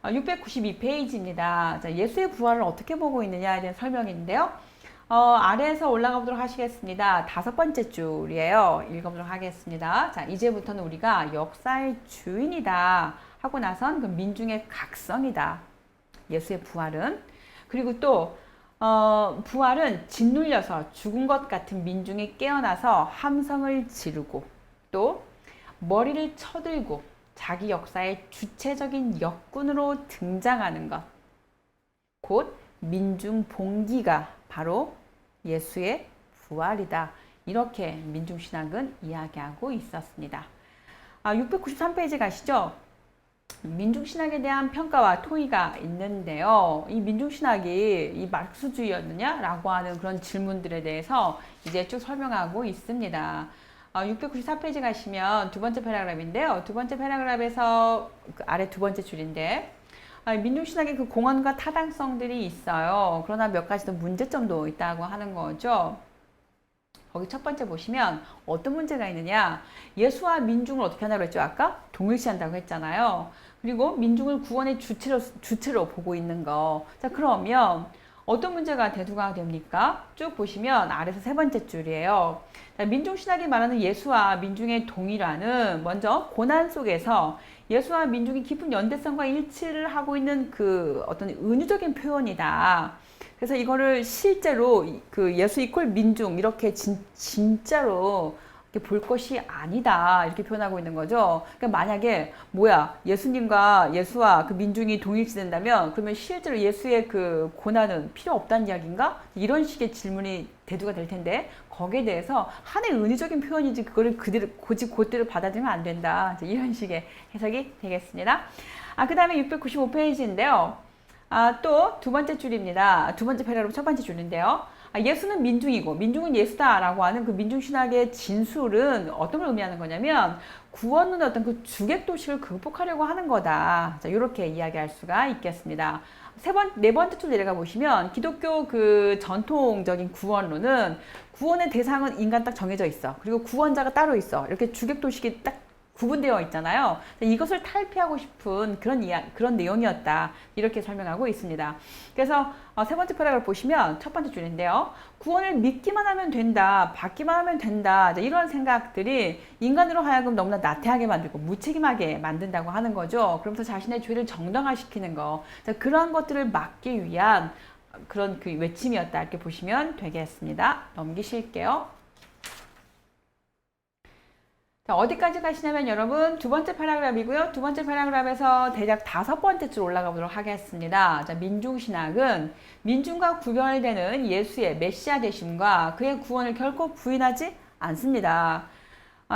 692페이지입니다. 자, 예수의 부활을 어떻게 보고 있느냐에 대한 설명인데요. 아래에서 올라가 보도록 하시겠습니다. 5번째 줄이에요. 읽어보도록 하겠습니다. 자, 이제부터는 우리가 역사의 주인이다 하고 나선 그 민중의 각성이다. 예수의 부활은. 그리고 또 부활은 짓눌려서 죽은 것 같은 민중이 깨어나서 함성을 지르고 또 머리를 쳐들고 자기 역사의 주체적인 역군으로 등장하는 것. 곧 민중 봉기가 바로 예수의 부활이다. 이렇게 민중신학은 이야기하고 있었습니다. 693페이지 가시죠. 민중신학에 대한 평가와 토의가 있는데요. 이 민중신학이 이 마르크스주의였느냐라고 하는 그런 질문들에 대해서 이제 쭉 설명하고 있습니다. 694페이지 가시면 두 번째 패러그래프인데요. 두 번째 패러그래프에서 그 아래 두 번째 줄인데 민중신학의 그 공헌과 타당성들이 있어요. 그러나 몇 가지 더 문제점도 있다고 하는 거죠. 거기 첫 번째 보시면 어떤 문제가 있느냐. 예수와 민중을 어떻게 하냐고 했죠. 아까 동일시한다고 했잖아요. 그리고 민중을 구원의 주체로 보고 있는 거. 자, 그러면 어떤 문제가 대두가 됩니까? 쭉 보시면 아래서 세 번째 줄이에요. 자, 민중신학이 말하는 예수와 민중의 동일화는 먼저 고난 속에서 예수와 민중이 깊은 연대성과 일치를 하고 있는 그 어떤 은유적인 표현이다. 그래서 이거를 실제로 그 예수 이퀄 민중 이렇게 진짜로 이렇게 볼 것이 아니다 이렇게 표현하고 있는 거죠. 그러니까 만약에 예수님과 예수와 그 민중이 동일시된다면 그러면 실제로 예수의 그 고난은 필요 없다는 이야기인가? 이런 식의 질문이 대두가 될 텐데 거기에 대해서 하나의 은유적인 표현이지 그거를 그대로 받아들이면 안 된다. 이런 식의 해석이 되겠습니다. 그 다음에 695페이지인데요. 또 두 번째 줄입니다. 두 번째 패러그래프 첫 번째 줄인데요. 예수는 민중이고 민중은 예수다라고 하는 그 민중신학의 진술은 어떤 걸 의미하는 거냐면 구원은 어떤 그 주객도식을 극복하려고 하는 거다. 자, 이렇게 이야기할 수가 있겠습니다. 네 번째 줄 내려가 보시면 기독교 그 전통적인 구원론은 구원의 대상은 인간 딱 정해져 있어. 그리고 구원자가 따로 있어. 이렇게 주객도식이 딱 구분되어 있잖아요. 이것을 탈피하고 싶은 그런 내용이었다. 이렇게 설명하고 있습니다. 그래서 세 번째 패러그래프 보시면 첫 번째 줄인데요. 구원을 믿기만 하면 된다. 받기만 하면 된다. 이런 생각들이 인간으로 하여금 너무나 나태하게 만들고 무책임하게 만든다고 하는 거죠. 그러면서 자신의 죄를 정당화시키는 거. 그러한 것들을 막기 위한 그런 그 외침이었다. 이렇게 보시면 되겠습니다. 넘기실게요. 자, 어디까지 가시냐면 여러분 두 번째 패러그래프이고요. 두 번째 패러그래프에서 대략 5번째 줄 올라가 보도록 하겠습니다. 자, 민중신학은 민중과 구별되는 예수의 메시아 되심과 그의 구원을 결코 부인하지 않습니다.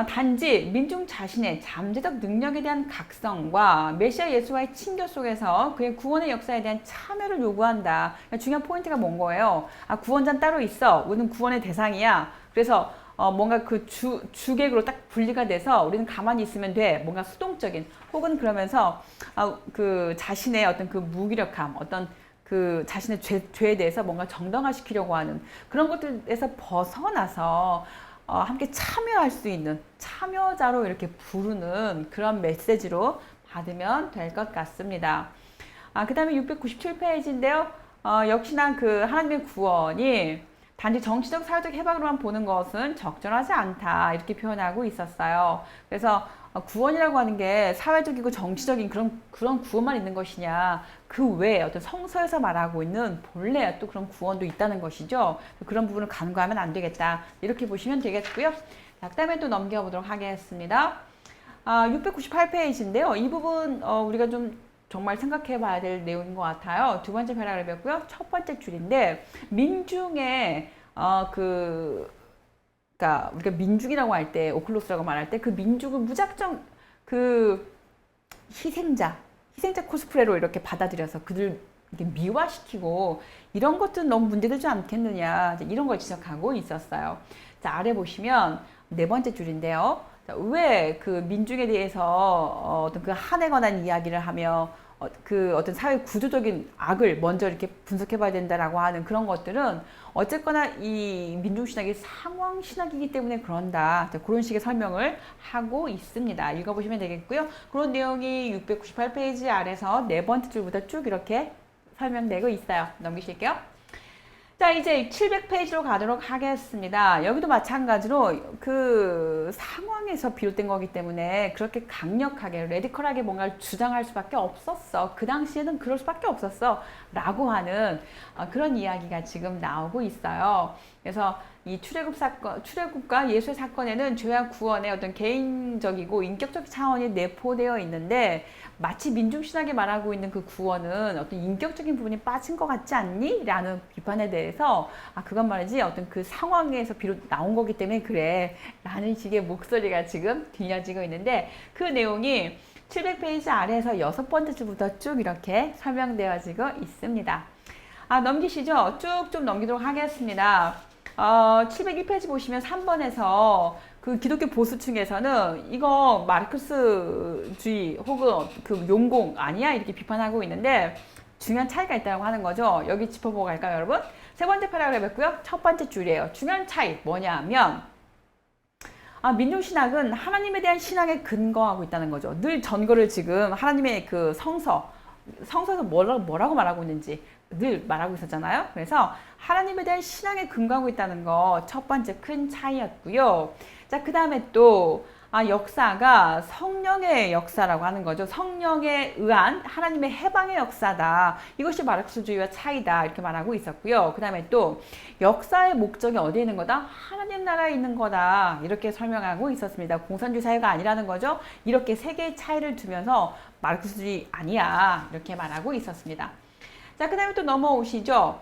단지 민중 자신의 잠재적 능력에 대한 각성과 메시아 예수와의 친교 속에서 그의 구원의 역사에 대한 참여를 요구한다. 그러니까 중요한 포인트가 뭔 거예요? 구원자는 따로 있어. 우리는 구원의 대상이야. 그래서 뭔가 그 주객으로 딱 분리가 돼서 우리는 가만히 있으면 돼. 뭔가 수동적인 혹은 그러면서 그 자신의 어떤 그 무기력함, 어떤 그 자신의 죄에 대해서 뭔가 정당화시키려고 하는 그런 것들에서 벗어나서 함께 참여할 수 있는 참여자로 이렇게 부르는 그런 메시지로 받으면 될 것 같습니다. 그 다음에 697페이지인데요. 역시나 그 하나님의 구원이 단지 정치적 사회적 해방으로만 보는 것은 적절하지 않다 이렇게 표현하고 있었어요. 그래서 구원이라고 하는 게 사회적이고 정치적인 그런 구원만 있는 것이냐, 그 외에 어떤 성서에서 말하고 있는 본래 또 그런 구원도 있다는 것이죠. 그런 부분을 간과하면 안 되겠다 이렇게 보시면 되겠고요. 자, 그다음에 또 넘겨보도록 하겠습니다. 698페이지인데요. 이 부분 우리가 좀 정말 생각해 봐야 될 내용인 것 같아요. 두 번째 패러그래프고요. 첫 번째 줄인데 민중의 그러니까 우리가 민중이라고 할 때 오클로스라고 말할 때 그 민중을 무작정 그 희생자 코스프레로 이렇게 받아들여서 그들 이렇게 미화시키고 이런 것들은 너무 문제되지 않겠느냐 이런 걸 지적하고 있었어요. 자, 아래 보시면 네 번째 줄인데요. 왜 그 민중에 대해서 어떤 그 한에 관한 이야기를 하며 그 어떤 사회 구조적인 악을 먼저 이렇게 분석해 봐야 된다라고 하는 그런 것들은 어쨌거나 이 민중신학이 상황신학이기 때문에 그런다. 그런 식의 설명을 하고 있습니다. 읽어보시면 되겠고요. 그런 내용이 698페이지 아래서 네 번째 줄부터 쭉 이렇게 설명되고 있어요. 넘기실게요. 자, 이제 700페이지로 가도록 하겠습니다. 여기도 마찬가지로 그 상황에서 비롯된 거기 때문에 그렇게 강력하게, 레디컬하게 뭔가를 주장할 수밖에 없었어. 그 당시에는 그럴 수밖에 없었어. 라고 하는 그런 이야기가 지금 나오고 있어요. 그래서 이 출애굽과 예수의 사건에는 죄와 구원의 어떤 개인적이고 인격적 차원이 내포되어 있는데 마치 민중신학이 말하고 있는 그 구원은 어떤 인격적인 부분이 빠진 것 같지 않니? 라는 비판에 대해서 그건 말이지 어떤 그 상황에서 비롯 나온 거기 때문에 그래 라는 식의 목소리가 지금 들려지고 있는데 그 내용이 700페이지 아래에서 여섯 번째 줄부터 쭉 이렇게 설명되어지고 있습니다. 넘기시죠? 쭉 좀 넘기도록 하겠습니다. 701페이지 보시면 3번에서 그 기독교 보수층에서는 이거 마르크스주의 혹은 그 용공 아니야? 이렇게 비판하고 있는데 중요한 차이가 있다고 하는 거죠. 여기 짚어보고 갈까요, 여러분? 세 번째 패러그래프고요. 첫 번째 줄이에요. 중요한 차이 뭐냐면 민중신학은 하나님에 대한 신앙에 근거하고 있다는 거죠. 늘 전거를 지금 하나님의 그 성서에서 뭐라고 말하고 있는지 늘 말하고 있었잖아요. 그래서 하나님에 대한 신앙에 근거하고 있다는 거 첫 번째 큰 차이였고요. 자, 그 다음에 또 역사가 성령의 역사라고 하는 거죠. 성령에 의한 하나님의 해방의 역사다. 이것이 마르크스주의와 차이다. 이렇게 말하고 있었고요. 그 다음에 또 역사의 목적이 어디에 있는 거다? 하나님 나라에 있는 거다. 이렇게 설명하고 있었습니다. 공산주의 사회가 아니라는 거죠. 이렇게 세 개의 차이를 두면서 마르크스주의 아니야. 이렇게 말하고 있었습니다. 자, 그 다음에 또 넘어오시죠.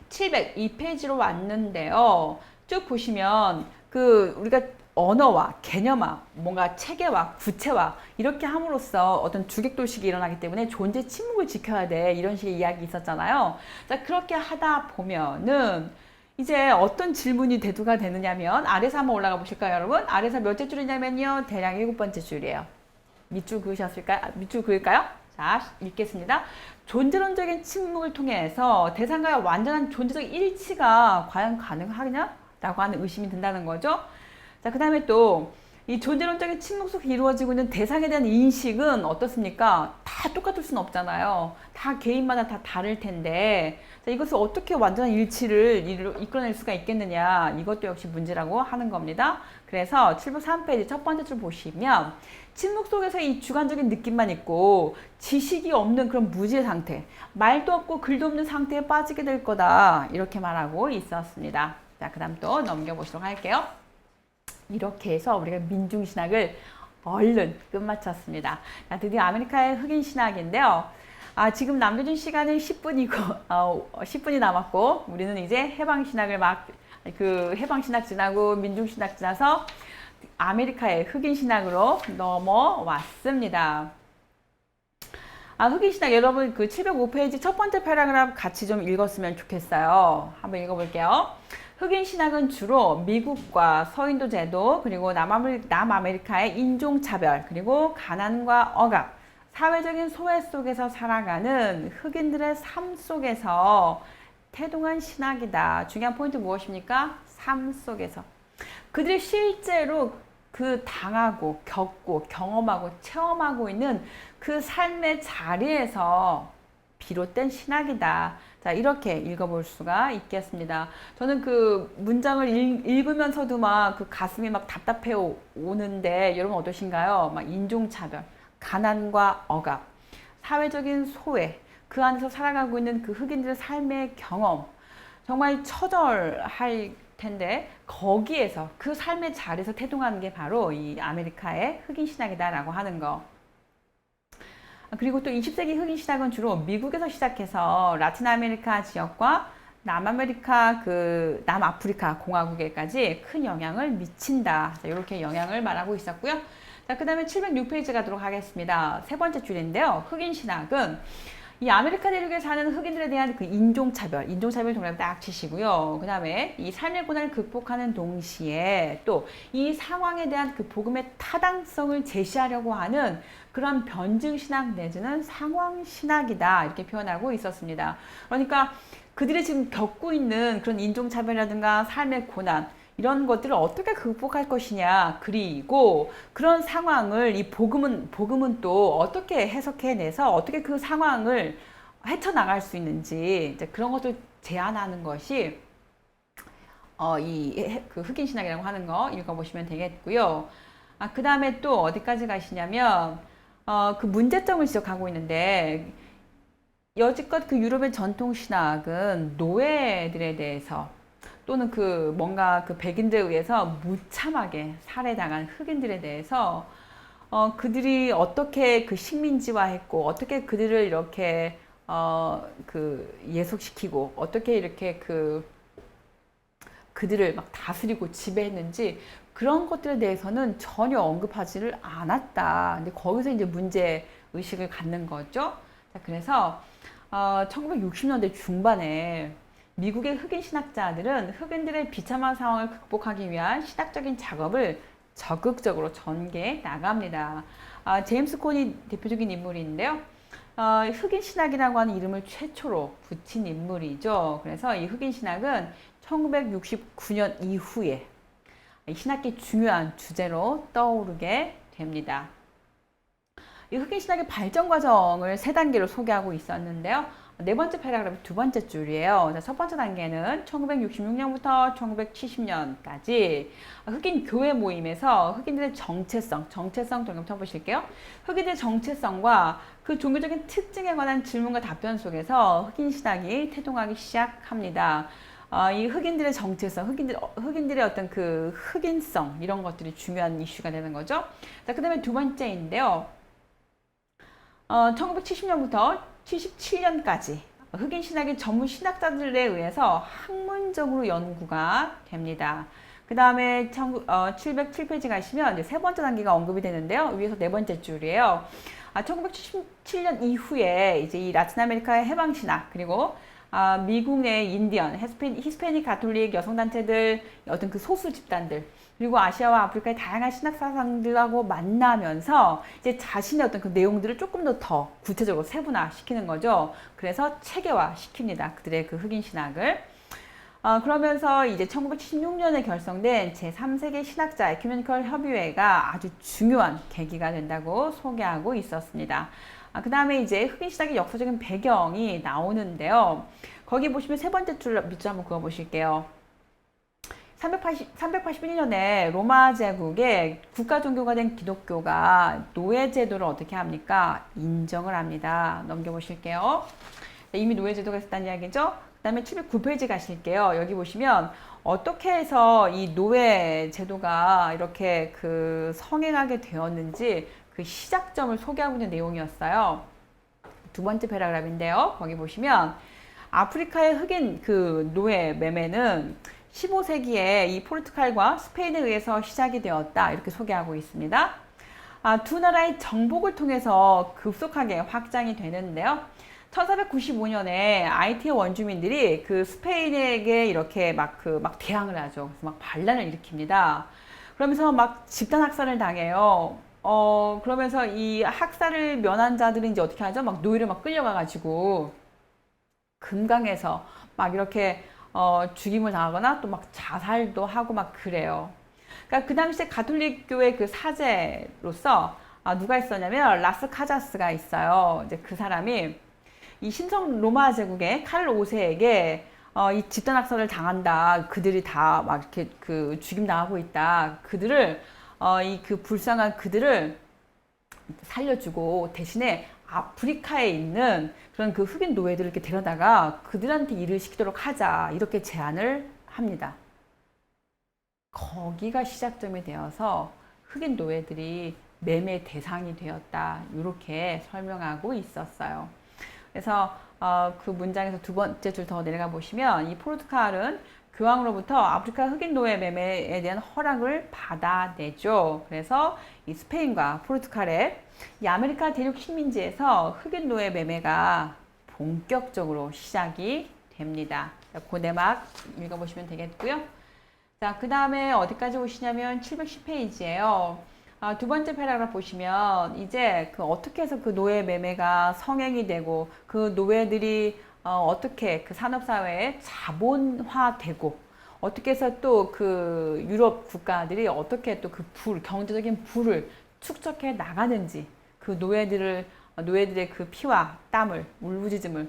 702페이지로 왔는데요. 쭉 보시면 우리가 언어와 개념화, 뭔가 체계화, 구체화 이렇게 함으로써 어떤 주객도식이 일어나기 때문에 존재 침묵을 지켜야 돼. 이런 식의 이야기 있었잖아요. 자, 그렇게 하다 보면은 이제 어떤 질문이 대두가 되느냐면 아래서 한번 올라가 보실까요, 여러분? 아래서 몇째 줄이냐면요. 대략 7번째 줄이에요. 밑줄 그으셨을까요? 밑줄 그을까요? 자, 읽겠습니다. 존재론적인 침묵을 통해서 대상과의 완전한 존재적 일치가 과연 가능하냐? 라고 하는 의심이 든다는 거죠. 자, 그 다음에 또 이 존재론적인 침묵 속에 이루어지고 있는 대상에 대한 인식은 어떻습니까? 다 똑같을 수는 없잖아요. 다 개인마다 다 다를 텐데 자, 이것을 어떻게 완전한 일치를 이끌어낼 수가 있겠느냐 이것도 역시 문제라고 하는 겁니다. 그래서 703페이지 첫 번째 줄 보시면 침묵 속에서 이 주관적인 느낌만 있고 지식이 없는 그런 무지의 상태, 말도 없고 글도 없는 상태에 빠지게 될 거다 이렇게 말하고 있었습니다. 자, 그 다음 또 넘겨보도록 할게요. 이렇게 해서 우리가 민중신학을 얼른 끝마쳤습니다. 자, 드디어 아메리카의 흑인신학인데요. 지금 남겨준 시간은 10분이고 10분이 남았고 우리는 이제 해방신학을 해방신학 지나고 민중신학 지나서 아메리카의 흑인신학으로 넘어왔습니다. 흑인신학 여러분 그 705페이지 첫 번째 패러그래프 같이 좀 읽었으면 좋겠어요. 한번 읽어볼게요. 흑인신학은 주로 미국과 서인도 제도 그리고 남아메리카의 인종차별 그리고 가난과 억압 사회적인 소외 속에서 살아가는 흑인들의 삶 속에서 태동한 신학이다. 중요한 포인트 무엇입니까? 삶 속에서. 그들이 실제로 그 당하고 겪고 경험하고 체험하고 있는 그 삶의 자리에서 비롯된 신학이다. 자, 이렇게 읽어볼 수가 있겠습니다. 저는 그 문장을 읽으면서도 막 그 가슴이 막 답답해 오는데 여러분 어떠신가요? 막 인종차별, 가난과 억압, 사회적인 소외, 그 안에서 살아가고 있는 그 흑인들의 삶의 경험, 정말 처절할 텐데 거기에서 그 삶의 자리에서 태동하는 게 바로 이 아메리카의 흑인 신학이다라고 하는 거. 그리고 또 20세기 흑인 신학은 주로 미국에서 시작해서 라틴 아메리카 지역과 남아프리카 공화국에까지 큰 영향을 미친다. 자, 이렇게 영향을 말하고 있었고요. 자, 그 다음에 706페이지 가도록 하겠습니다. 세 번째 줄인데요. 흑인 신학은 이 아메리카 대륙에 사는 흑인들에 대한 그 인종차별 동그라미 딱 치시고요. 그 다음에 이 삶의 고난을 극복하는 동시에 또 이 상황에 대한 그 복음의 타당성을 제시하려고 하는 그런 변증신학 내지는 상황신학이다. 이렇게 표현하고 있었습니다. 그러니까 그들이 지금 겪고 있는 그런 인종차별이라든가 삶의 고난, 이런 것들을 어떻게 극복할 것이냐, 그리고 그런 상황을 이 복음은 또 어떻게 해석해내서 어떻게 그 상황을 헤쳐나갈 수 있는지, 이제 그런 것들 제안하는 것이 그 흑인 신학이라고 하는 거 읽어보시면 되겠고요. 그 다음에 또 어디까지 가시냐면 그 문제점을 지적하고 있는데, 여지껏 그 유럽의 전통 신학은 노예들에 대해서 또는 그 뭔가 그 백인들에 의해서 무참하게 살해당한 흑인들에 대해서 그들이 어떻게 그 식민지화했고 어떻게 그들을 이렇게 그 예속시키고 어떻게 이렇게 그들을 막 다스리고 지배했는지 그런 것들에 대해서는 전혀 언급하지를 않았다. 근데 거기서 이제 문제 의식을 갖는 거죠. 자, 그래서 1960년대 중반에 미국의 흑인 신학자들은 흑인들의 비참한 상황을 극복하기 위한 신학적인 작업을 적극적으로 전개해 나갑니다. 제임스 콘이 대표적인 인물인데요. 흑인 신학이라고 하는 이름을 최초로 붙인 인물이죠. 그래서 이 흑인 신학은 1969년 이후에 신학계 중요한 주제로 떠오르게 됩니다. 이 흑인 신학의 발전 과정을 세 단계로 소개하고 있었는데요. 네 번째 패러그래프 두 번째 줄이에요. 자, 첫 번째 단계는 1966년부터 1970년까지 흑인 교회 모임에서 흑인들의 정체성 동력 쳐보실게요. 흑인들의 정체성과 그 종교적인 특징에 관한 질문과 답변 속에서 흑인 신학이 태동하기 시작합니다. 이 흑인들의 정체성, 흑인들의 어떤 그 흑인성, 이런 것들이 중요한 이슈가 되는 거죠. 자, 그 다음에 두 번째인데요. 1970년부터 77년까지 흑인 신학의 전문 신학자들에 의해서 학문적으로 연구가 됩니다. 그 다음에 707페이지 가시면 이제 세 번째 단계가 언급이 되는데요. 위에서 네 번째 줄이에요. 1977년 이후에 이제 이 라틴 아메리카의 해방 신학, 그리고 미국 내 인디언, 히스패닉 가톨릭 여성단체들, 어떤 그 소수 집단들, 그리고 아시아와 아프리카의 다양한 신학 사상들하고 만나면서 이제 자신의 어떤 그 내용들을 조금 더 구체적으로 세분화시키는 거죠. 그래서 체계화 시킵니다. 그들의 그 흑인 신학을. 그러면서 이제 1976년에 결성된 제3세계 신학자 에큐메니컬 협의회가 아주 중요한 계기가 된다고 소개하고 있었습니다. 그 다음에 이제 흑인 신학의 역사적인 배경이 나오는데요. 거기 보시면 세 번째 줄 밑줄 한번 그어 보실게요. 381년에 로마 제국의 국가 종교가 된 기독교가 노예 제도를 어떻게 합니까? 인정을 합니다. 넘겨보실게요. 이미 노예 제도가 있었다는 이야기죠. 그 다음에 709페이지 가실게요. 여기 보시면 어떻게 해서 이 노예 제도가 이렇게 그 성행하게 되었는지 그 시작점을 소개하고 있는 내용이었어요. 두 번째 패러그래프인데요. 거기 보시면 아프리카의 흑인 그 노예 매매는 15세기에 이 포르투갈과 스페인에 의해서 시작이 되었다. 이렇게 소개하고 있습니다. 두 나라의 정복을 통해서 급속하게 확장이 되는데요. 1495년에 아이티의 원주민들이 그 스페인에게 이렇게 막 대항을 하죠. 그래서 막 반란을 일으킵니다. 그러면서 막 집단 학살을 당해요. 그러면서 이 학살을 면한 자들은 이제 어떻게 하죠? 막 노예를 막 끌려가가지고 금강에서 막 이렇게 죽임을 당하거나 또 막 자살도 하고 막 그래요. 그러니까 그 당시에 가톨릭 교회 그 사제로서 누가 있었냐면 라스 카자스가 있어요. 이제 그 사람이 이 신성 로마 제국의 카를 5세에게 이 집단 학살을 당한다. 그들이 다 막 이렇게 그 죽임 당하고 있다. 그들을 이 그 불쌍한 그들을 살려주고 대신에 아프리카에 있는 그런 그 흑인 노예들을 이렇게 데려다가 그들한테 일을 시키도록 하자. 이렇게 제안을 합니다. 거기가 시작점이 되어서 흑인 노예들이 매매 대상이 되었다. 이렇게 설명하고 있었어요. 그래서 그 문장에서 두 번째 줄 더 내려가 보시면 이 포르투갈은 교황으로부터 아프리카 흑인 노예 매매에 대한 허락을 받아내죠. 그래서 이 스페인과 포르투갈의 이 아메리카 대륙 식민지에서 흑인 노예 매매가 본격적으로 시작이 됩니다. 그 내막 읽어보시면 되겠고요. 자, 그 다음에 어디까지 오시냐면 710페이지예요. 두 번째 패러그래프 보시면 이제 그 어떻게 해서 그 노예 매매가 성행이 되고 그 노예들이 어떻게 그 산업사회에 자본화되고 어떻게 해서 또 그 유럽 국가들이 어떻게 또 그 경제적인 부를 축적해 나가는지 그 노예들의 그 피와 땀을 울부짖음을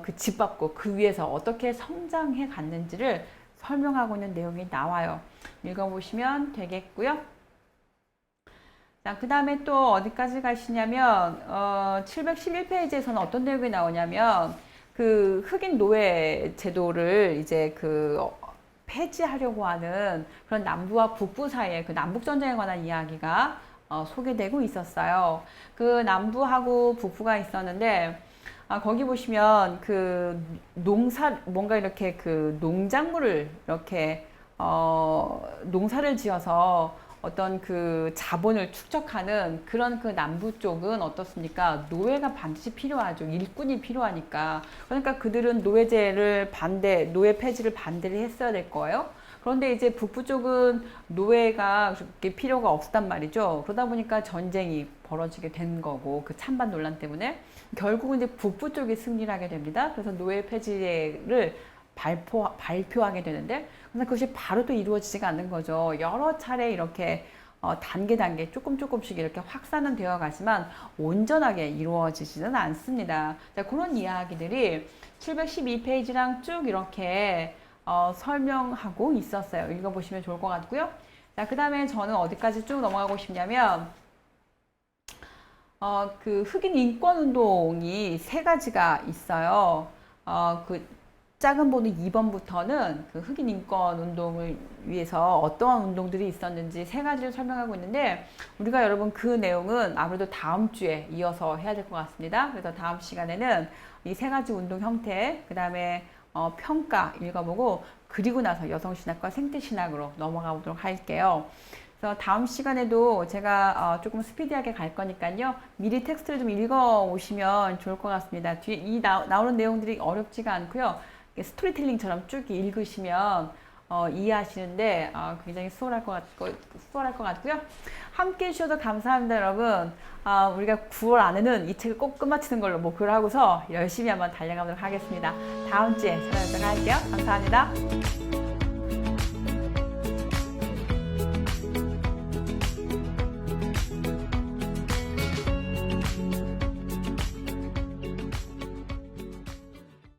그 짓밟고 그 위에서 어떻게 성장해 갔는지를 설명하고 있는 내용이 나와요. 읽어보시면 되겠고요. 자, 그 다음에 또 어디까지 가시냐면 711페이지에서는 어떤 내용이 나오냐면 그 흑인 노예 제도를 이제 그 폐지하려고 하는 그런 남부와 북부 사이에 그 남북 전쟁에 관한 이야기가 소개되고 있었어요. 그 남부하고 북부가 있었는데 거기 보시면 그 뭔가 이렇게 그 농작물을 이렇게 농사를 지어서 어떤 그 자본을 축적하는 그런 그 남부 쪽은 어떻습니까? 노예가 반드시 필요하죠. 일꾼이 필요하니까. 그러니까 그들은 노예 폐지를 반대를 했어야 될 거예요. 그런데 이제 북부 쪽은 노예가 그렇게 필요가 없단 말이죠. 그러다 보니까 전쟁이 벌어지게 된 거고, 그 찬반 논란 때문에. 결국은 이제 북부 쪽이 승리를 하게 됩니다. 그래서 노예 폐지를 발표하게 되는데, 그래서 그것이 바로 또 이루어지지가 않는 거죠. 여러 차례 이렇게 단계 조금씩 이렇게 확산은 되어 가지만 온전하게 이루어지지는 않습니다. 자, 그런 이야기들이 712페이지랑 쭉 이렇게 설명하고 있었어요. 읽어보시면 좋을 것 같고요. 자, 그 다음에 저는 어디까지 쭉 넘어가고 싶냐면 그 흑인 인권 운동이 세 가지가 있어요. 그 작은 번호 2번부터는 그 흑인 인권 운동을 위해서 어떠한 운동들이 있었는지 세 가지를 설명하고 있는데 우리가 여러분 그 내용은 아무래도 다음 주에 이어서 해야 될 것 같습니다. 그래서 다음 시간에는 이 세 가지 운동 형태, 그 다음에 평가 읽어보고 그리고 나서 여성신학과 생태신학으로 넘어가 보도록 할게요. 그래서 다음 시간에도 제가 조금 스피디하게 갈 거니까요. 미리 텍스트를 좀 읽어 오시면 좋을 것 같습니다. 뒤에 나오는 내용들이 어렵지가 않고요. 스토리텔링처럼 쭉 읽으시면 이해하시는데 굉장히 수월할 것 같고요. 함께 해주셔서 감사합니다, 여러분. 우리가 9월 안에는 이 책을 꼭 끝마치는 걸로 목표를 하고서 열심히 한번 달려가도록 하겠습니다. 다음 주에 찾아뵙도록 할게요. 감사합니다.